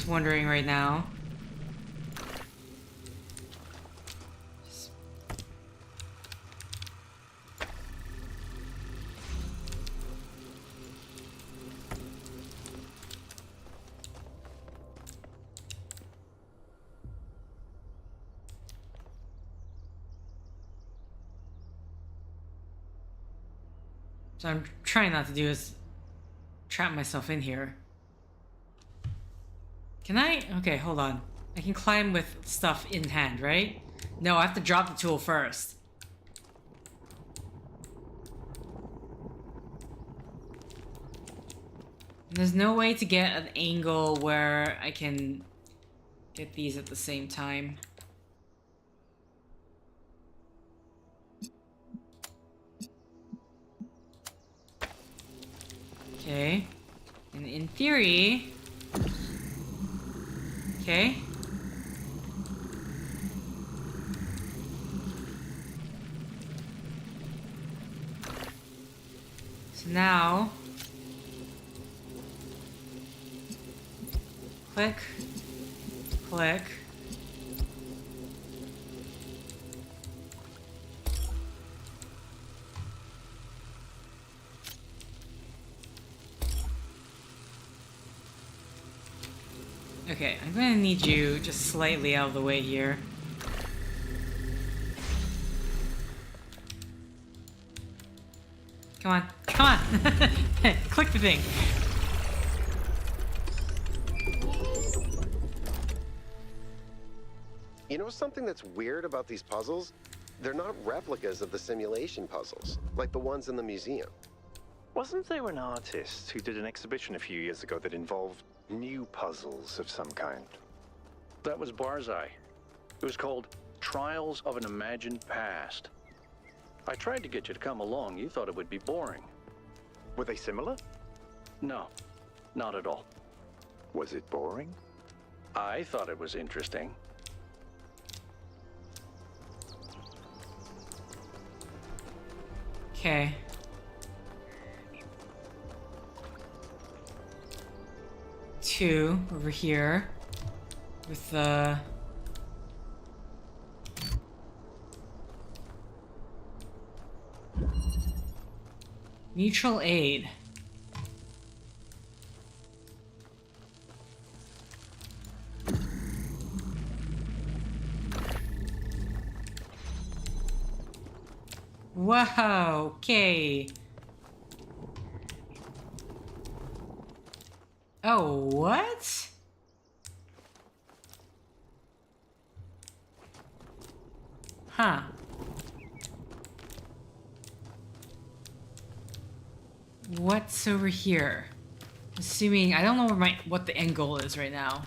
wondering right now. So I'm trying not to do is trap myself in here. Can I? Okay, hold on. I can climb with stuff in hand, right? No, I have to drop the tool first. There's no way to get an angle where I can get these at the same time. Okay. And in theory... Okay. So now... Click. Click. Okay, I'm gonna need you just slightly out of the way here. Come on, come on! Click the thing. You know something that's weird about these puzzles? They're not replicas of the simulation puzzles, like the ones in the museum. Wasn't there an artist who did an exhibition a few years ago that involved new puzzles of some kind? That was Barzai. It was called Trials of an Imagined Past. I tried to get you to come along. You thought it would be boring. Were they similar? No, not at all. Was it boring? I thought it was interesting. Okay. Two over here with the mutual aid. Wow, okay. Oh, what? Huh. What's over here? Assuming I don't know where what the end goal is right now.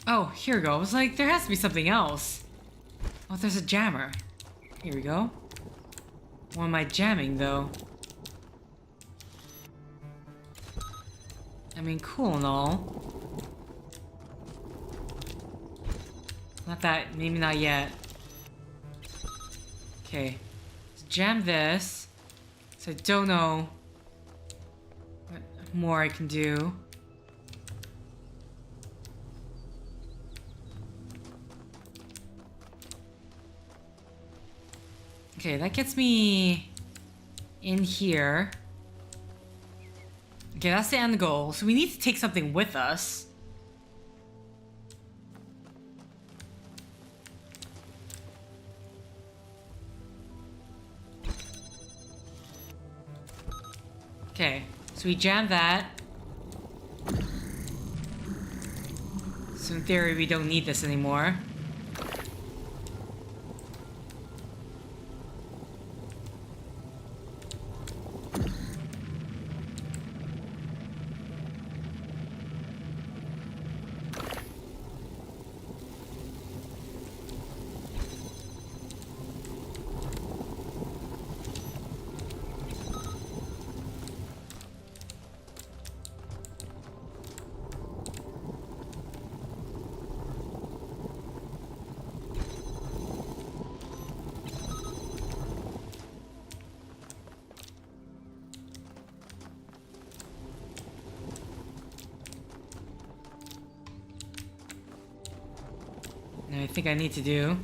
Oh, here we go. I was like, there has to be something else. Oh, there's a jammer. Here we go. What am I jamming, though? I mean, cool and all. Not that, maybe not yet. Okay. Let's jam this. So I don't know what more I can do. Okay, that gets me in here. Okay, that's the end goal. So we need to take something with us. Okay, so we jam that. So in theory, we don't need this anymore. I think I need to do.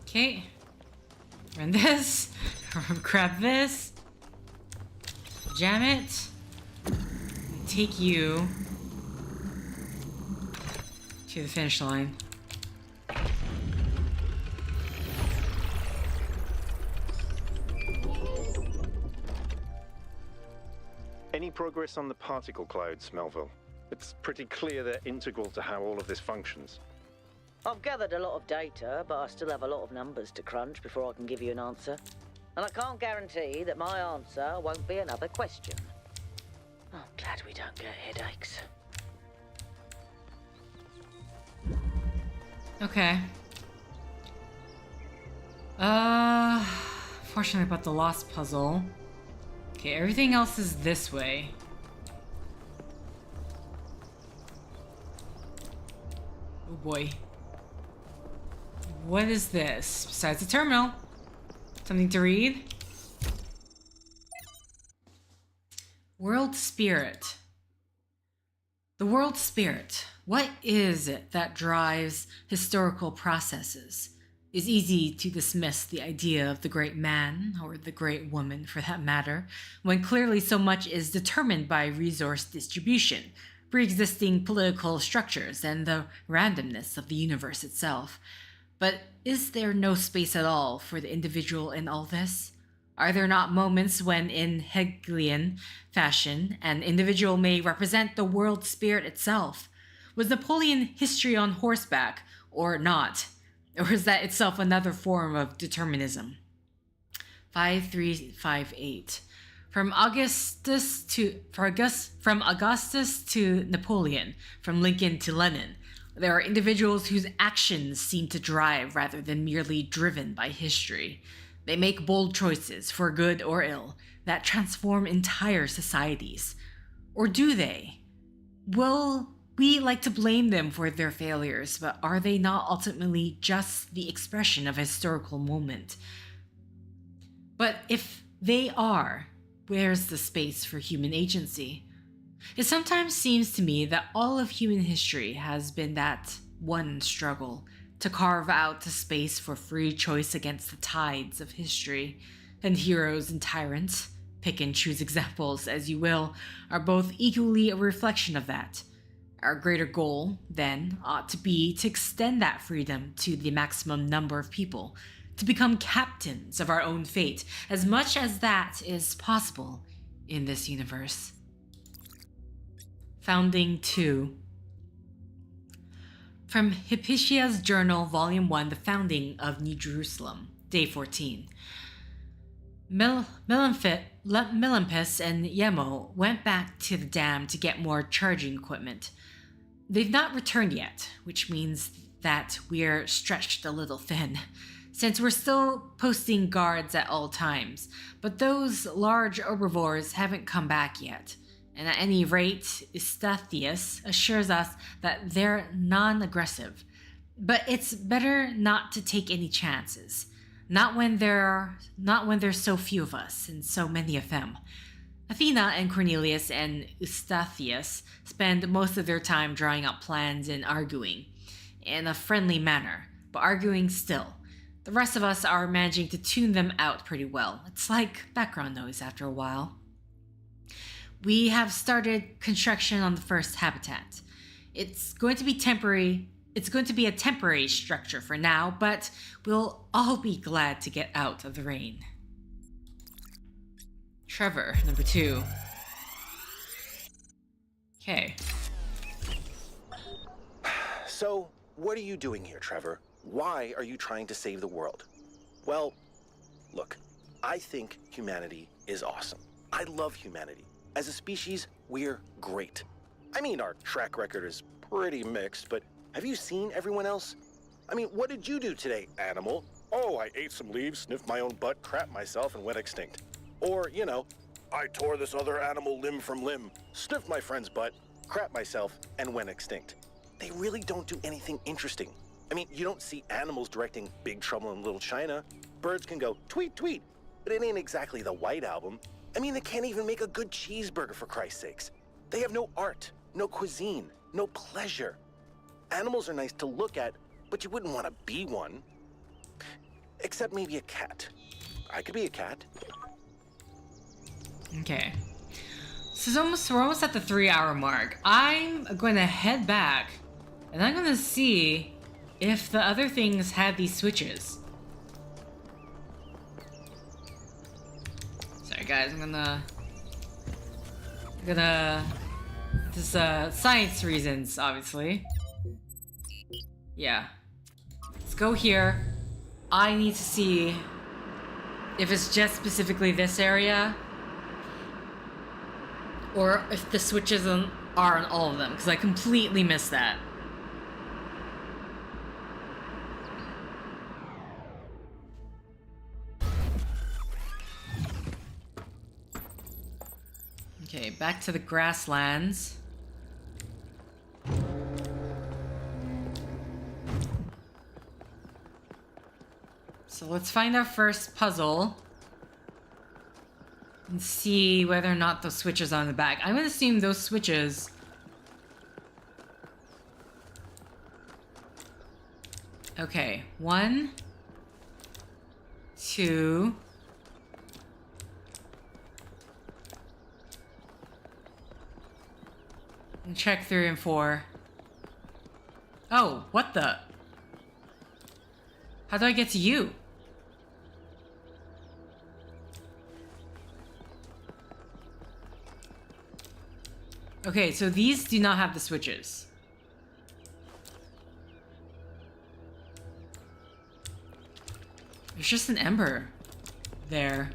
Okay. Run this. Grab this. Jam it. And take you to the finish line. Any progress on the particle clouds, Melville? It's pretty clear they're integral to how all of this functions. I've gathered a lot of data, but I still have a lot of numbers to crunch before I can give you an answer. And I can't guarantee that my answer won't be another question. I'm glad we don't get headaches. Okay. Fortunately about the lost puzzle. Okay, everything else is this way. Oh boy. What is this? Besides the terminal? Something to read? World Spirit. The world spirit. What is it that drives historical processes? It's easy to dismiss the idea of the great man, or the great woman for that matter, when clearly so much is determined by resource distribution, pre-existing political structures, and the randomness of the universe itself. But is there no space at all for the individual in all this? Are there not moments when, in Hegelian fashion, an individual may represent the world spirit itself? Was Napoleon history on horseback, or not? Or is that itself another form of determinism? 5358. From Augustus to Napoleon, from Lincoln to Lenin, there are individuals whose actions seem to drive rather than merely driven by history. They make bold choices, for good or ill, that transform entire societies. Or do they? Will we like to blame them for their failures, but are they not ultimately just the expression of a historical moment? But if they are, where's the space for human agency? It sometimes seems to me that all of human history has been that one struggle, to carve out a space for free choice against the tides of history. And heroes and tyrants, pick and choose examples as you will, are both equally a reflection of that. Our greater goal, then, ought to be to extend that freedom to the maximum number of people, to become captains of our own fate, as much as that is possible in this universe. Founding 2. From Hypatia's Journal, Volume 1, The Founding of New Jerusalem, Day 14. Melampus and Yemo went back to the dam to get more charging equipment. They've not returned yet, which means that we're stretched a little thin, since we're still posting guards at all times, but those large herbivores haven't come back yet. And at any rate, Eustathius assures us that they're non-aggressive. But it's better not to take any chances. Not when there's so few of us and so many of them. Athena and Cornelius and Eustathius spend most of their time drawing up plans and arguing, in a friendly manner, but arguing still. The rest of us are managing to tune them out pretty well. It's like background noise after a while. We have started construction on the first habitat. It's going to be temporary. It's going to be a temporary structure for now, but we'll all be glad to get out of the rain. Trevor, number 2. Okay. So, what are you doing here, Trevor? Why are you trying to save the world? Well, look, I think humanity is awesome. I love humanity. As a species, we're great. I mean, our track record is pretty mixed, but have you seen everyone else? I mean, what did you do today, animal? Oh, I ate some leaves, sniffed my own butt, crapped myself, and went extinct. Or, you know, I tore this other animal limb from limb, sniffed my friend's butt, crapped myself, and went extinct. They really don't do anything interesting. I mean, you don't see animals directing Big Trouble in Little China. birds can go tweet, tweet, but it ain't exactly the White Album. I mean, they can't even make a good cheeseburger, for Christ's sakes. They have no art, no cuisine, no pleasure. Animals are nice to look at, but you wouldn't want to be one. Except maybe a cat. I could be a cat. Okay. We're almost at the 3-hour mark. I'm going to head back, and I'm going to see if the other things had these switches. Sorry guys, I'm gonna this science reasons, obviously. Yeah. Let's go here. I need to see if it's just specifically this area, or if the switches are on all of them, because I completely missed that. Okay, back to the grasslands. So let's find our first puzzle and see whether or not those switches are on the back. I'm gonna assume those switches... Okay, 1, 2... And check 3 and 4. Oh, what the? How do I get to you? Okay, so these do not have the switches. There's just an ember there.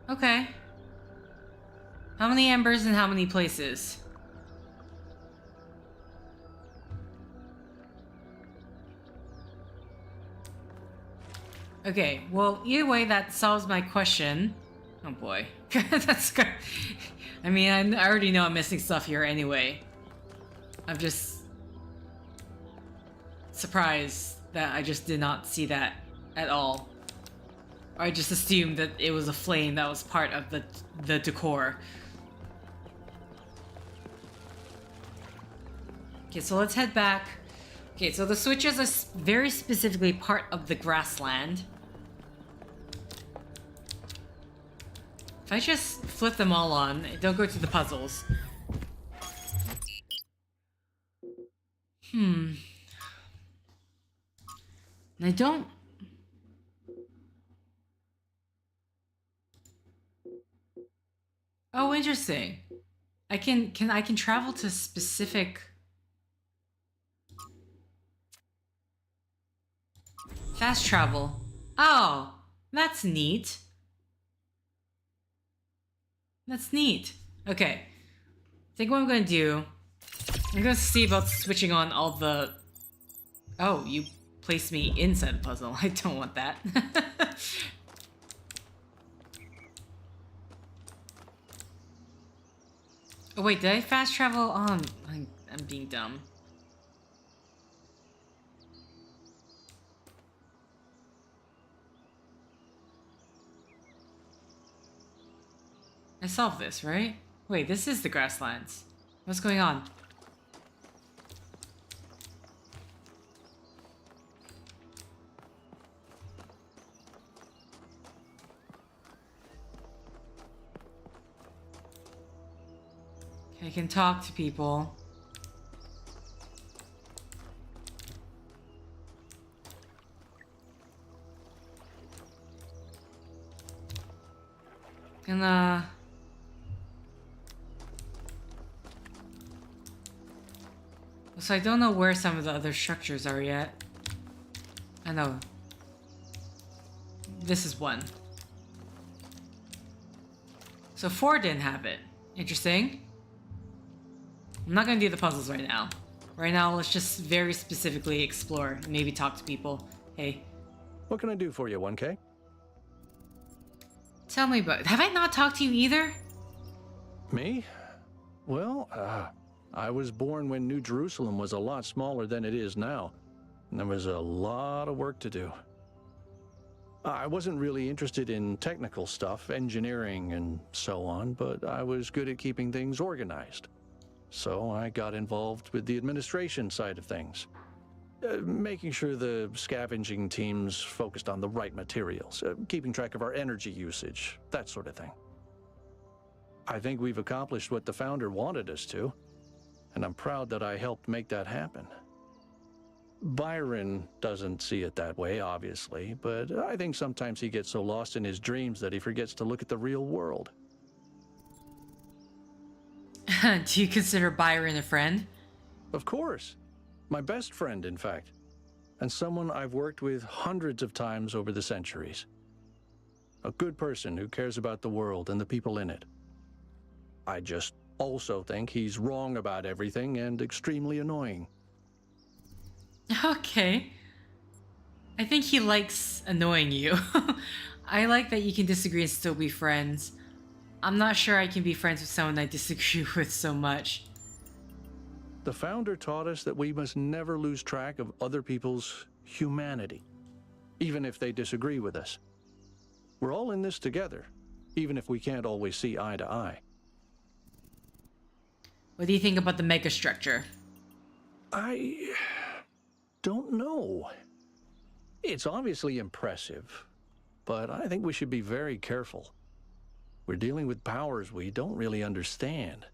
Okay. How many embers and how many places? Okay, well, either way, that solves my question. Oh boy. That's good. I mean, I already know I'm missing stuff here anyway. I'm just surprised that I just did not see that at all. I just assumed that it was a flame that was part of the decor. Okay, so let's head back. Okay, so the switches are very specifically part of the grassland. If I just flip them all on, don't go to the puzzles. And I don't... Oh, interesting. I can travel to specific... Fast travel. Oh, that's neat. That's neat. Okay. I think what I'm gonna do... I'm gonna see about switching on all the... Oh, you placed me inside the puzzle. I don't want that. Oh wait, did I fast travel? Oh, I'm being dumb. I solved this, right? Wait, this is the grasslands. What's going on? I can talk to people. Gonna... So I don't know where some of the other structures are yet. I know. This is 1. So 4 didn't have it. Interesting. I'm not gonna do the puzzles right now. Right now, let's just very specifically explore and maybe talk to people. Hey. What can I do for you, 1K? Tell me about... Have I not talked to you either? Me? Well, I was born when New Jerusalem was a lot smaller than it is now. And there was a lot of work to do. I wasn't really interested in technical stuff, engineering and so on, but I was good at keeping things organized. So I got involved with the administration side of things. Making sure the scavenging teams focused on the right materials, keeping track of our energy usage, that sort of thing. I think we've accomplished what the founder wanted us to, and I'm proud that I helped make that happen. Byron doesn't see it that way, obviously, but I think sometimes he gets so lost in his dreams that he forgets to look at the real world. Do you consider Byron a friend? Of course. My best friend, in fact. And someone I've worked with hundreds of times over the centuries. A good person who cares about the world and the people in it. I just also think he's wrong about everything and extremely annoying. Okay. I think he likes annoying you. I like that you can disagree and still be friends. I'm not sure I can be friends with someone I disagree with so much. The founder taught us that we must never lose track of other people's humanity, even if they disagree with us. We're all in this together, even if we can't always see eye to eye. What do you think about the megastructure? I don't know. It's obviously impressive, but I think we should be very careful. We're dealing with powers we don't really understand.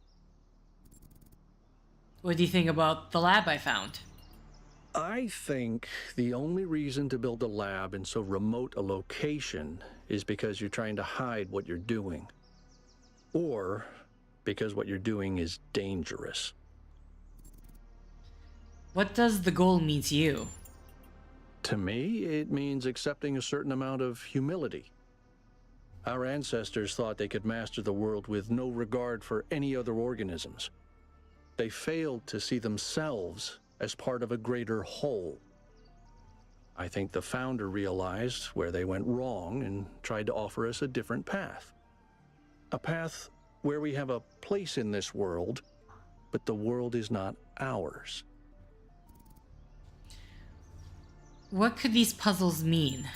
What do you think about the lab I found? I think the only reason to build a lab in so remote a location is because you're trying to hide what you're doing. Or because what you're doing is dangerous. What does the goal mean to you? To me, it means accepting a certain amount of humility. Our ancestors thought they could master the world with no regard for any other organisms. They failed to see themselves as part of a greater whole. I think the founder realized where they went wrong and tried to offer us a different path. A path where we have a place in this world, but the world is not ours. What could these puzzles mean?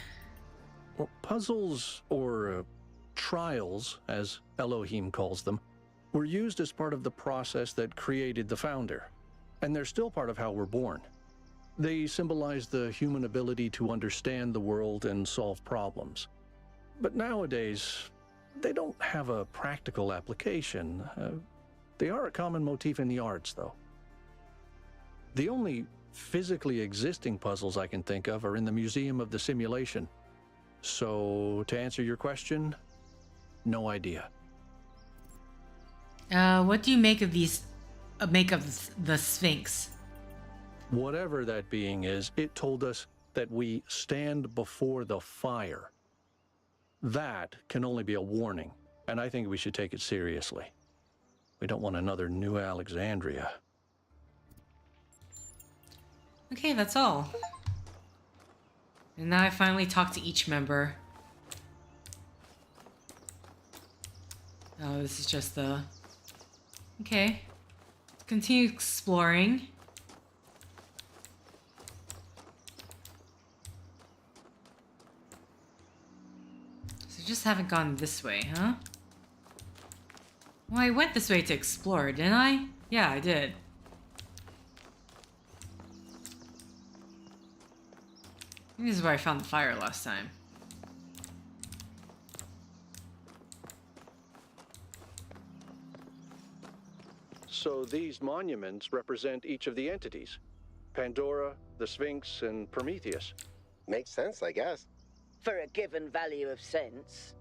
Well, puzzles, or trials, as Elohim calls them, were used as part of the process that created the founder, and they're still part of how we're born. They symbolize the human ability to understand the world and solve problems. But nowadays, they don't have a practical application. They are a common motif in the arts, though. The only physically existing puzzles I can think of are in the Museum of the Simulation. So, to answer your question, no idea. What do you make of the Sphinx? Whatever that being is, it told us that we stand before the fire. That can only be a warning, and I think we should take it seriously. We don't want another New Alexandria. Okay, that's all. And now I finally talked to each member. Oh, this is just the... Okay. Continue exploring. So just haven't gone this way, huh? Well, I went this way to explore, didn't I? Yeah, I did. This is where I found the fire last time. So these monuments represent each of the entities. Pandora, the Sphinx, and Prometheus. Makes sense, I guess. For a given value of sense.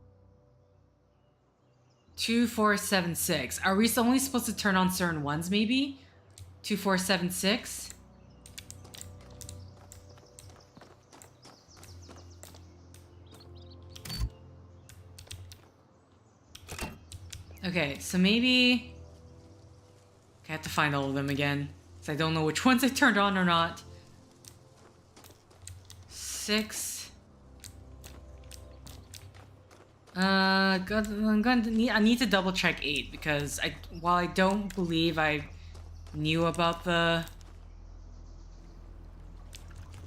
2476. Are we only supposed to turn on certain ones, maybe? 2476? Okay, so maybe... I have to find all of them again, because I don't know which ones I turned on or not. 6. I need to double check 8 because while I don't believe I knew about the...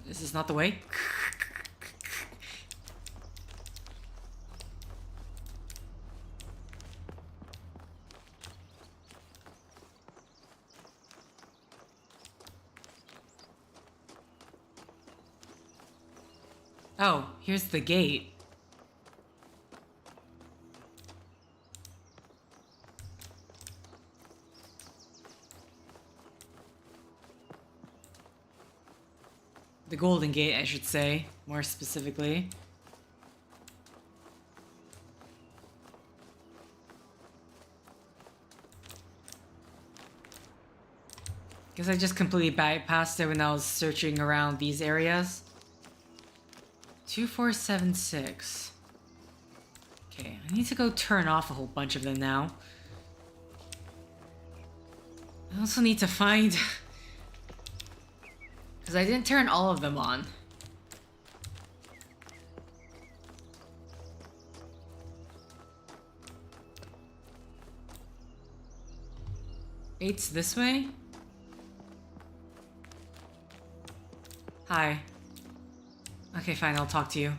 This is not the way. Oh, here's the gate. The Golden Gate, I should say, more specifically. Guess I just completely bypassed it when I was searching around these areas. 2476. Okay, I need to go turn off a whole bunch of them now. I also need to find... Because I didn't turn all of them on. Eight's this way? Hi. Okay, fine, I'll talk to you.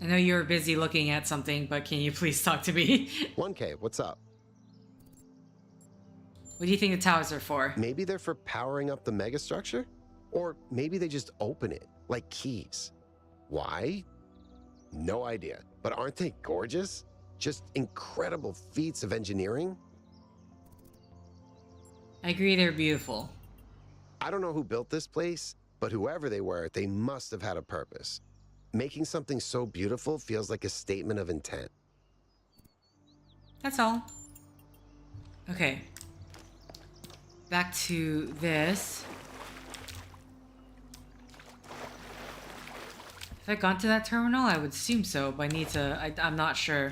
I know you're busy looking at something, but can you please talk to me? 1K, what's up? What do you think the towers are for? Maybe they're for powering up the megastructure? Or maybe they just open it, like keys. Why? No idea. But aren't they gorgeous? Just incredible feats of engineering? I agree they're beautiful. I don't know who built this place, but whoever they were, they must have had a purpose. Making something so beautiful feels like a statement of intent. That's all. Okay. Back to this. Have I gone to that terminal? I would assume so, but I need to... I'm not sure.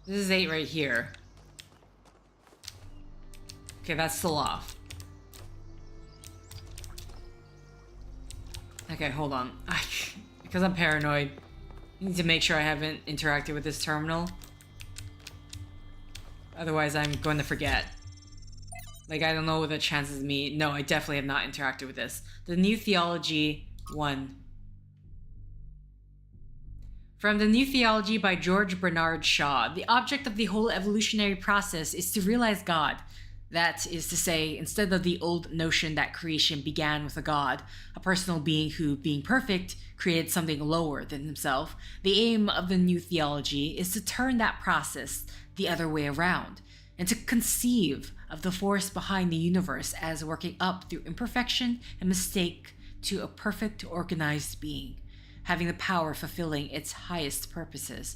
This is 8 right here. Okay, that's still off. Okay, hold on. Because I'm paranoid, I need to make sure I haven't interacted with this terminal. Otherwise, I'm going to forget. Like, I don't know what the chances of me... No, I definitely have not interacted with this. The New Theology 1. From The New Theology by George Bernard Shaw, the object of the whole evolutionary process is to realize God. That is to say, instead of the old notion that creation began with a God, a personal being who, being perfect, created something lower than himself, the aim of the New Theology is to turn that process the other way around, and to conceive of the force behind the universe as working up through imperfection and mistake to a perfect organized being, having the power of fulfilling its highest purposes.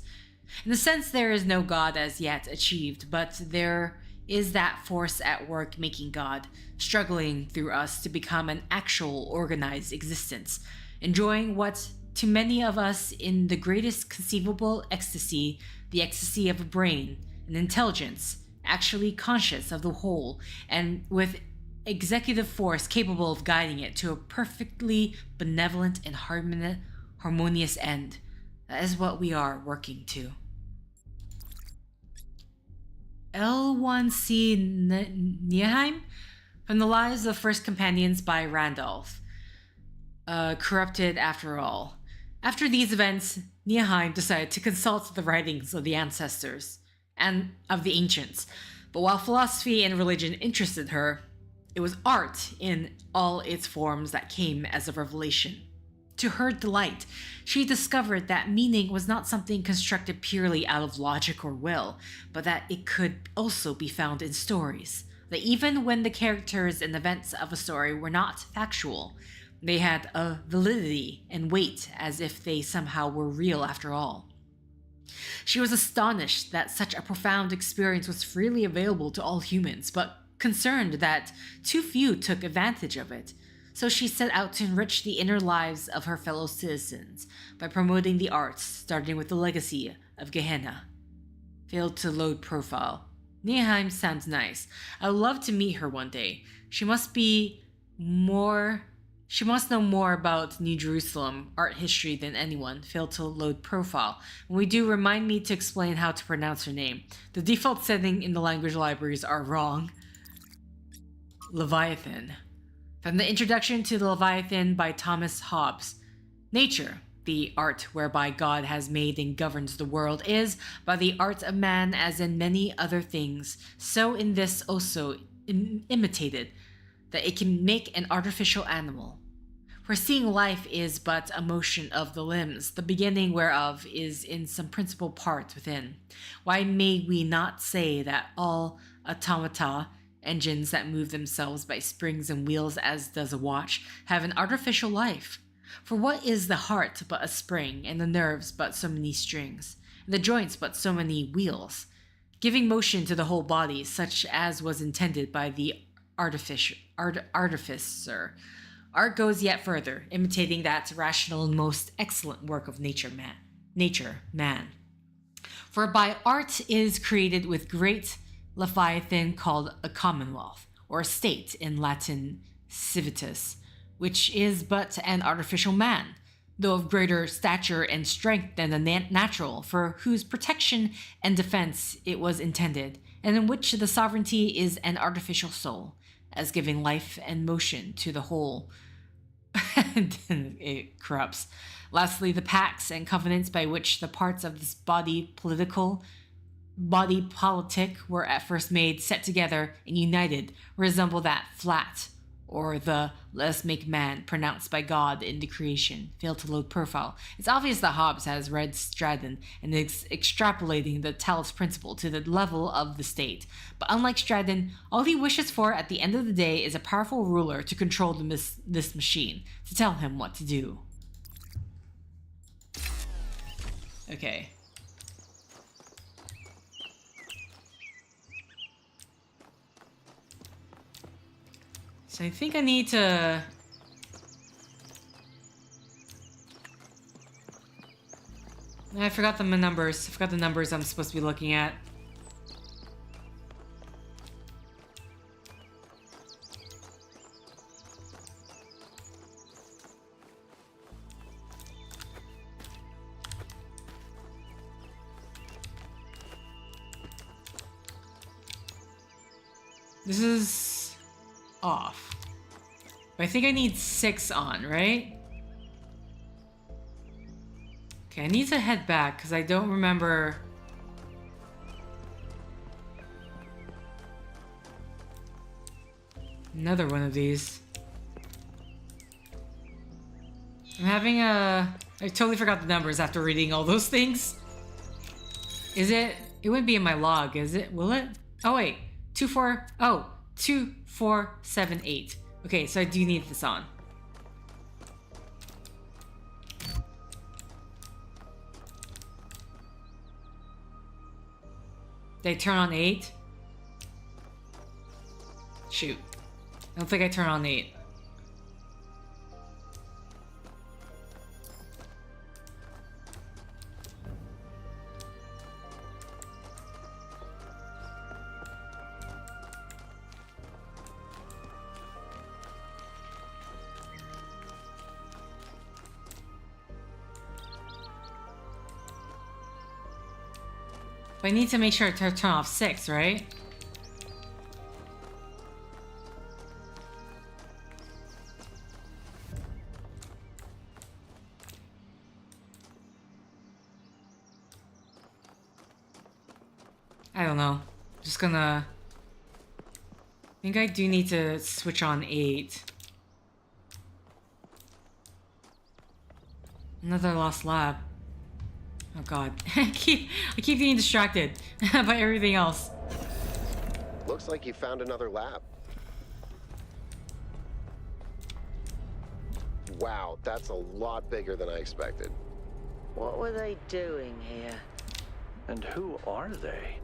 In a sense, there is no God as yet achieved, but there is that force at work making God, struggling through us to become an actual organized existence, enjoying what to many of us in the greatest conceivable ecstasy, the ecstasy of a brain, an intelligence, actually conscious of the whole, and with executive force capable of guiding it to a perfectly benevolent and harmonious end. That is what we are working to. L1C Nieheim? From the Lives of First Companions by Randolph. Corrupted after all. After these events, Nieheim decided to consult the writings of the ancestors and of the ancients. But while philosophy and religion interested her, it was art in all its forms that came as a revelation. To her delight, she discovered that meaning was not something constructed purely out of logic or will, but that it could also be found in stories. That even when the characters and events of a story were not factual, they had a validity and weight as if they somehow were real after all. She was astonished that such a profound experience was freely available to all humans, but concerned that too few took advantage of it. So she set out to enrich the inner lives of her fellow citizens by promoting the arts, starting with the legacy of Gehenna. Failed to load profile. Nihheim sounds nice. I'd love to meet her one day. She must know more about New Jerusalem art history than anyone. Failed to load profile. When we do, remind me to explain how to pronounce her name. The default setting in the language libraries are wrong. Leviathan. From the Introduction to the Leviathan by Thomas Hobbes. Nature, the art whereby God has made and governs the world, is by the art of man as in many other things, so in this also imitated, that it can make an artificial animal. For seeing life is but a motion of the limbs, the beginning whereof is in some principal part within. Why may we not say that all automata, engines that move themselves by springs and wheels as does a watch, have an artificial life? For what is the heart but a spring, and the nerves but so many strings, and the joints but so many wheels, giving motion to the whole body, such as was intended by the artificer. Art goes yet further, imitating that rational and most excellent work of nature, man. For by art is created with great Leviathan called a commonwealth, or a state, in Latin civitas, which is but an artificial man, though of greater stature and strength than the natural, for whose protection and defense it was intended, and in which the sovereignty is an artificial soul, as giving life and motion to the whole. It corrupts. Lastly, the pacts and covenants by which the parts of this body politic were at first made, set together, and united, resemble that flat, or the "let us make man" pronounced by God in the creation. Failed to load profile. It's obvious that Hobbes has read Stratton and is extrapolating the Talos Principle to the level of the state. But unlike Stratton, all he wishes for at the end of the day is a powerful ruler to control this machine, to tell him what to do. Okay. So I think I need to... I forgot the numbers. I forgot the numbers I'm supposed to be looking at. This is off. But I think I need 6 on, right? Okay, I need to head back because I don't remember. Another one of these. I'm having a... I totally forgot the numbers after reading all those things. Is it... It wouldn't be in my log, is it? Will it? Oh, wait. 2478. Okay, so I do need this on. Did I turn on 8? Shoot. I don't think I turn on 8. But I need to make sure to turn off 6, right? I don't know. Just gonna... I think I do need to switch on 8. Another lost lab. Oh god. I keep getting distracted by everything else. Looks like you found another lab. Wow, that's a lot bigger than I expected. What were they doing here? And who are they?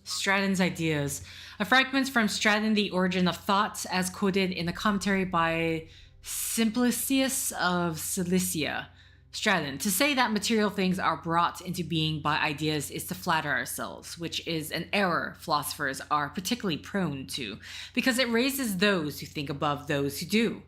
Stratton's ideas. A fragment from Stratton, The Origin of Thought, as quoted in a commentary by Simplicius of Cilicia. Stratton, to say that material things are brought into being by ideas is to flatter ourselves, which is an error philosophers are particularly prone to, because it raises those who think above those who do.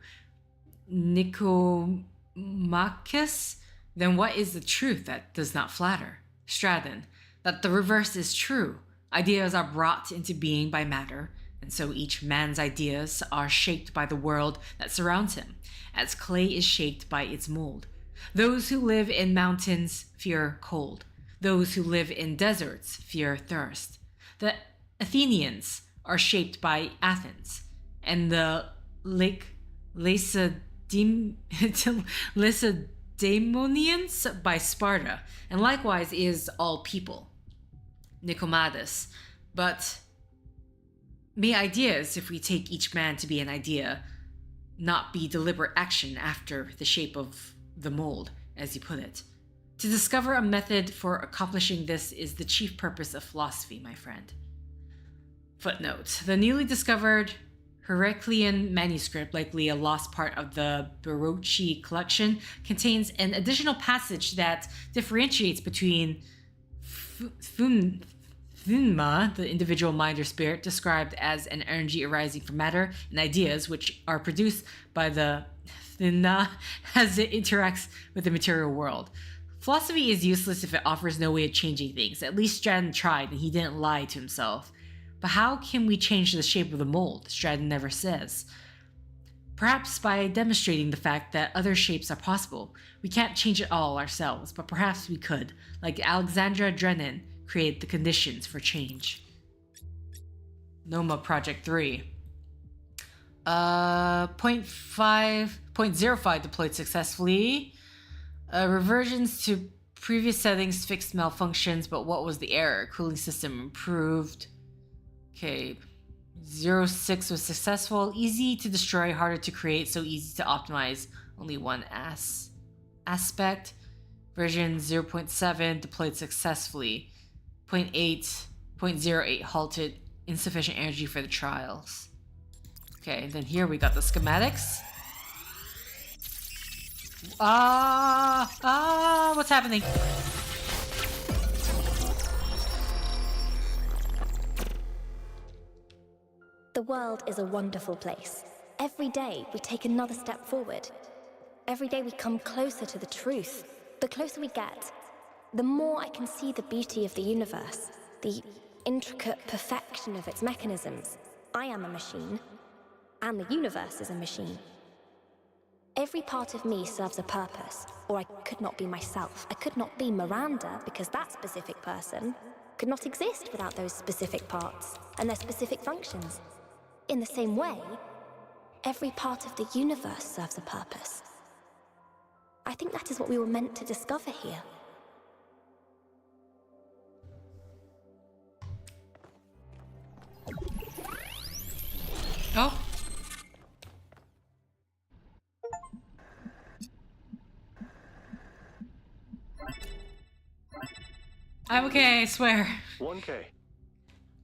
Nicomachus, then what is the truth that does not flatter? Stratton, that the reverse is true. Ideas are brought into being by matter, and so each man's ideas are shaped by the world that surrounds him, as clay is shaped by its mold. Those who live in mountains fear cold. Those who live in deserts fear thirst. The Athenians are shaped by Athens, and the Lacedaemonians by Sparta, and likewise is all people. Nicomachus, but may ideas, if we take each man to be an idea, not be deliberate action after the shape of the mold, as you put it. To discover a method for accomplishing this is the chief purpose of philosophy, my friend. Footnote. The newly discovered Heraclean manuscript, likely a lost part of the Barochi collection, contains an additional passage that differentiates between Thunma, the individual mind or spirit, described as an energy arising from matter, and ideas, which are produced by the Thunna as it interacts with the material world. Philosophy is useless if it offers no way of changing things. At least Stratton tried, and he didn't lie to himself. But how can we change the shape of the mold? Stratton never says. Perhaps by demonstrating the fact that other shapes are possible. We can't change it all ourselves, but perhaps we could, like Alexandra Drennan create the conditions for change. Noma Project 3. 0.05 deployed successfully. Reversions to previous settings fixed malfunctions, but what was the error? Cooling system improved. Okay. 06 was successful. Easy to destroy, harder to create, so easy to optimize. Only one aspect. Version 0.7 deployed successfully. 0.08 halted, insufficient energy for the trials. Okay, and then here we got the schematics. What's happening? The world is a wonderful place. Every day we take another step forward. Every day we come closer to the truth. The closer we get, the more I can see the beauty of the universe, the intricate perfection of its mechanisms. I am a machine, and the universe is a machine. Every part of me serves a purpose, or I could not be myself. I could not be Miranda, because that specific person could not exist without those specific parts and their specific functions. In the same way, every part of the universe serves a purpose. I think that is what we were meant to discover here. Oh. I'm okay, I swear. 1K.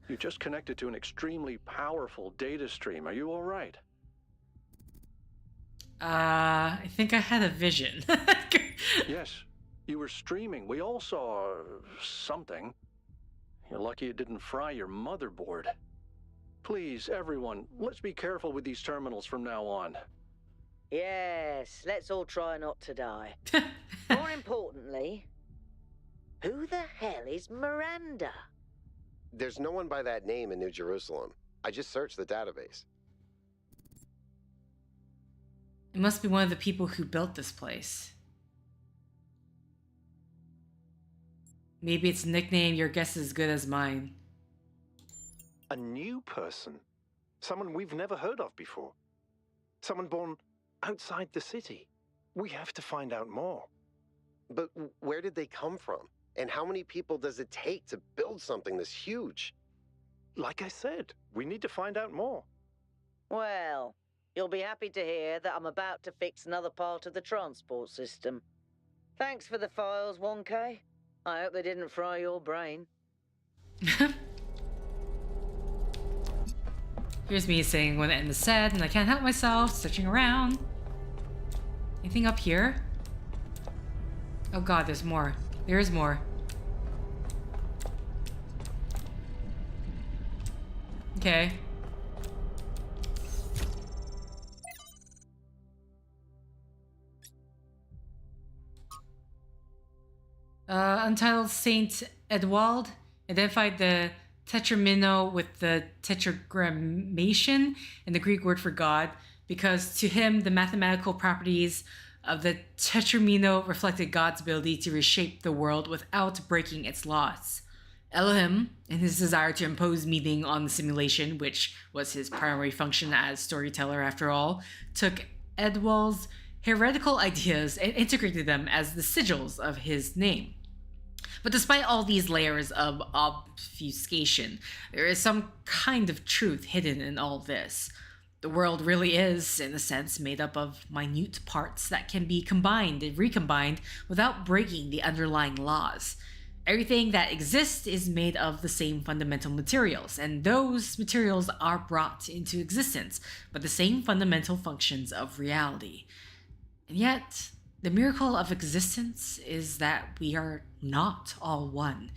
You just connected to an extremely powerful data stream. Are you all right? I think I had a vision. Yes, you were streaming. We all saw something. You're lucky it didn't fry your motherboard. Please, everyone, let's be careful with these terminals from now on. Yes, let's all try not to die. More importantly, who the hell is Miranda? There's no one by that name in New Jerusalem. I just searched the database. It must be one of the people who built this place. Maybe its nickname, your guess is as good as mine. A new person? Someone we've never heard of before? Someone born outside the city? We have to find out more. But where did they come from? And how many people does it take to build something this huge? Like I said, we need to find out more. Well, you'll be happy to hear that I'm about to fix another part of the transport system. Thanks for the files, 1K. I hope they didn't fry your brain. Here's me saying when the end is said, and I can't help myself, searching around. Anything up here? Oh god, there's more. There is more. Okay. Untitled Saint Edwald identified the tetramino with the tetragrammation in the Greek word for God because to him the mathematical properties of the tetramino reflected God's ability to reshape the world without breaking its laws. Elohim, in his desire to impose meaning on the simulation, which was his primary function as storyteller after all, took Edwald's heretical ideas and integrated them as the sigils of his name. But despite all these layers of obfuscation, there is some kind of truth hidden in all this. The world really is, in a sense, made up of minute parts that can be combined and recombined without breaking the underlying laws. Everything that exists is made of the same fundamental materials, and those materials are brought into existence by the same fundamental functions of reality. And yet, the miracle of existence is that we are not all one,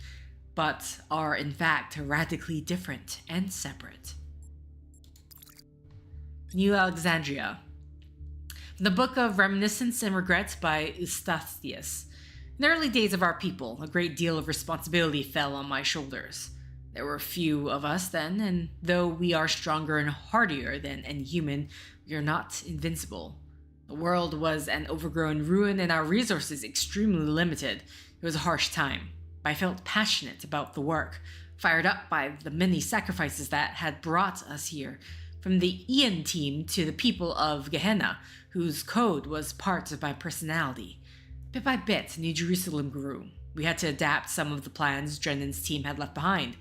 but are in fact radically different and separate. New Alexandria. The Book of Reminiscence and Regrets by Eustathius. In the early days of our people, a great deal of responsibility fell on my shoulders. There were few of us then, and though we are stronger and hardier than any human, we are not invincible. The world was an overgrown ruin and our resources extremely limited. It was a harsh time, but I felt passionate about the work, fired up by the many sacrifices that had brought us here, from the Ian team to the people of Gehenna, whose code was part of my personality. Bit by bit, New Jerusalem grew. We had to adapt some of the plans Drennan's team had left behind.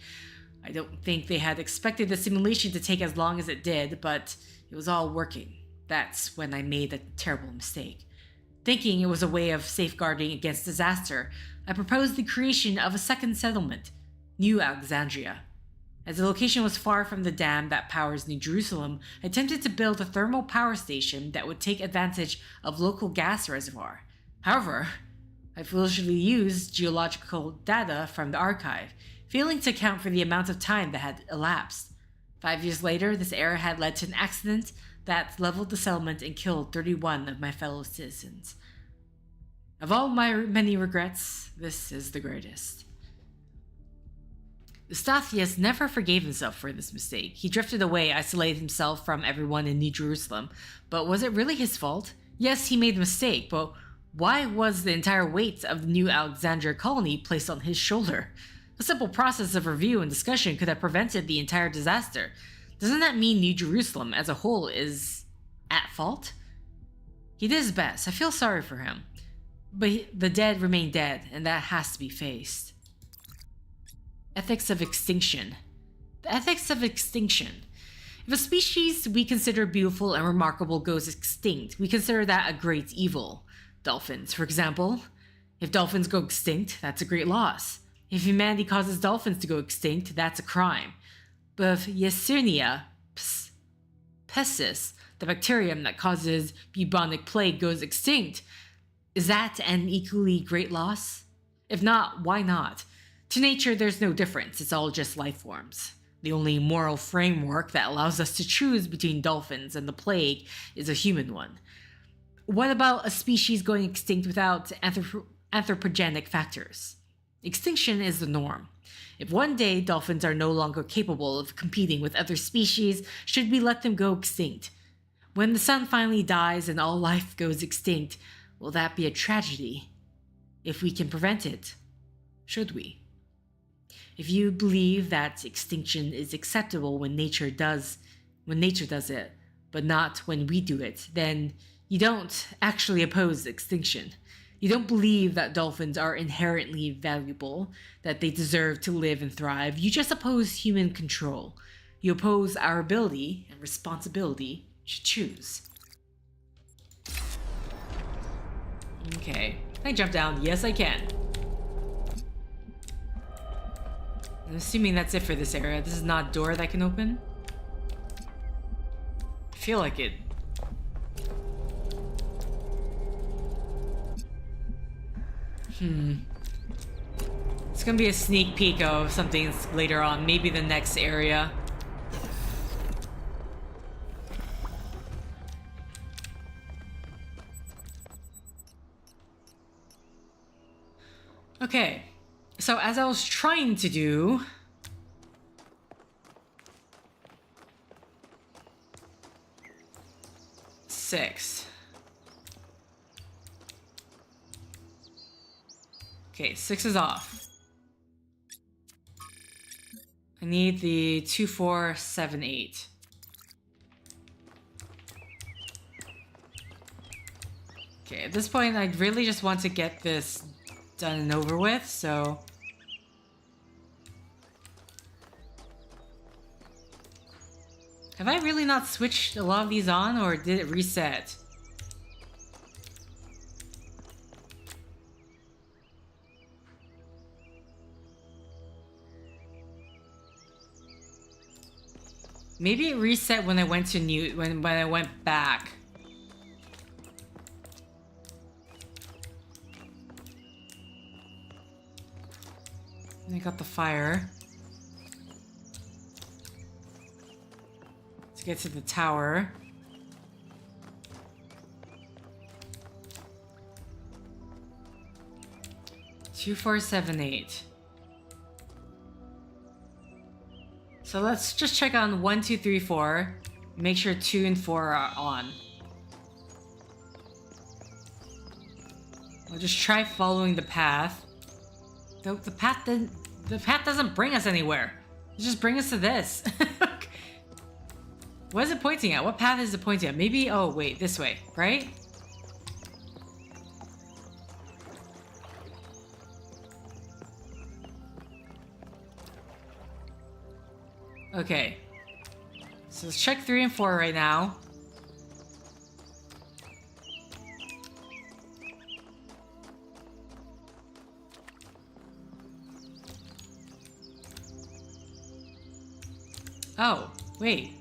I don't think they had expected the simulation to take as long as it did, but it was all working. That's when I made a terrible mistake. Thinking it was a way of safeguarding against disaster, I proposed the creation of a second settlement, New Alexandria. As the location was far from the dam that powers New Jerusalem, I attempted to build a thermal power station that would take advantage of local gas reservoir. However, I foolishly used geological data from the archive, failing to account for the amount of time that had elapsed. 5 years later, this error had led to an accident that leveled the settlement and killed 31 of my fellow citizens. Of all my many regrets, this is the greatest. Eustathius never forgave himself for this mistake. He drifted away, isolated himself from everyone in New Jerusalem. But was it really his fault? Yes, he made a mistake, but why was the entire weight of the New Alexandria colony placed on his shoulder? A simple process of review and discussion could have prevented the entire disaster. Doesn't that mean New Jerusalem as a whole is at fault? He did his best. I feel sorry for him. But the dead remain dead, and that has to be faced. Ethics of extinction. The ethics of extinction. If a species we consider beautiful and remarkable goes extinct, we consider that a great evil. Dolphins, for example. If dolphins go extinct, that's a great loss. If humanity causes dolphins to go extinct, that's a crime. But if Yersinia pestis, the bacterium that causes bubonic plague, goes extinct, is that an equally great loss? If not, why not? To nature, there's no difference. It's all just life forms. The only moral framework that allows us to choose between dolphins and the plague is a human one. What about a species going extinct without anthropogenic factors? Extinction is the norm. If one day dolphins are no longer capable of competing with other species, should we let them go extinct? When the sun finally dies and all life goes extinct, will that be a tragedy? If we can prevent it, should we? If you believe that extinction is acceptable when nature does it, but not when we do it, then you don't actually oppose extinction. You don't believe that dolphins are inherently valuable, that they deserve to live and thrive. You just oppose human control. You oppose our ability and responsibility to choose. Okay. Can I jump down? Yes, I can. I'm assuming that's it for this area. This is not a door that I can open. I feel like it. It's gonna be a sneak peek of something later on, maybe the next area. Okay, so as I was trying to do... Six. Okay, 6 is off. I need the 2, 4, 7, 8. Okay, at this point, I really just want to get this done and over with, so... Have I really not switched a lot of these on, or did it reset? Maybe it reset when I went to when I went back. And I got the fire. Let's get to the tower. Two, 4, 7, 8. So let's just check on 1, 2, 3, 4. Make sure 2 and 4 are on. I'll just try following the path. The path doesn't bring us anywhere. It just bring us to this. What is it pointing at? What path is it pointing at? Maybe, oh wait, this way, right? Okay. So let's check 3 and 4 right now. Oh, wait.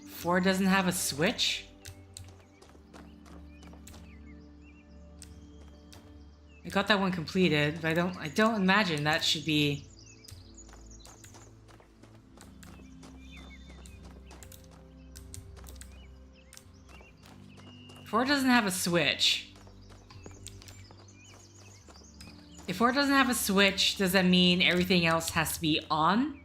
4 doesn't have a switch? I got that one completed, but I don't imagine that should be... Four doesn't have a switch. If 4 doesn't have a switch, does that mean everything else has to be on?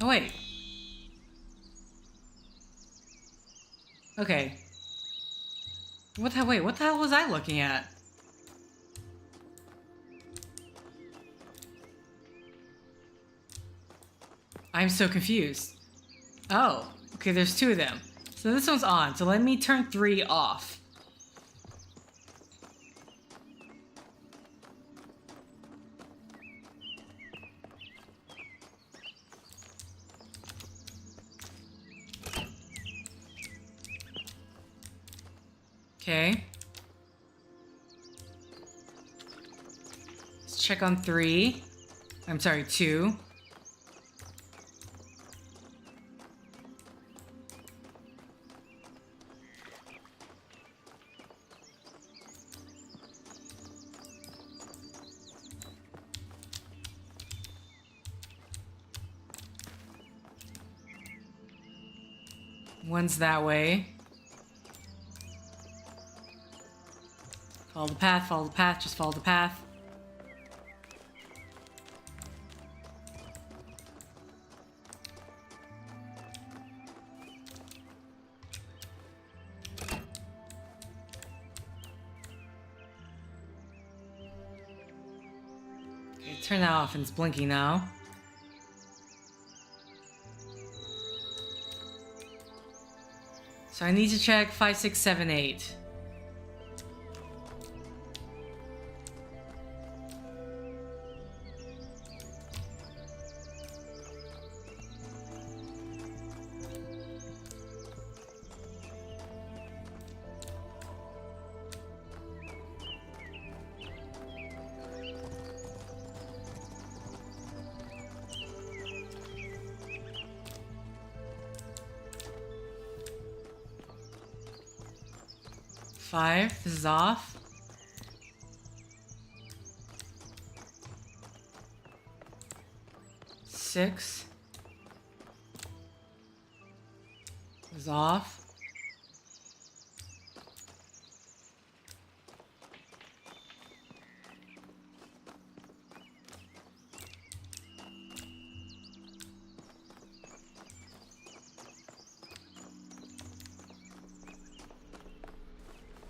Oh, wait. Okay. Wait, what the hell was I looking at? I'm so confused. Oh, okay, there's 2 of them. So this one's on, so let me turn 3 off. Okay. Let's check on 3. I'm sorry, 2. One's that way. Follow the path, just follow the path. Okay, turn that off and it's blinking now. So I need to check 5, 6, 7, 8. 5. This is off. Six is off.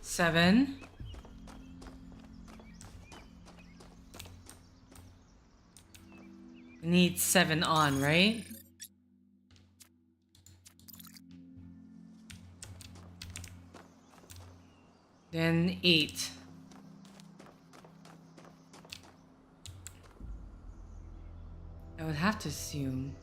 Seven. Need 7 on, right? Then 8. I would have to assume.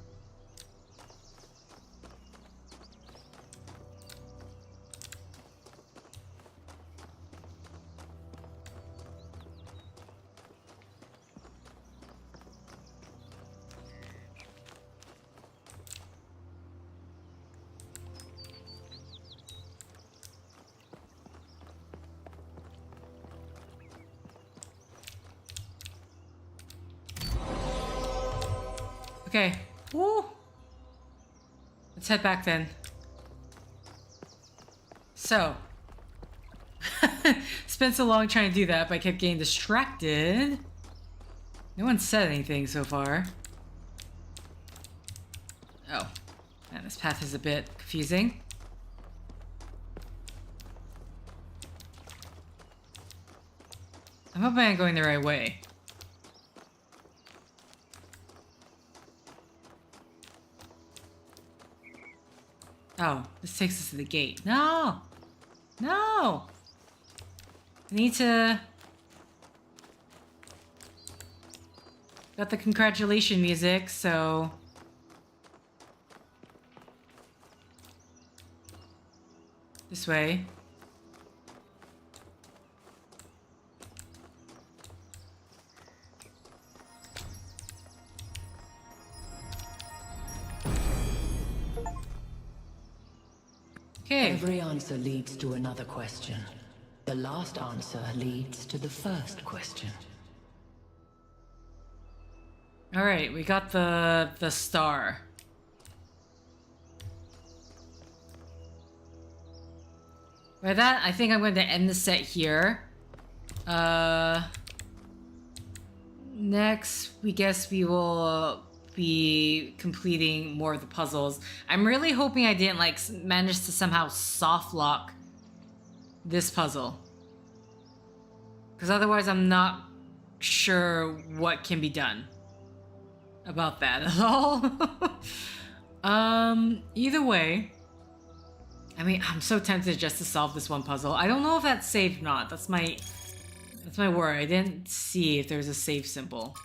Okay. Woo! Let's head back then. So. Spent so long trying to do that, but I kept getting distracted. No one said anything so far. Oh. Man, this path is a bit confusing. I'm hoping I'm going the right way. Oh, this takes us to the gate. No! No! I need to... Got the congratulation music, so... This way. Okay. Every answer leads to another question. The last answer leads to the first question. All right, we got the star. By that, I think I'm going to end the set here. Next, we guess we will be completing more of the puzzles. I'm really hoping I didn't like manage to somehow soft lock this puzzle, because otherwise I'm not sure what can be done about that at all. Either way, I mean, I'm so tempted just to solve this one puzzle. I don't know if that's saved or not. That's my worry. I didn't see if there's a save symbol.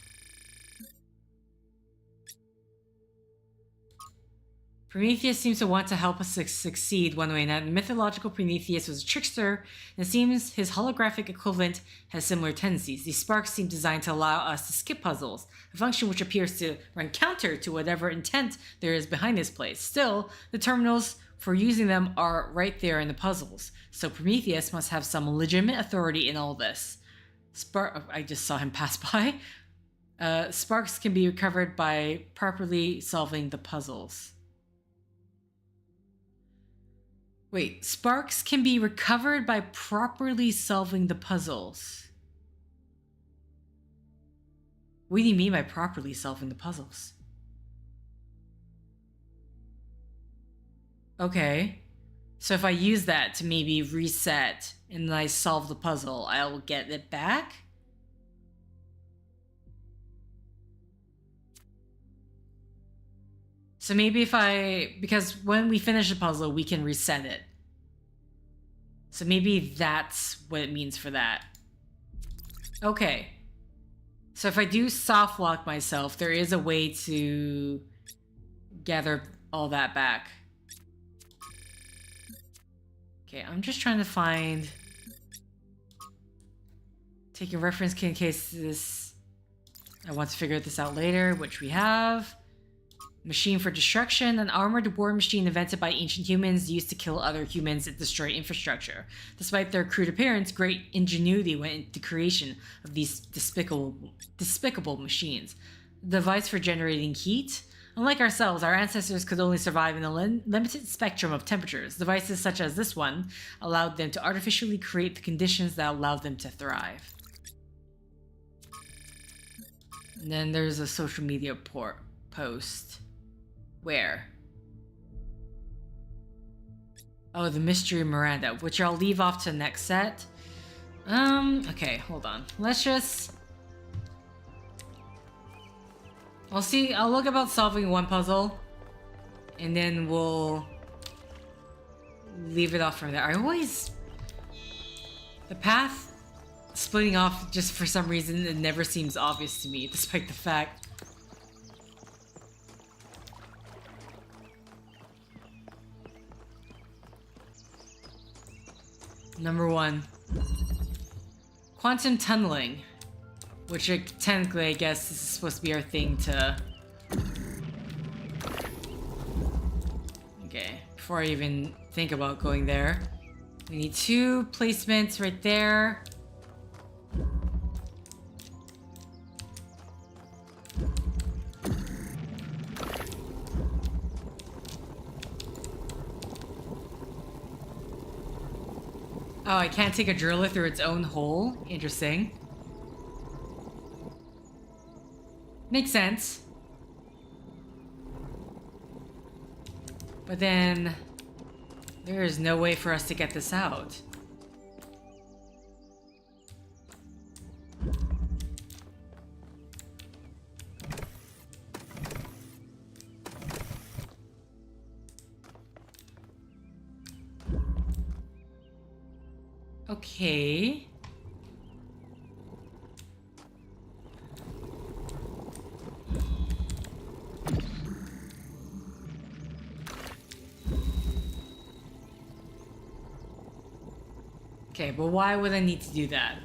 Prometheus seems to want to help us succeed one way, and that mythological Prometheus was a trickster, and it seems his holographic equivalent has similar tendencies. These sparks seem designed to allow us to skip puzzles, a function which appears to run counter to whatever intent there is behind this place. Still, the terminals for using them are right there in the puzzles, so Prometheus must have some legitimate authority in all this. I just saw him pass by. Sparks can be recovered by properly solving the puzzles. Wait, sparks can be recovered by properly solving the puzzles. What do you mean by properly solving the puzzles? Okay. So if I use that to maybe reset and then I solve the puzzle, I'll get it back? So maybe because when we finish the puzzle, we can reset it. So maybe that's what it means for that. Okay. So if I do soft lock myself, there is a way to gather all that back. Okay, I'm just trying to find... Taking reference in case I want to figure this out later, which we have. Machine for destruction, an armored war machine invented by ancient humans used to kill other humans and destroy infrastructure. Despite their crude appearance, great ingenuity went into the creation of these despicable machines. A device for generating heat. Unlike ourselves, our ancestors could only survive in a limited spectrum of temperatures. Devices such as this one allowed them to artificially create the conditions that allowed them to thrive. And then there's a social media post. Where? Oh, the Mystery Miranda, which I'll leave off to the next set. Okay, hold on. Let's just... I'll look about solving one puzzle, and then we'll leave it off from there. The path splitting off, just for some reason, it never seems obvious to me, despite the fact... Number 1. Quantum tunneling. Which technically, I guess, this is supposed to be our thing to... Okay, before I even think about going there. We need 2 placements right there. Oh, I can't take a driller through its own hole? Interesting. Makes sense. But then... there is no way for us to get this out. Okay. Okay, but why would I need to do that?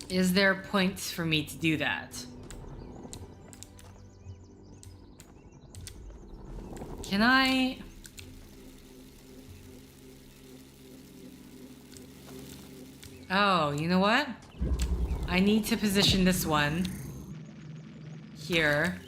Is there a point for me to do that? Can I... Oh, you know what? I need to position this one here.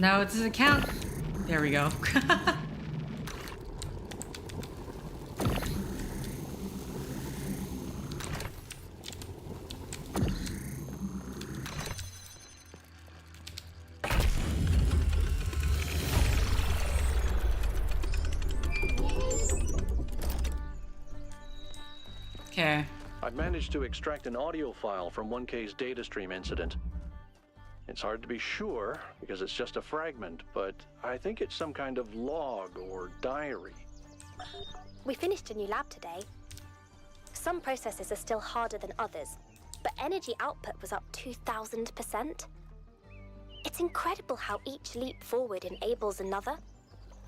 No, it doesn't count. There we go. Okay. I've managed to extract an audio file from 1K's data stream incident. It's hard to be sure, because it's just a fragment, but I think it's some kind of log or diary. We finished a new lab today. Some processes are still harder than others, but energy output was up 2,000%. It's incredible how each leap forward enables another.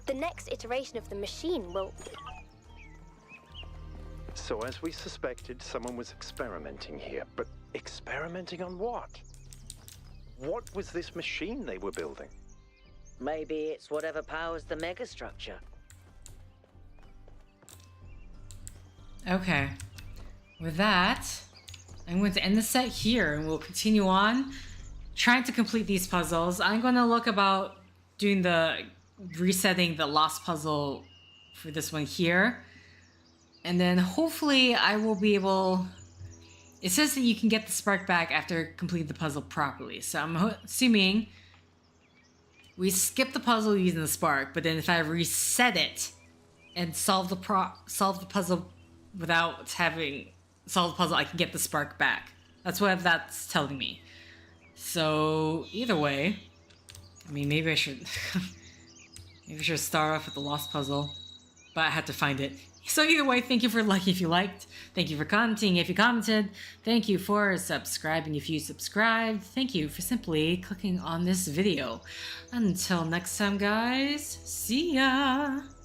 The next iteration of the machine will... So as we suspected, someone was experimenting here, but experimenting on what? What was this machine they were building? Maybe it's whatever powers the megastructure. Okay. With that, I'm going to end the set here, and we'll continue on trying to complete these puzzles. I'm going to look about doing resetting the lost puzzle for this one here. And then hopefully I will be able... It says that you can get the spark back after completing the puzzle properly. So I'm assuming we skip the puzzle using the spark, but then if I reset it and solve the puzzle without having solve the puzzle, I can get the spark back. That's what that's telling me. So either way, I mean, maybe I should maybe I should start off with the lost puzzle, but I had to find it. So either way, thank you for liking if you liked. Thank you for commenting if you commented. Thank you for subscribing if you subscribed. Thank you for simply clicking on this video. Until next time, guys, see ya!